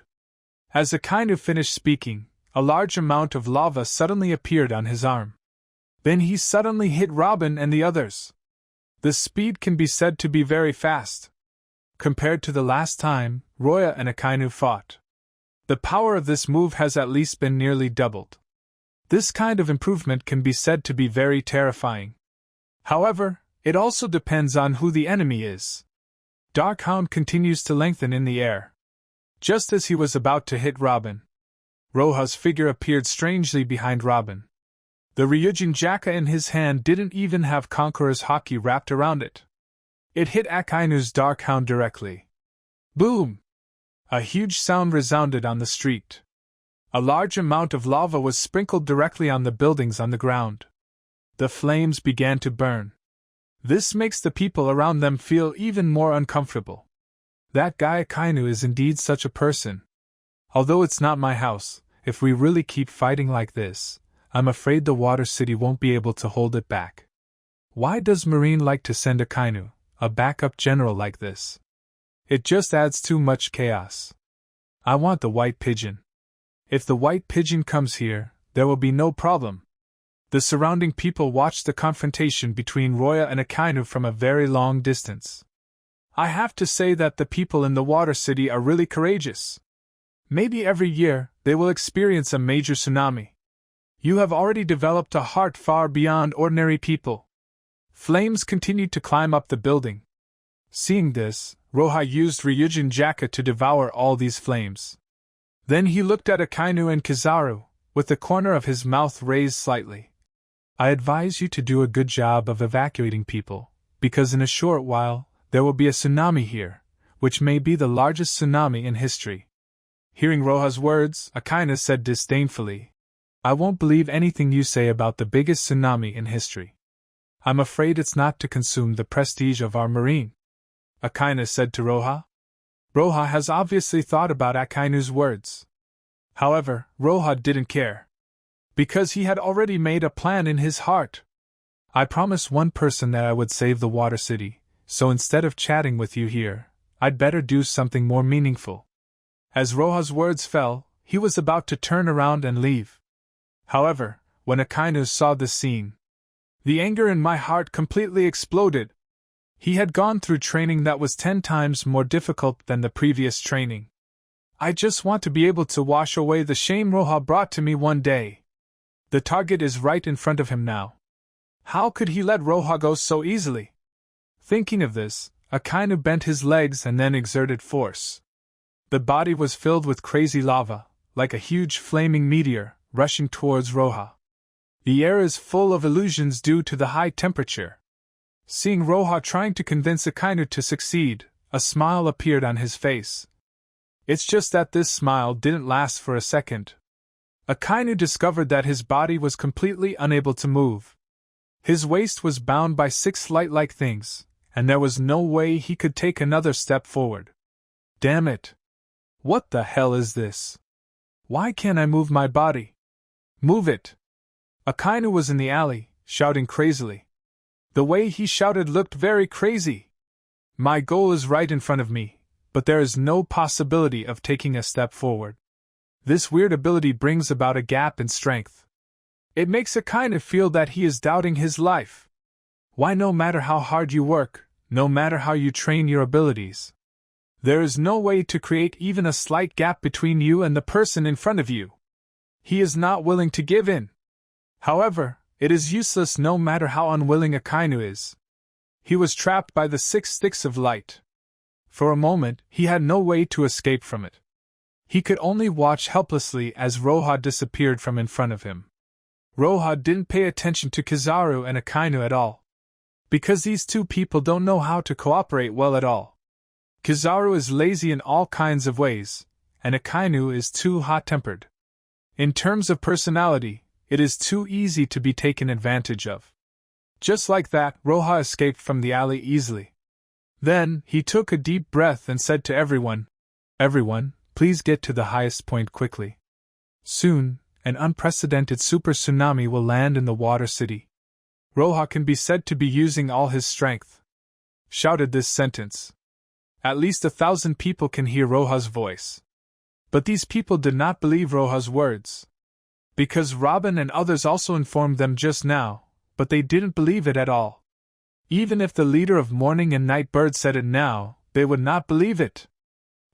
As Akainu finished speaking, a large amount of lava suddenly appeared on his arm. Then he suddenly hit Robin and the others. The speed can be said to be very fast. Compared to the last time Roya and Akainu fought, the power of this move has at least been nearly doubled. This kind of improvement can be said to be very terrifying. However, it also depends on who the enemy is. Dark Hound continues to lengthen in the air. Just as he was about to hit Robin, Roha's figure appeared strangely behind Robin. The Ryujin Jakka in his hand didn't even have Conqueror's Haki wrapped around it. It hit Akainu's Dark Hound directly. Boom! A huge sound resounded on the street. A large amount of lava was sprinkled directly on the buildings on the ground. The flames began to burn. This makes the people around them feel even more uncomfortable. That guy Akainu is indeed such a person. Although it's not my house, if we really keep fighting like this, I'm afraid the Water City won't be able to hold it back. Why does Marine like to send Akainu, a backup general like this? It just adds too much chaos. I want the White Pigeon. If the White Pigeon comes here, there will be no problem. The surrounding people watched the confrontation between Roya and Akainu from a very long distance. I have to say that the people in the Water City are really courageous. Maybe every year, they will experience a major tsunami. You have already developed a heart far beyond ordinary people. Flames continued to climb up the building. Seeing this, Roha used Ryujin Jakka to devour all these flames. Then he looked at Akainu and Kizaru, with the corner of his mouth raised slightly. I advise you to do a good job of evacuating people, because in a short while, there will be a tsunami here, which may be the largest tsunami in history. Hearing Roha's words, Akainu said disdainfully, I won't believe anything you say about the biggest tsunami in history. I'm afraid it's not to consume the prestige of our marine. Akainu said to Roha. Roha has obviously thought about Akainu's words. However, Roha didn't care. Because he had already made a plan in his heart. I promised one person that I would save the Water City, so instead of chatting with you here, I'd better do something more meaningful. As Roha's words fell, he was about to turn around and leave. However, when Akainu saw this scene, the anger in my heart completely exploded. He had gone through training that was 10 times more difficult than the previous training. I just want to be able to wash away the shame Roha brought to me one day. The target is right in front of him now. How could he let Roha go so easily? Thinking of this, Akainu bent his legs and then exerted force. The body was filled with crazy lava, like a huge flaming meteor, rushing towards Roha. The air is full of illusions due to the high temperature. Seeing Roha trying to convince Akainu to succeed, a smile appeared on his face. It's just that this smile didn't last for a second. Akainu discovered that his body was completely unable to move. His waist was bound by 6 light-like things, and there was no way he could take another step forward. Damn it! What the hell is this? Why can't I move my body? Move it! Akainu was in the alley, shouting crazily. The way he shouted looked very crazy. My goal is right in front of me, but there is no possibility of taking a step forward. This weird ability brings about a gap in strength. It makes Akainu feel that he is doubting his life. Why, no matter how hard you work, no matter how you train your abilities, there is no way to create even a slight gap between you and the person in front of you. He is not willing to give in. However, it is useless no matter how unwilling Akainu is. He was trapped by the 6 sticks of light. For a moment, he had no way to escape from it. He could only watch helplessly as Roha disappeared from in front of him. Roha didn't pay attention to Kizaru and Akainu at all. Because these two people don't know how to cooperate well at all. Kizaru is lazy in all kinds of ways, and Akainu is too hot-tempered. In terms of personality, it is too easy to be taken advantage of. Just like that, Roha escaped from the alley easily. Then, he took a deep breath and said to everyone, "Everyone, Please get to the highest point quickly. Soon, an unprecedented super tsunami will land in the water city. Roha can be said to be using all his strength. Shouted this sentence. At least 1,000 people can hear Roha's voice. But these people did not believe Roha's words. Because Robin and others also informed them just now, but they didn't believe it at all. Even if the leader of Morning and Night Bird said it now, they would not believe it.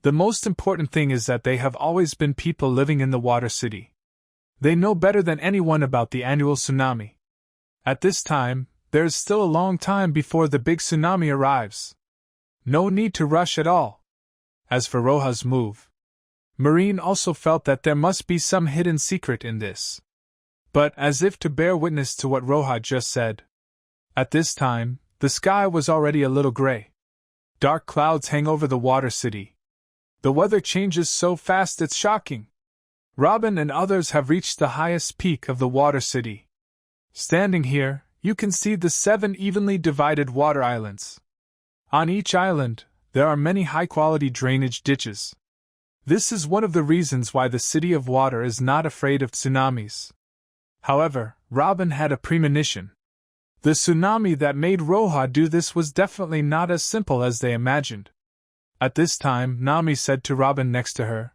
The most important thing is that they have always been people living in the water city. They know better than anyone about the annual tsunami. At this time, there is still a long time before the big tsunami arrives. No need to rush at all. As for Roha's move, Marine also felt that there must be some hidden secret in this. But, as if to bear witness to what Roha just said, at this time, the sky was already a little gray. Dark clouds hang over the water city. The weather changes so fast it's shocking. Robin and others have reached the highest peak of the water city. Standing here, you can see the 7 evenly divided water islands. On each island, there are many high-quality drainage ditches. This is one of the reasons why the City of Water is not afraid of tsunamis. However, Robin had a premonition. The tsunami that made Roha do this was definitely not as simple as they imagined. At this time, Nami said to Robin next to her,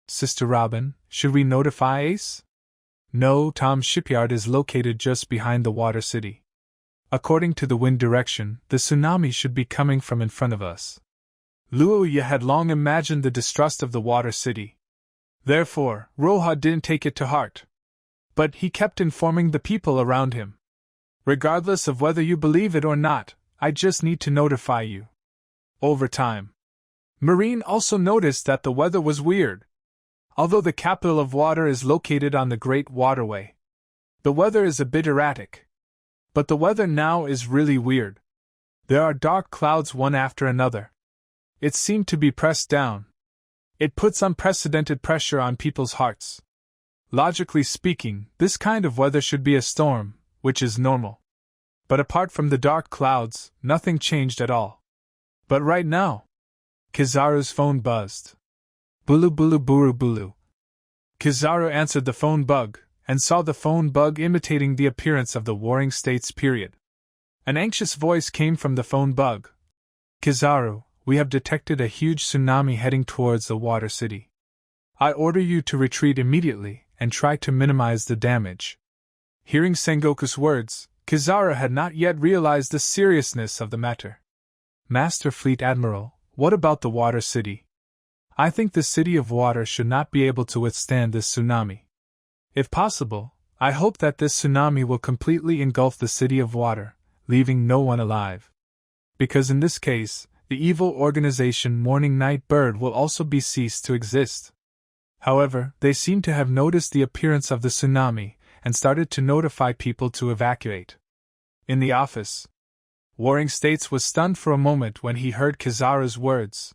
"Sister Robin, should we notify Ace?" "No, Tom's shipyard is located just behind the water city. According to the wind direction, the tsunami should be coming from in front of us." Luoya had long imagined the distrust of the water city. Therefore, Roha didn't take it to heart. But he kept informing the people around him. "Regardless of whether you believe it or not, I just need to notify you." Over time, Marine also noticed that the weather was weird. Although the capital of water is located on the Great Waterway, the weather is a bit erratic. But the weather now is really weird. There are dark clouds one after another. It seemed to be pressed down. It puts unprecedented pressure on people's hearts. Logically speaking, this kind of weather should be a storm, which is normal. But apart from the dark clouds, nothing changed at all. But right now, Kizaru's phone buzzed. Bulu bulu buru bulu. Kizaru answered the phone bug, and saw the phone bug imitating the appearance of the Warring States period. An anxious voice came from the phone bug. "Kizaru, we have detected a huge tsunami heading towards the water city. I order you to retreat immediately, and try to minimize the damage." Hearing Sengoku's words, Kizaru had not yet realized the seriousness of the matter. "Master Fleet Admiral, what about the water city? I think the City of Water should not be able to withstand this tsunami. If possible, I hope that this tsunami will completely engulf the City of Water, leaving no one alive. Because in this case, the evil organization Morning Night Bird will also be ceased to exist." However, they seem to have noticed the appearance of the tsunami, and started to notify people to evacuate. In the office, Warring States was stunned for a moment when he heard Kizaru's words.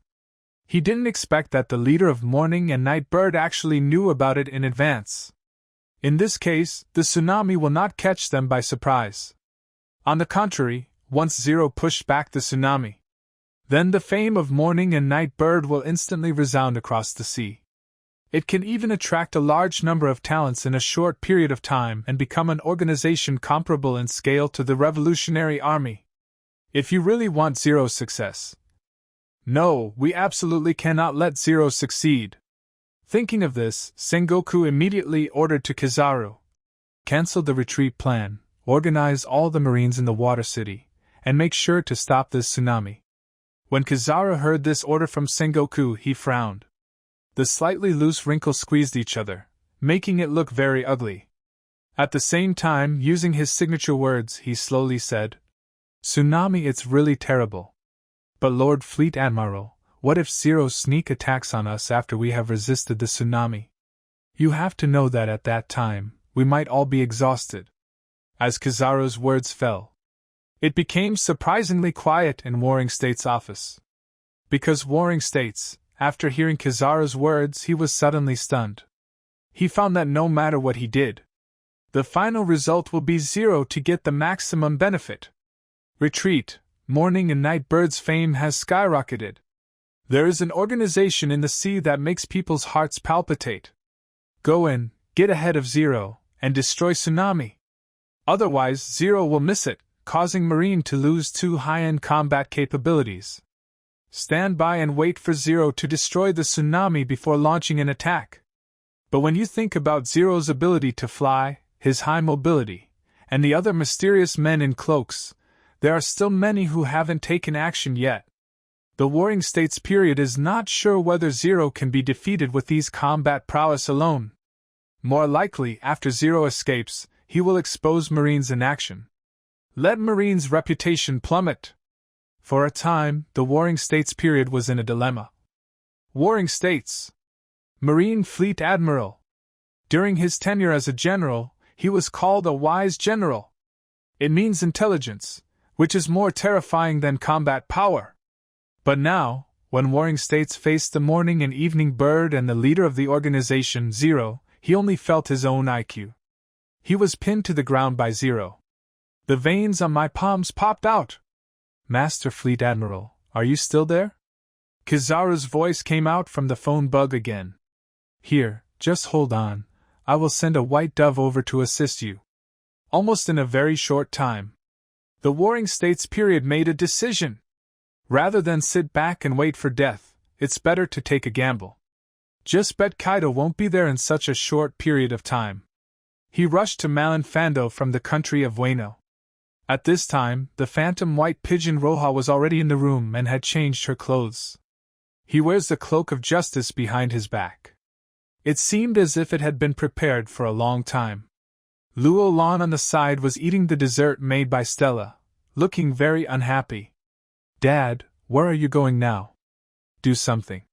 He didn't expect that the leader of Morning and Night Bird actually knew about it in advance. In this case, the tsunami will not catch them by surprise. On the contrary, once Zero pushed back the tsunami, then the fame of Morning and Night Bird will instantly resound across the sea. It can even attract a large number of talents in a short period of time and become an organization comparable in scale to the Revolutionary Army. If you really want Zero's success. No, we absolutely cannot let Zero succeed. Thinking of this, Sengoku immediately ordered to Kizaru, "Cancel the retreat plan, organize all the Marines in the water city, and make sure to stop this tsunami." When Kizaru heard this order from Sengoku, he frowned. The slightly loose wrinkles squeezed each other, making it look very ugly. At the same time, using his signature words, he slowly said, "Tsunami, it's really terrible. But Lord Fleet Admiral, what if Zero sneak attacks on us after we have resisted the tsunami? You have to know that at that time, we might all be exhausted." As Kizaru's words fell, it became surprisingly quiet in Warring States' office. Because Warring States, after hearing Kizaru's words, he was suddenly stunned. He found that no matter what he did, the final result will be Zero to get the maximum benefit. Retreat. Morning and Night Bird's fame has skyrocketed. There is an organization in the sea that makes people's hearts palpitate. Go in, get ahead of Zero, and destroy Tsunami. Otherwise, Zero will miss it, causing Marine to lose 2 high-end combat capabilities. Stand by and wait for Zero to destroy the Tsunami before launching an attack. But when you think about Zero's ability to fly, his high mobility, and the other mysterious men in cloaks, there are still many who haven't taken action yet. The Warring States period is not sure whether Zero can be defeated with these combat prowess alone. More likely, after Zero escapes, he will expose Marine's inaction. Let Marine's reputation plummet. For a time, the Warring States period was in a dilemma. Warring States. Marine Fleet Admiral. During his tenure as a general, he was called a wise general. It means intelligence, which is more terrifying than combat power. But now, when Warring States faced the morning and evening bird and the leader of the organization, Zero, he only felt his own IQ. He was pinned to the ground by Zero. The veins on my palms popped out. Master Fleet Admiral, are you still there? Kizaru's voice came out from the phone bug again. Here, just hold on. I will send a white dove over to assist you. Almost in a very short time, the Warring States period made a decision. Rather than sit back and wait for death, it's better to take a gamble. Just bet Kaido won't be there in such a short period of time. He rushed to Malin Fando from the country of Wano. At this time, the phantom white pigeon Roja was already in the room and had changed her clothes. He wears the cloak of justice behind his back. It seemed as if it had been prepared for a long time. Luo Lan on the side was eating the dessert made by Stella, looking very unhappy. Dad, where are you going now? Do something.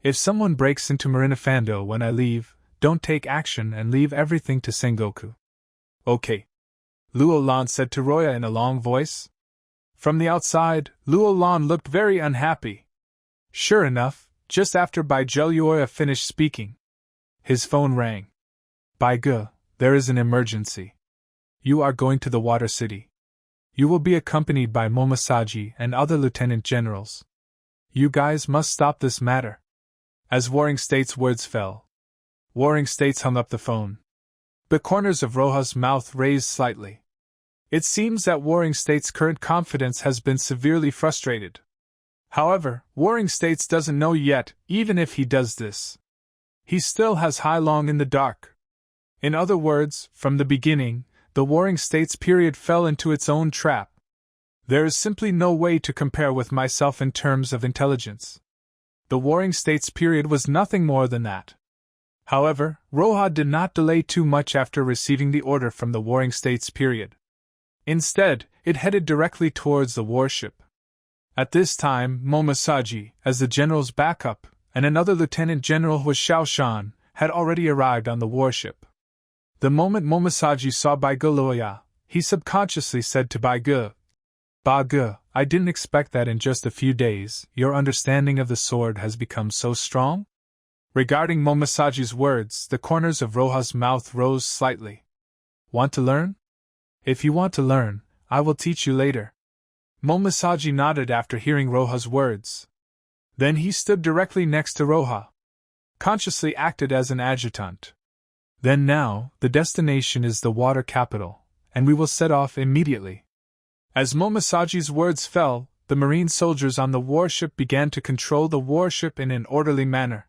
If someone breaks into Marinefando when I leave, don't take action and leave everything to Sengoku. Okay. Luo Lan said to Roya in a long voice. From the outside, Luo Lan looked very unhappy. Sure enough, just after Bai Zheluoya finished speaking, his phone rang. Bai Ge, there is an emergency. You are going to the Water City. You will be accompanied by Momosaji and other lieutenant generals. You guys must stop this matter. As Warring States' words fell, Warring States hung up the phone. The corners of Roja's mouth raised slightly. It seems that Warring States' current confidence has been severely frustrated. However, Warring States doesn't know yet, even if he does this. He still has Hai Long in the dark. In other words, from the beginning, the Warring States period fell into its own trap. There is simply no way to compare with myself in terms of intelligence. The Warring States period was nothing more than that. However, Roja did not delay too much after receiving the order from the Warring States period. Instead, it headed directly towards the warship. At this time, Momosaji, as the general's backup, and another lieutenant general who was Xiaoshan, had already arrived on the warship. The moment Momosaji saw Bai Ge Loya, he subconsciously said to Bai Ge, Bai Ge, I didn't expect that in just a few days, your understanding of the sword has become so strong? Regarding Momosaji's words, the corners of Roja's mouth rose slightly. Want to learn? If you want to learn, I will teach you later. Momosaji nodded after hearing Roja's words. Then he stood directly next to Roja. Consciously acted as an adjutant. Then now, the destination is the water capital, and we will set off immediately. As Momosaji's words fell, the marine soldiers on the warship began to control the warship in an orderly manner,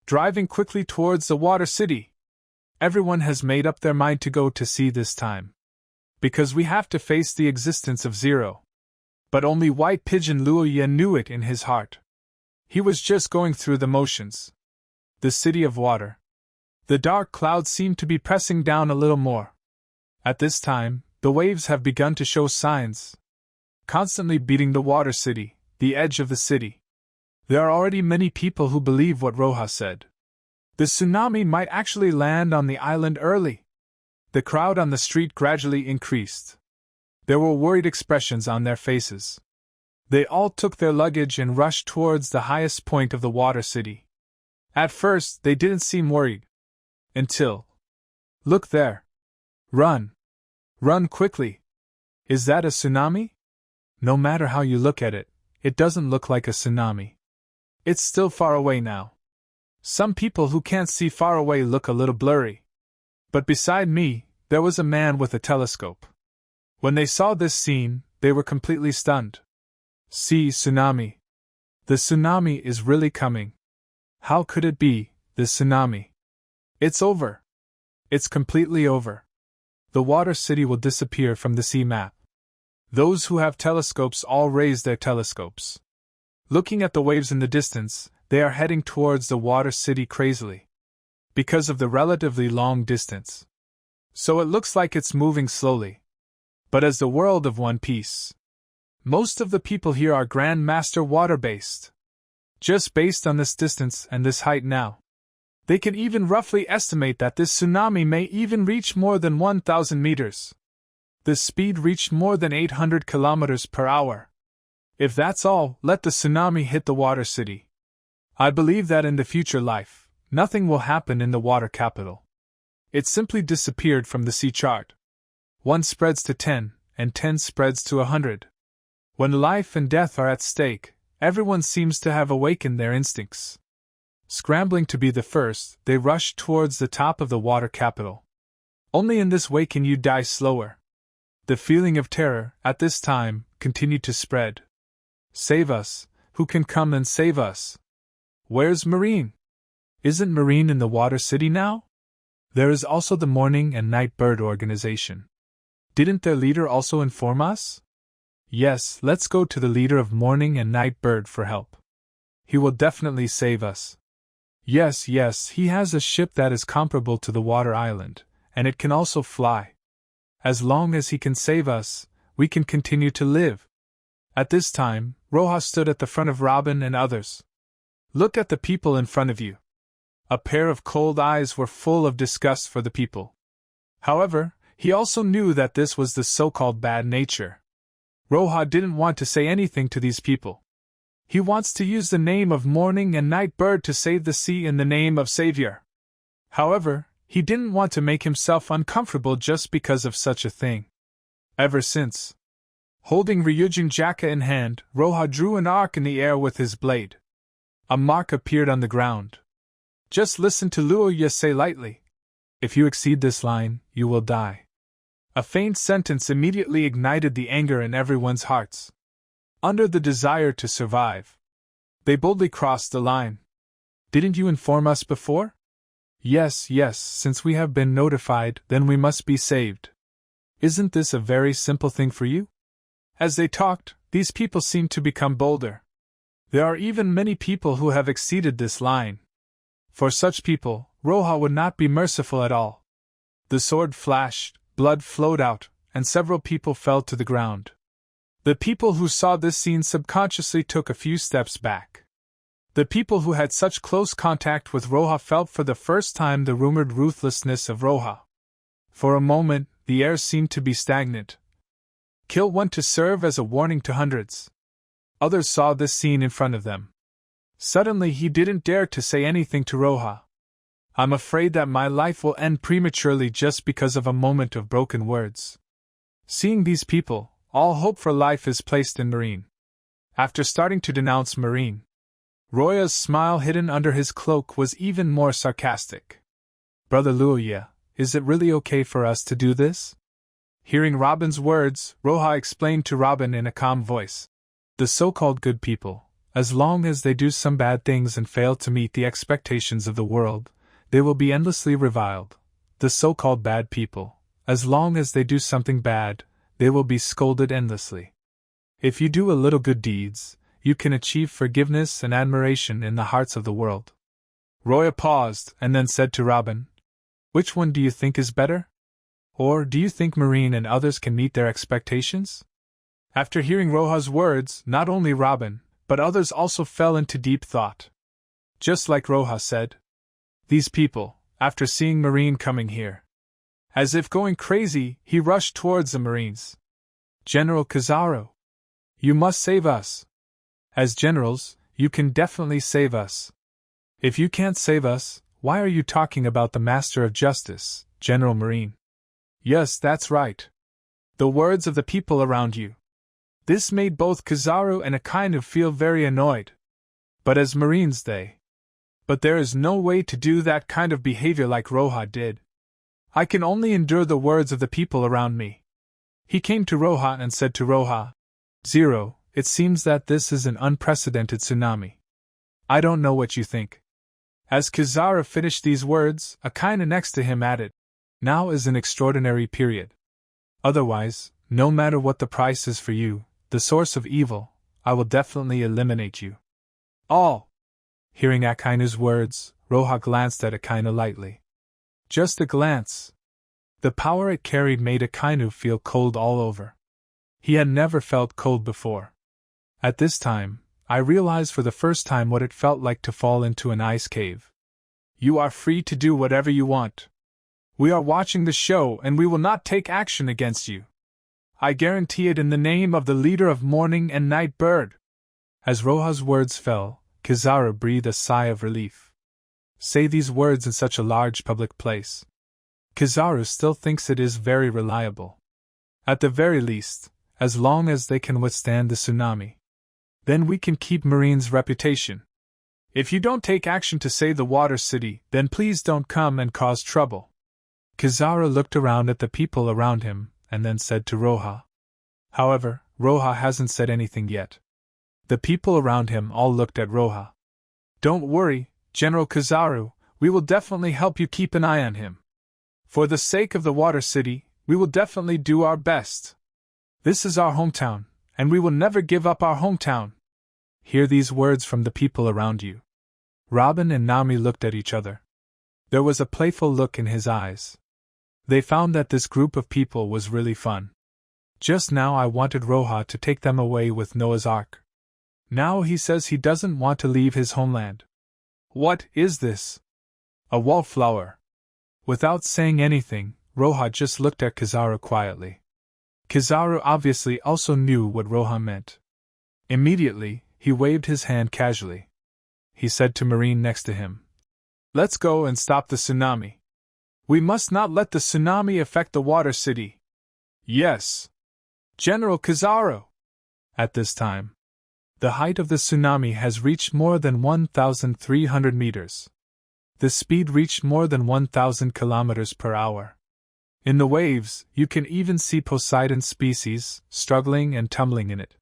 driving quickly towards the water city. Everyone has made up their mind to go to sea this time, because we have to face the existence of Zero. But only White Pigeon Luoya knew it in his heart. He was just going through the motions. The city of water. The dark clouds seemed to be pressing down a little more. At this time, the waves have begun to show signs, constantly beating the water city, the edge of the city. There are already many people who believe what Roja said. The tsunami might actually land on the island early. The crowd on the street gradually increased. There were worried expressions on their faces. They all took their luggage and rushed towards the highest point of the water city. At first, they didn't seem worried. Until... Look there. Run. Run quickly. Is that a tsunami? No matter how you look at it, it doesn't look like a tsunami. It's still far away now. Some people who can't see far away look a little blurry. But beside me, there was a man with a telescope. When they saw this scene, they were completely stunned. See, tsunami. The tsunami is really coming. How could it be, the tsunami? It's over. It's completely over. The water city will disappear from the sea map. Those who have telescopes all raise their telescopes. Looking at the waves in the distance, they are heading towards the water city crazily. Because of the relatively long distance. So it looks like it's moving slowly. But as the world of One Piece, most of the people here are Grandmaster water-based. Just based on this distance and this height now, they can even roughly estimate that this tsunami may even reach more than 1,000 meters. The speed reached more than 800 kilometers per hour. If that's all, let the tsunami hit the water city. I believe that in the future life, nothing will happen in the water capital. It simply disappeared from the sea chart. 1 spreads to 10, and 10 spreads to 100. When life and death are at stake, everyone seems to have awakened their instincts. Scrambling to be the first, they rush towards the top of the water capital. Only in this way can you die slower. The feeling of terror, at this time, continued to spread. Save us! Who can come and save us? Where's Marine? Isn't Marine in the water city now? There is also the Morning and Night Bird organization. Didn't their leader also inform us? Yes, let's go to the leader of Morning and Night Bird for help. He will definitely save us. Yes, he has a ship that is comparable to the water island, and it can also fly. As long as he can save us, we can continue to live. At this time, Roja stood at the front of Robin and others. Look at the people in front of you. A pair of cold eyes were full of disgust for the people. However, he also knew that this was the so-called bad nature. Roja didn't want to say anything to these people. He wants to use the name of Morning and Night Bird to save the sea in the name of Savior. However, he didn't want to make himself uncomfortable just because of such a thing. Ever since, holding Ryujin Jakka in hand, Roja drew an arc in the air with his blade. A mark appeared on the ground. Just listen to Luoya say lightly. If you exceed this line, you will die. A faint sentence immediately ignited the anger in everyone's hearts. Under the desire to survive, they boldly crossed the line. Didn't you inform us before? Yes, since we have been notified, then we must be saved. Isn't this a very simple thing for you? As they talked, these people seemed to become bolder. There are even many people who have exceeded this line. For such people, Roja would not be merciful at all. The sword flashed, blood flowed out, and several people fell to the ground. The people who saw this scene subconsciously took a few steps back. The people who had such close contact with Roja felt for the first time the rumored ruthlessness of Roja. For a moment, the air seemed to be stagnant. Kill one to serve as a warning to hundreds. Others saw this scene in front of them. Suddenly he didn't dare to say anything to Roja. I'm afraid that my life will end prematurely just because of a moment of broken words. Seeing these people, all hope for life is placed in Marine. After starting to denounce Marine, Roya's smile hidden under his cloak was even more sarcastic. Brother Luoya, is it really okay for us to do this? Hearing Robin's words, Roja explained to Robin in a calm voice. The so-called good people, as long as they do some bad things and fail to meet the expectations of the world, they will be endlessly reviled. The so-called bad people, as long as they do something bad, they will be scolded endlessly. If you do a little good deeds, you can achieve forgiveness and admiration in the hearts of the world. Roya paused and then said to Robin, which one do you think is better? Or do you think Marine and others can meet their expectations? After hearing Roja's words, not only Robin, but others also fell into deep thought. Just like Roja said. These people, after seeing Marine coming here, as if going crazy, he rushed towards the Marines. General Kizaru, you must save us. As generals, you can definitely save us. If you can't save us, why are you talking about the Master of Justice, General Marine? Yes, that's right. The words of the people around you. This made both Kizaru and Akainu feel very annoyed. But as Marines But there is no way to do that kind of behavior like Roja did. I can only endure the words of the people around me. He came to Roja and said to Roja, Zero, it seems that this is an unprecedented tsunami. I don't know what you think. As Kizaru finished these words, Akainu next to him added, Now is an extraordinary period. Otherwise, no matter what the price is for you, the source of evil, I will definitely eliminate you. All! Hearing Akainu's words, Roja glanced at Akainu lightly. Just a glance. The power it carried made Akainu feel cold all over. He had never felt cold before. At this time, I realized for the first time what it felt like to fall into an ice cave. You are free to do whatever you want. We are watching the show and we will not take action against you. I guarantee it in the name of the leader of Morning and Night Bird. As Roja's words fell, Kizaru breathed a sigh of relief. Say these words in such a large public place. Kizaru still thinks it is very reliable. At the very least, as long as they can withstand the tsunami. Then we can keep Marine's reputation. If you don't take action to save the Water City, then please don't come and cause trouble. Kizaru looked around at the people around him, and then said to Roja. However, Roja hasn't said anything yet. The people around him all looked at Roja. Don't worry, General Kizaru, we will definitely help you keep an eye on him. For the sake of the Water City, we will definitely do our best. This is our hometown, and we will never give up our hometown. Hear these words from the people around you. Robin and Nami looked at each other. There was a playful look in his eyes. They found that this group of people was really fun. Just now I wanted Roja to take them away with Noah's Ark. Now he says he doesn't want to leave his homeland. What is this? A wallflower. Without saying anything, Roja just looked at Kizaru quietly. Kizaru obviously also knew what Roja meant. Immediately, he waved his hand casually. He said to Marine next to him, Let's go and stop the tsunami. We must not let the tsunami affect the Water City. Yes. General Kizaru. At this time, the height of the tsunami has reached more than 1,300 meters. The speed reached more than 1,000 kilometers per hour. In the waves, you can even see Poseidon's species struggling and tumbling in it.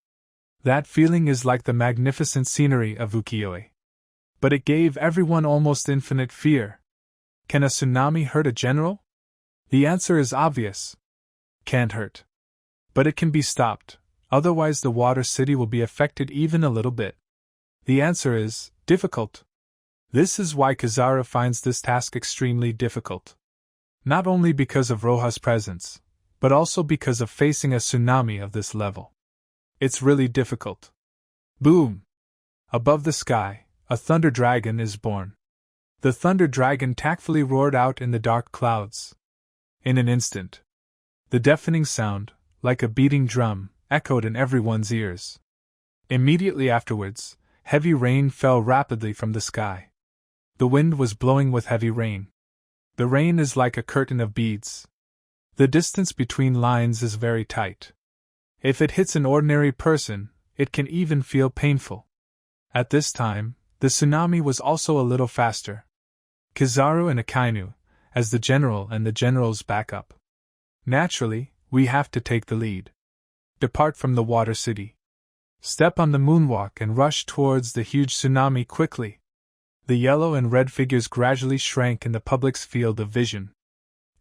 That feeling is like the magnificent scenery of ukiyo-e. But it gave everyone almost infinite fear. Can a tsunami hurt a general? The answer is obvious. Can't hurt. But it can be stopped, otherwise the Water City will be affected even a little bit. The answer is difficult. This is why Kizaru finds this task extremely difficult. Not only because of Roja's presence, but also because of facing a tsunami of this level. It's really difficult. Boom! Above the sky, a thunder dragon is born. The thunder dragon tactfully roared out in the dark clouds. In an instant, the deafening sound, like a beating drum, echoed in everyone's ears. Immediately afterwards, heavy rain fell rapidly from the sky. The wind was blowing with heavy rain. The rain is like a curtain of beads. The distance between lines is very tight. If it hits an ordinary person, it can even feel painful. At this time, the tsunami was also a little faster. Kizaru and Akainu, as the general and the general's backup. Naturally, we have to take the lead. Depart from the Water City. Step on the moonwalk and rush towards the huge tsunami quickly. The yellow and red figures gradually shrank in the public's field of vision.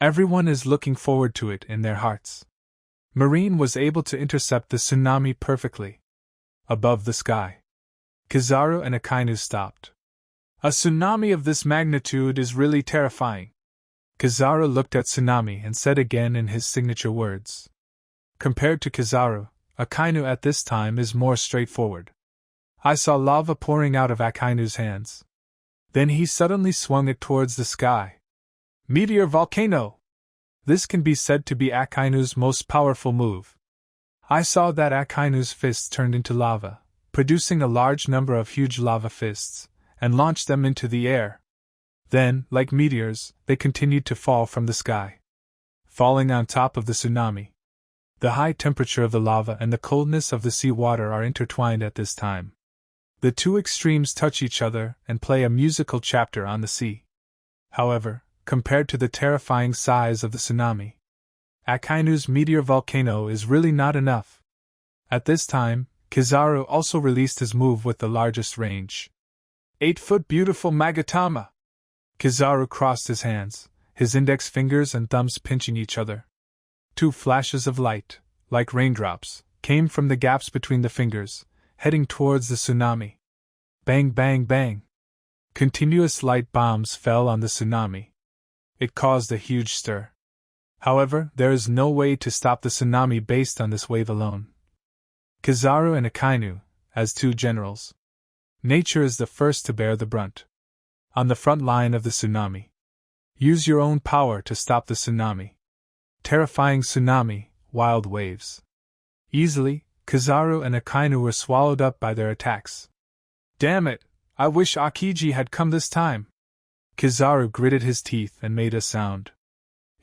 Everyone is looking forward to it in their hearts. Marine was able to intercept the tsunami perfectly. Above the sky, Kizaru and Akainu stopped. A tsunami of this magnitude is really terrifying. Kizaru looked at Tsunami and said again in his signature words. Compared to Kizaru, Akainu at this time is more straightforward. I saw lava pouring out of Akainu's hands. Then he suddenly swung it towards the sky. Meteor volcano! This can be said to be Akainu's most powerful move. I saw that Akainu's fists turned into lava, producing a large number of huge lava fists, and launched them into the air. Then, like meteors, they continued to fall from the sky, falling on top of the tsunami. The high temperature of the lava and the coldness of the sea water are intertwined at this time. The two extremes touch each other and play a musical chapter on the sea. However, compared to the terrifying size of the tsunami, Akainu's meteor volcano is really not enough. At this time, Kizaru also released his move with the largest range. 8-foot beautiful Magatama! Kizaru crossed his hands, his index fingers and thumbs pinching each other. Two flashes of light, like raindrops, came from the gaps between the fingers, heading towards the tsunami. Bang, bang, bang! Continuous light bombs fell on the tsunami. It caused a huge stir. However, there is no way to stop the tsunami based on this wave alone. Kizaru and Akainu, as two generals. Nature is the first to bear the brunt. On the front line of the tsunami. Use your own power to stop the tsunami. Terrifying tsunami, wild waves. Easily, Kizaru and Akainu were swallowed up by their attacks. Damn it, I wish Akiji had come this time. Kizaru gritted his teeth and made a sound.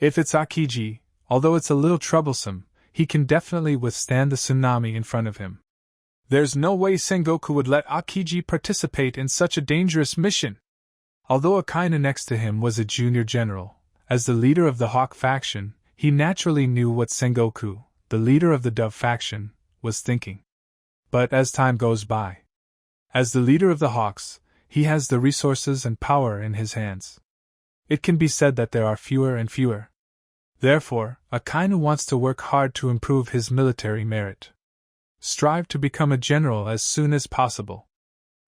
If it's Akiji, although it's a little troublesome, he can definitely withstand the tsunami in front of him. There's no way Sengoku would let Akiji participate in such a dangerous mission. Although Akainu next to him was a junior general, as the leader of the Hawk faction, he naturally knew what Sengoku, the leader of the Dove faction, was thinking. But as time goes by, as the leader of the Hawks, he has the resources and power in his hands. It can be said that there are fewer and fewer. Therefore, Akainu wants to work hard to improve his military merit. Strive to become a general as soon as possible.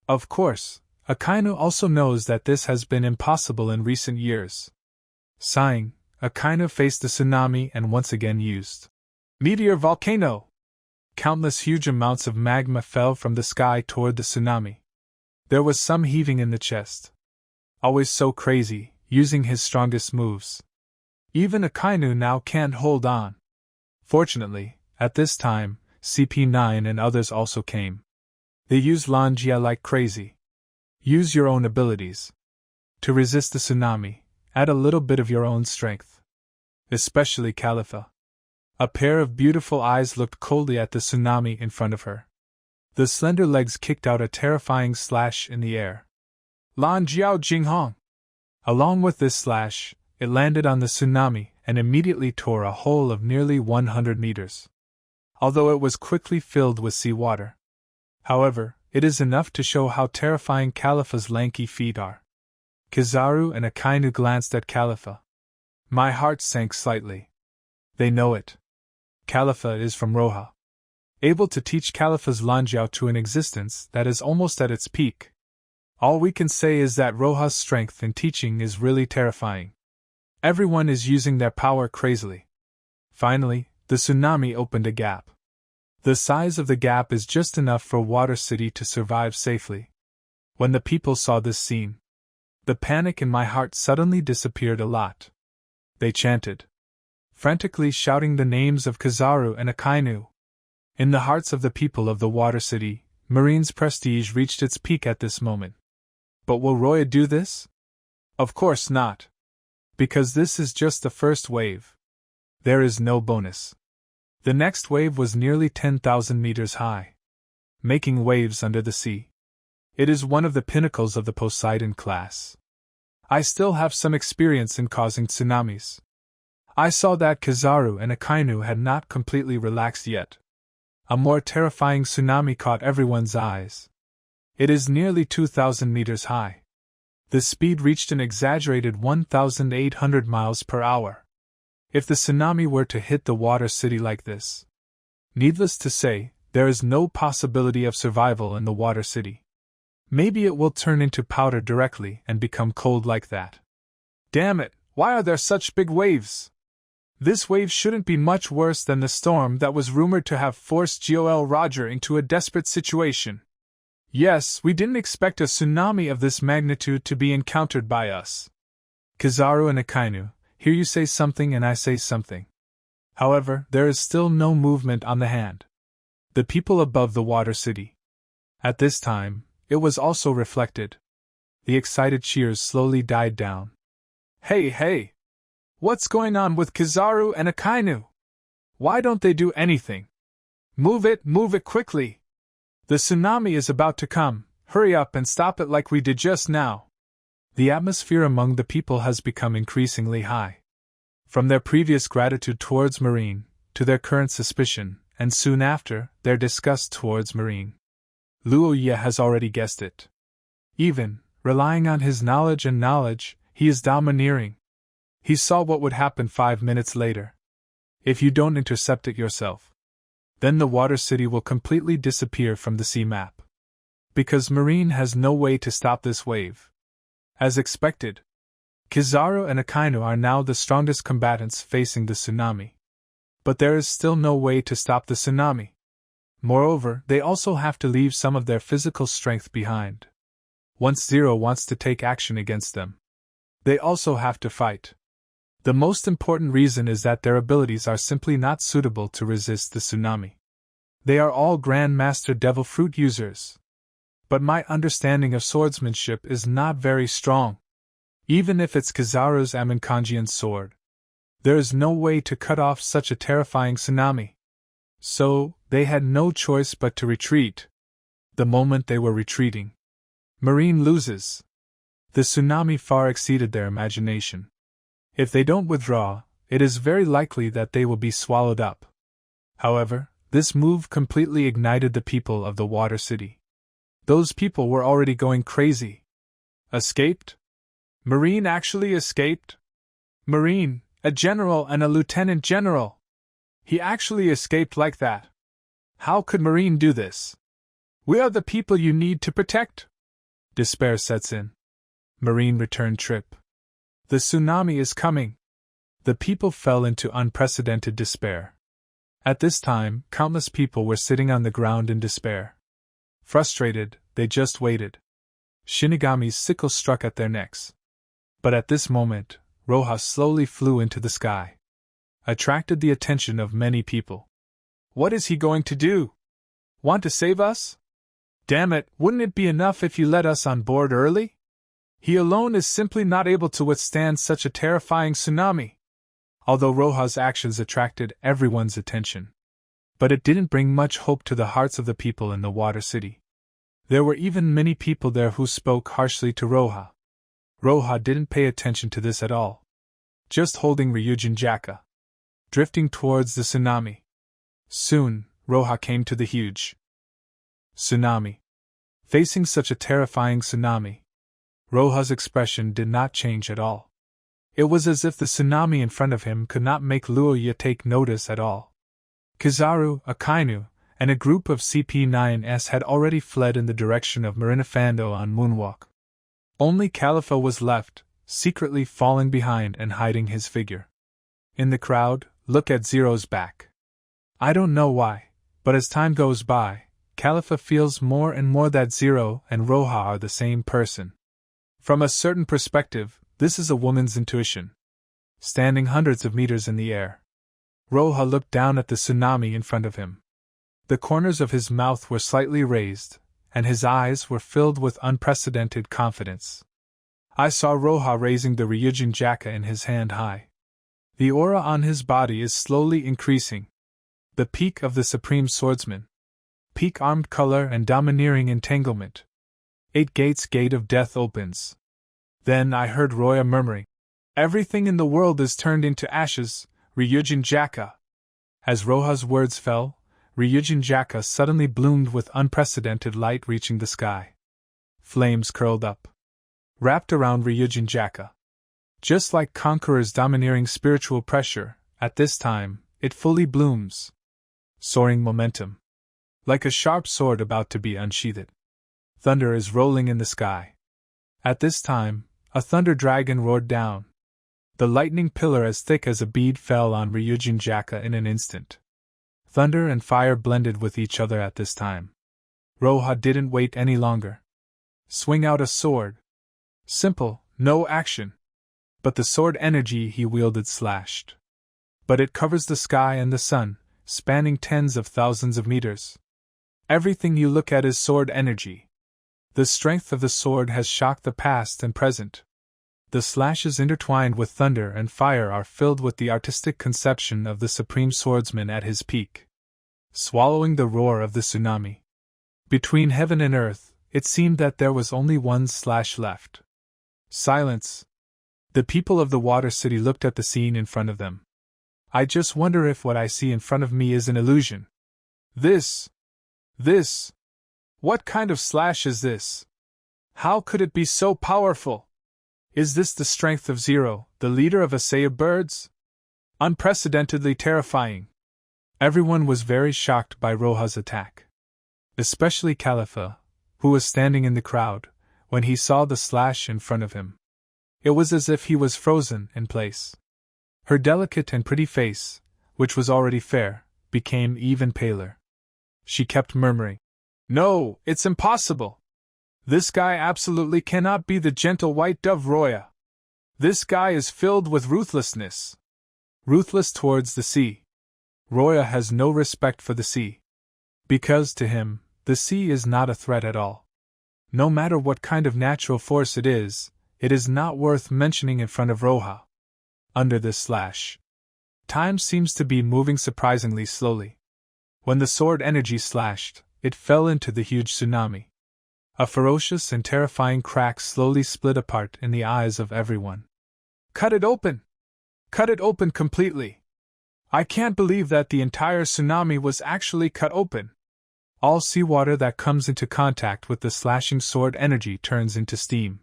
Of course, Akainu also knows that this has been impossible in recent years. Sighing, Akainu faced the tsunami and once again used Meteor Volcano! Countless huge amounts of magma fell from the sky toward the tsunami. There was some heaving in the chest. Always so crazy, using his strongest moves. Even Akainu now can't hold on. Fortunately, at this time, CP9 and others also came. They used Lanjia like crazy. Use your own abilities. To resist the tsunami, add a little bit of your own strength. Especially Khalifa. A pair of beautiful eyes looked coldly at the tsunami in front of her. The slender legs kicked out a terrifying slash in the air. Lan Jiao Jinghong! Along with this slash, it landed on the tsunami and immediately tore a hole of nearly 100 meters. Although it was quickly filled with seawater. However, it is enough to show how terrifying Khalifa's lanky feet are. Kizaru and Akainu glanced at Khalifa. My heart sank slightly. They know it. Khalifa is from Roha. Able to teach Khalifa's Lanjiao to an existence that is almost at its peak. All we can say is that Roha's strength in teaching is really terrifying. Everyone is using their power crazily. Finally, the tsunami opened a gap. The size of the gap is just enough for Water City to survive safely. When the people saw this scene, the panic in my heart suddenly disappeared a lot. They chanted, frantically shouting the names of Kizaru and Akainu. In the hearts of the people of the Water City, Marine's prestige reached its peak at this moment. But will Roya do this? Of course not. Because this is just the first wave. There is no bonus. The next wave was nearly 10,000 meters high. Making waves under the sea. It is one of the pinnacles of the Poseidon class. I still have some experience in causing tsunamis. I saw that Kizaru and Akainu had not completely relaxed yet. A more terrifying tsunami caught everyone's eyes. It is nearly 2,000 meters high. The speed reached an exaggerated 1,800 miles per hour. If the tsunami were to hit the Water City like this, needless to say, there is no possibility of survival in the Water City. Maybe it will turn into powder directly and become cold like that. Damn it, why are there such big waves? This wave shouldn't be much worse than the storm that was rumored to have forced Goel Roger into a desperate situation. Yes, we didn't expect a tsunami of this magnitude to be encountered by us. Kizaru and Akainu, here you say something and I say something. However, there is still no movement on the hand. The people above the Water City. At this time, it was also reflected. The excited cheers slowly died down. Hey, hey! What's going on with Kizaru and Akainu? Why don't they do anything? Move it quickly! The tsunami is about to come, Hurry up and stop it like we did just now. The atmosphere among the people has become increasingly high. From their previous gratitude towards Marine, to their current suspicion, and soon after, their disgust towards Marine. Luo Ye has already guessed it. Even, relying on his knowledge, he is domineering. He saw what would happen 5 minutes later. If you don't intercept it yourself, then the water city will completely disappear from the sea map. Because Marine has no way to stop this wave. As expected, Kizaru and Akainu are now the strongest combatants facing the tsunami. But there is still no way to stop the tsunami. Moreover, they also have to leave some of their physical strength behind. Once Zero wants to take action against them, they also have to fight. The most important reason is that their abilities are simply not suitable to resist the tsunami. They are all Grandmaster Devil Fruit users. But my understanding of swordsmanship is not very strong. Even if it's Kizaru's Amonkanjian sword, there is no way to cut off such a terrifying tsunami. So, they had no choice but to retreat. The moment they were retreating, Marine loses. The tsunami far exceeded their imagination. If they don't withdraw, it is very likely that they will be swallowed up. However, this move completely ignited the people of the Water City. Those people were already going crazy. Escaped? Marine actually escaped? Marine, a general and a lieutenant general. He actually escaped like that. How could Marine do this? We are the people you need to protect. Despair sets in. Marine returned trip. The tsunami is coming. The people fell into unprecedented despair. At this time, countless people were sitting on the ground in despair. Frustrated, they just waited. Shinigami's sickle struck at their necks. But at this moment, Roha slowly flew into the sky. Attracted the attention of many people. What is he going to do? Want to save us? Damn it, wouldn't it be enough if you let us on board early? He alone is simply not able to withstand such a terrifying tsunami. Although Roha's actions attracted everyone's attention, but it didn't bring much hope to the hearts of the people in the Water City. There were even many people there who spoke harshly to Roha. Roha didn't pay attention to this at all. Just holding Ryujin Jakka, drifting towards the tsunami. Soon, Roha came to the huge tsunami. Facing such a terrifying tsunami, Roha's expression did not change at all. It was as if the tsunami in front of him could not make Luoya take notice at all. Kizaru, Akainu, and a group of CP9s had already fled in the direction of Marinafando on Moonwalk. Only Khalifa was left, secretly falling behind and hiding his figure. In the crowd, look at Zero's back. I don't know why, but as time goes by, Khalifa feels more and more that Zero and Roha are the same person. From a certain perspective, this is a woman's intuition. Standing hundreds of meters in the air, Roha looked down at the tsunami in front of him. The corners of his mouth were slightly raised, and his eyes were filled with unprecedented confidence. I saw Roha raising the Ryujin Jakka in his hand high. The aura on his body is slowly increasing. The peak of the Supreme Swordsman. Peak armed color and domineering entanglement. 8 gates gate of death opens. Then I heard Roya murmuring, "Everything in the world is turned into ashes, Ryujin Jakka." As Roha's words fell, Ryujin Jakka suddenly bloomed with unprecedented light reaching the sky. Flames curled up, wrapped around Ryujin Jakka. Just like Conqueror's domineering spiritual pressure, at this time, it fully blooms. Soaring momentum. Like a sharp sword about to be unsheathed. Thunder is rolling in the sky. At this time, a thunder dragon roared down. The lightning pillar as thick as a bead fell on Ryujin Jakka in an instant. Thunder and fire blended with each other at this time. Roha didn't wait any longer. Swing out a sword. Simple, no action. But the sword energy he wielded slashed. But it covers the sky and the sun, spanning tens of thousands of meters. Everything you look at is sword energy. The strength of the sword has shocked the past and present. The slashes intertwined with thunder and fire are filled with the artistic conception of the Supreme Swordsman at his peak. Swallowing the roar of the tsunami. Between heaven and earth, It seemed that there was only one slash left. Silence. The people of the Water City looked at the scene in front of them. I just wonder if what I see in front of me is an illusion. This. What kind of slash is this? How could it be so powerful? Is this the strength of Zero, the leader of a Say of Birds? Unprecedentedly terrifying. Everyone was very shocked by Roha's attack. Especially Khalifa, who was standing in the crowd, when he saw the slash in front of him. It was as if he was frozen in place. Her delicate and pretty face, which was already fair, became even paler. She kept murmuring, "No, it's impossible! This guy absolutely cannot be the gentle white dove Roya. This guy is filled with ruthlessness. Ruthless towards the sea. Roya has no respect for the sea. Because to him, the sea is not a threat at all. No matter what kind of natural force it is not worth mentioning in front of Roha." Under this slash, time seems to be moving surprisingly slowly. When the sword energy slashed, it fell into the huge tsunami. A ferocious and terrifying crack slowly split apart in the eyes of everyone. "Cut it open! Cut it open completely! I can't believe that the entire tsunami was actually cut open. All seawater that comes into contact with the slashing sword energy turns into steam.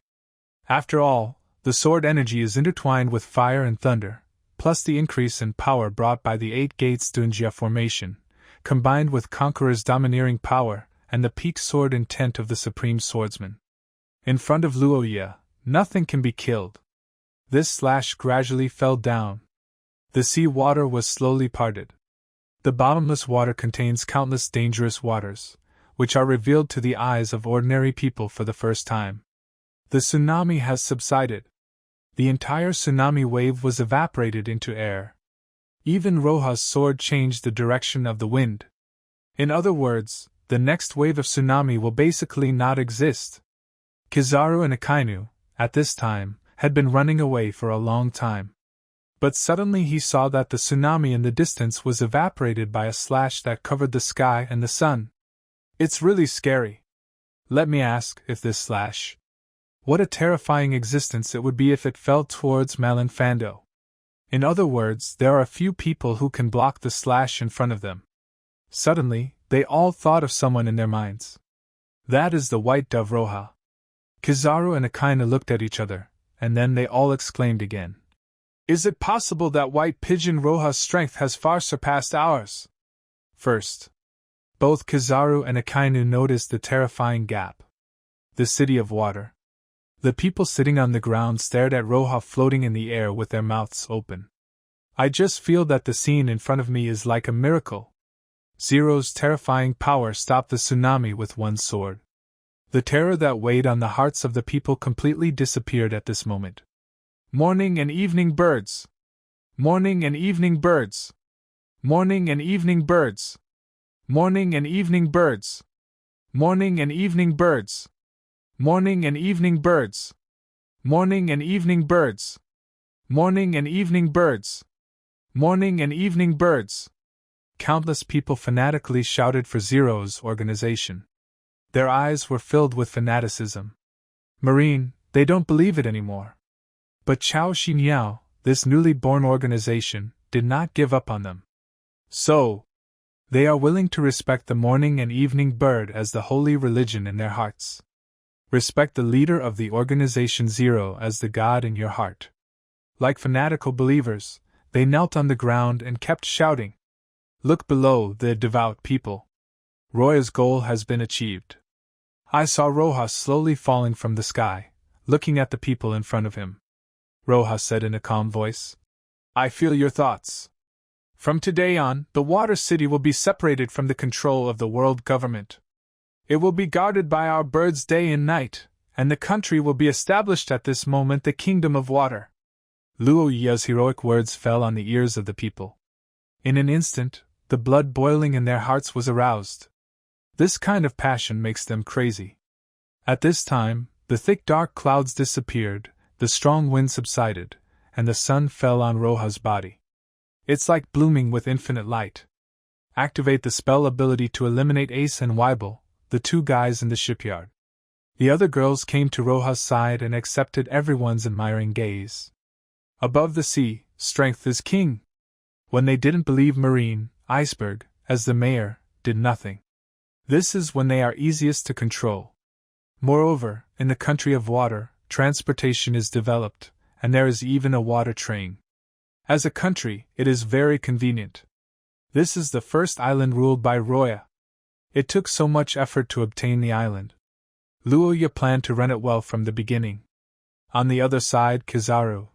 After all, the sword energy is intertwined with fire and thunder, plus the increase in power brought by the 8 gates Dunjia formation, combined with Conqueror's domineering power and the peak sword intent of the Supreme Swordsman. In front of Luoya, nothing can be killed." This slash gradually fell down. The sea water was slowly parted. The bottomless water contains countless dangerous waters, which are revealed to the eyes of ordinary people for the first time. The tsunami has subsided. The entire tsunami wave was evaporated into air. Even Roha's sword changed the direction of the wind. In other words, the next wave of tsunami will basically not exist. Kizaru and Akainu, at this time, had been running away for a long time. But suddenly he saw that the tsunami in the distance was evaporated by a slash that covered the sky and the sun. It's really scary. Let me ask, if this slash... What a terrifying existence it would be if it fell towards Malinfando. In other words, there are few people who can block the slash in front of them. Suddenly, they all thought of someone in their minds. That is the white dove Roha. Kizaru and Akainu looked at each other, and then they all exclaimed again. Is it possible that white pigeon Roha's strength has far surpassed ours? First, both Kizaru and Akainu noticed the terrifying gap. The city of water. The people sitting on the ground stared at Roha floating in the air with their mouths open. I just feel that the scene in front of me is like a miracle. Zero's terrifying power stopped the tsunami with one sword. The terror that weighed on the hearts of the people completely disappeared at this moment. Morning and evening birds! Morning and evening birds! Morning and evening birds! Morning and evening birds! Morning and evening birds! Morning and evening birds! Morning and evening birds! Morning and evening birds! Morning and evening birds! Countless people fanatically shouted for Zero's organization. Their eyes were filled with fanaticism. Marine, they don't believe it anymore. But Chao Xinyao, this newly born organization, did not give up on them. So, they are willing to respect the morning and evening bird as the holy religion in their hearts. Respect the leader of the organization Zero as the God in your heart. Like fanatical believers, they knelt on the ground and kept shouting. Look below, the devout people. Roya's goal has been achieved. I saw Roha slowly falling from the sky, looking at the people in front of him. Roha said in a calm voice. I feel your thoughts. From today on, the Water City will be separated from the control of the world government. It will be guarded by our birds day and night, and the country will be established at this moment the Kingdom of Water. Luo Yi's heroic words fell on the ears of the people. In an instant, the blood boiling in their hearts was aroused. This kind of passion makes them crazy. At this time, the thick dark clouds disappeared, the strong wind subsided, and the sun fell on Roha's body. It's like blooming with infinite light. Activate the spell ability to eliminate Ace and Weibel, the two guys in the shipyard. The other girls came to Roha's side and accepted everyone's admiring gaze. Above the sea, strength is king. When they didn't believe Marine, Iceberg, as the mayor, did nothing. This is when they are easiest to control. Moreover, in the country of water, transportation is developed, and there is even a water train. As a country, it is very convenient. This is the first island ruled by Roya. It took so much effort to obtain the island. Luoya planned to run it well from the beginning. On the other side, Kizaru,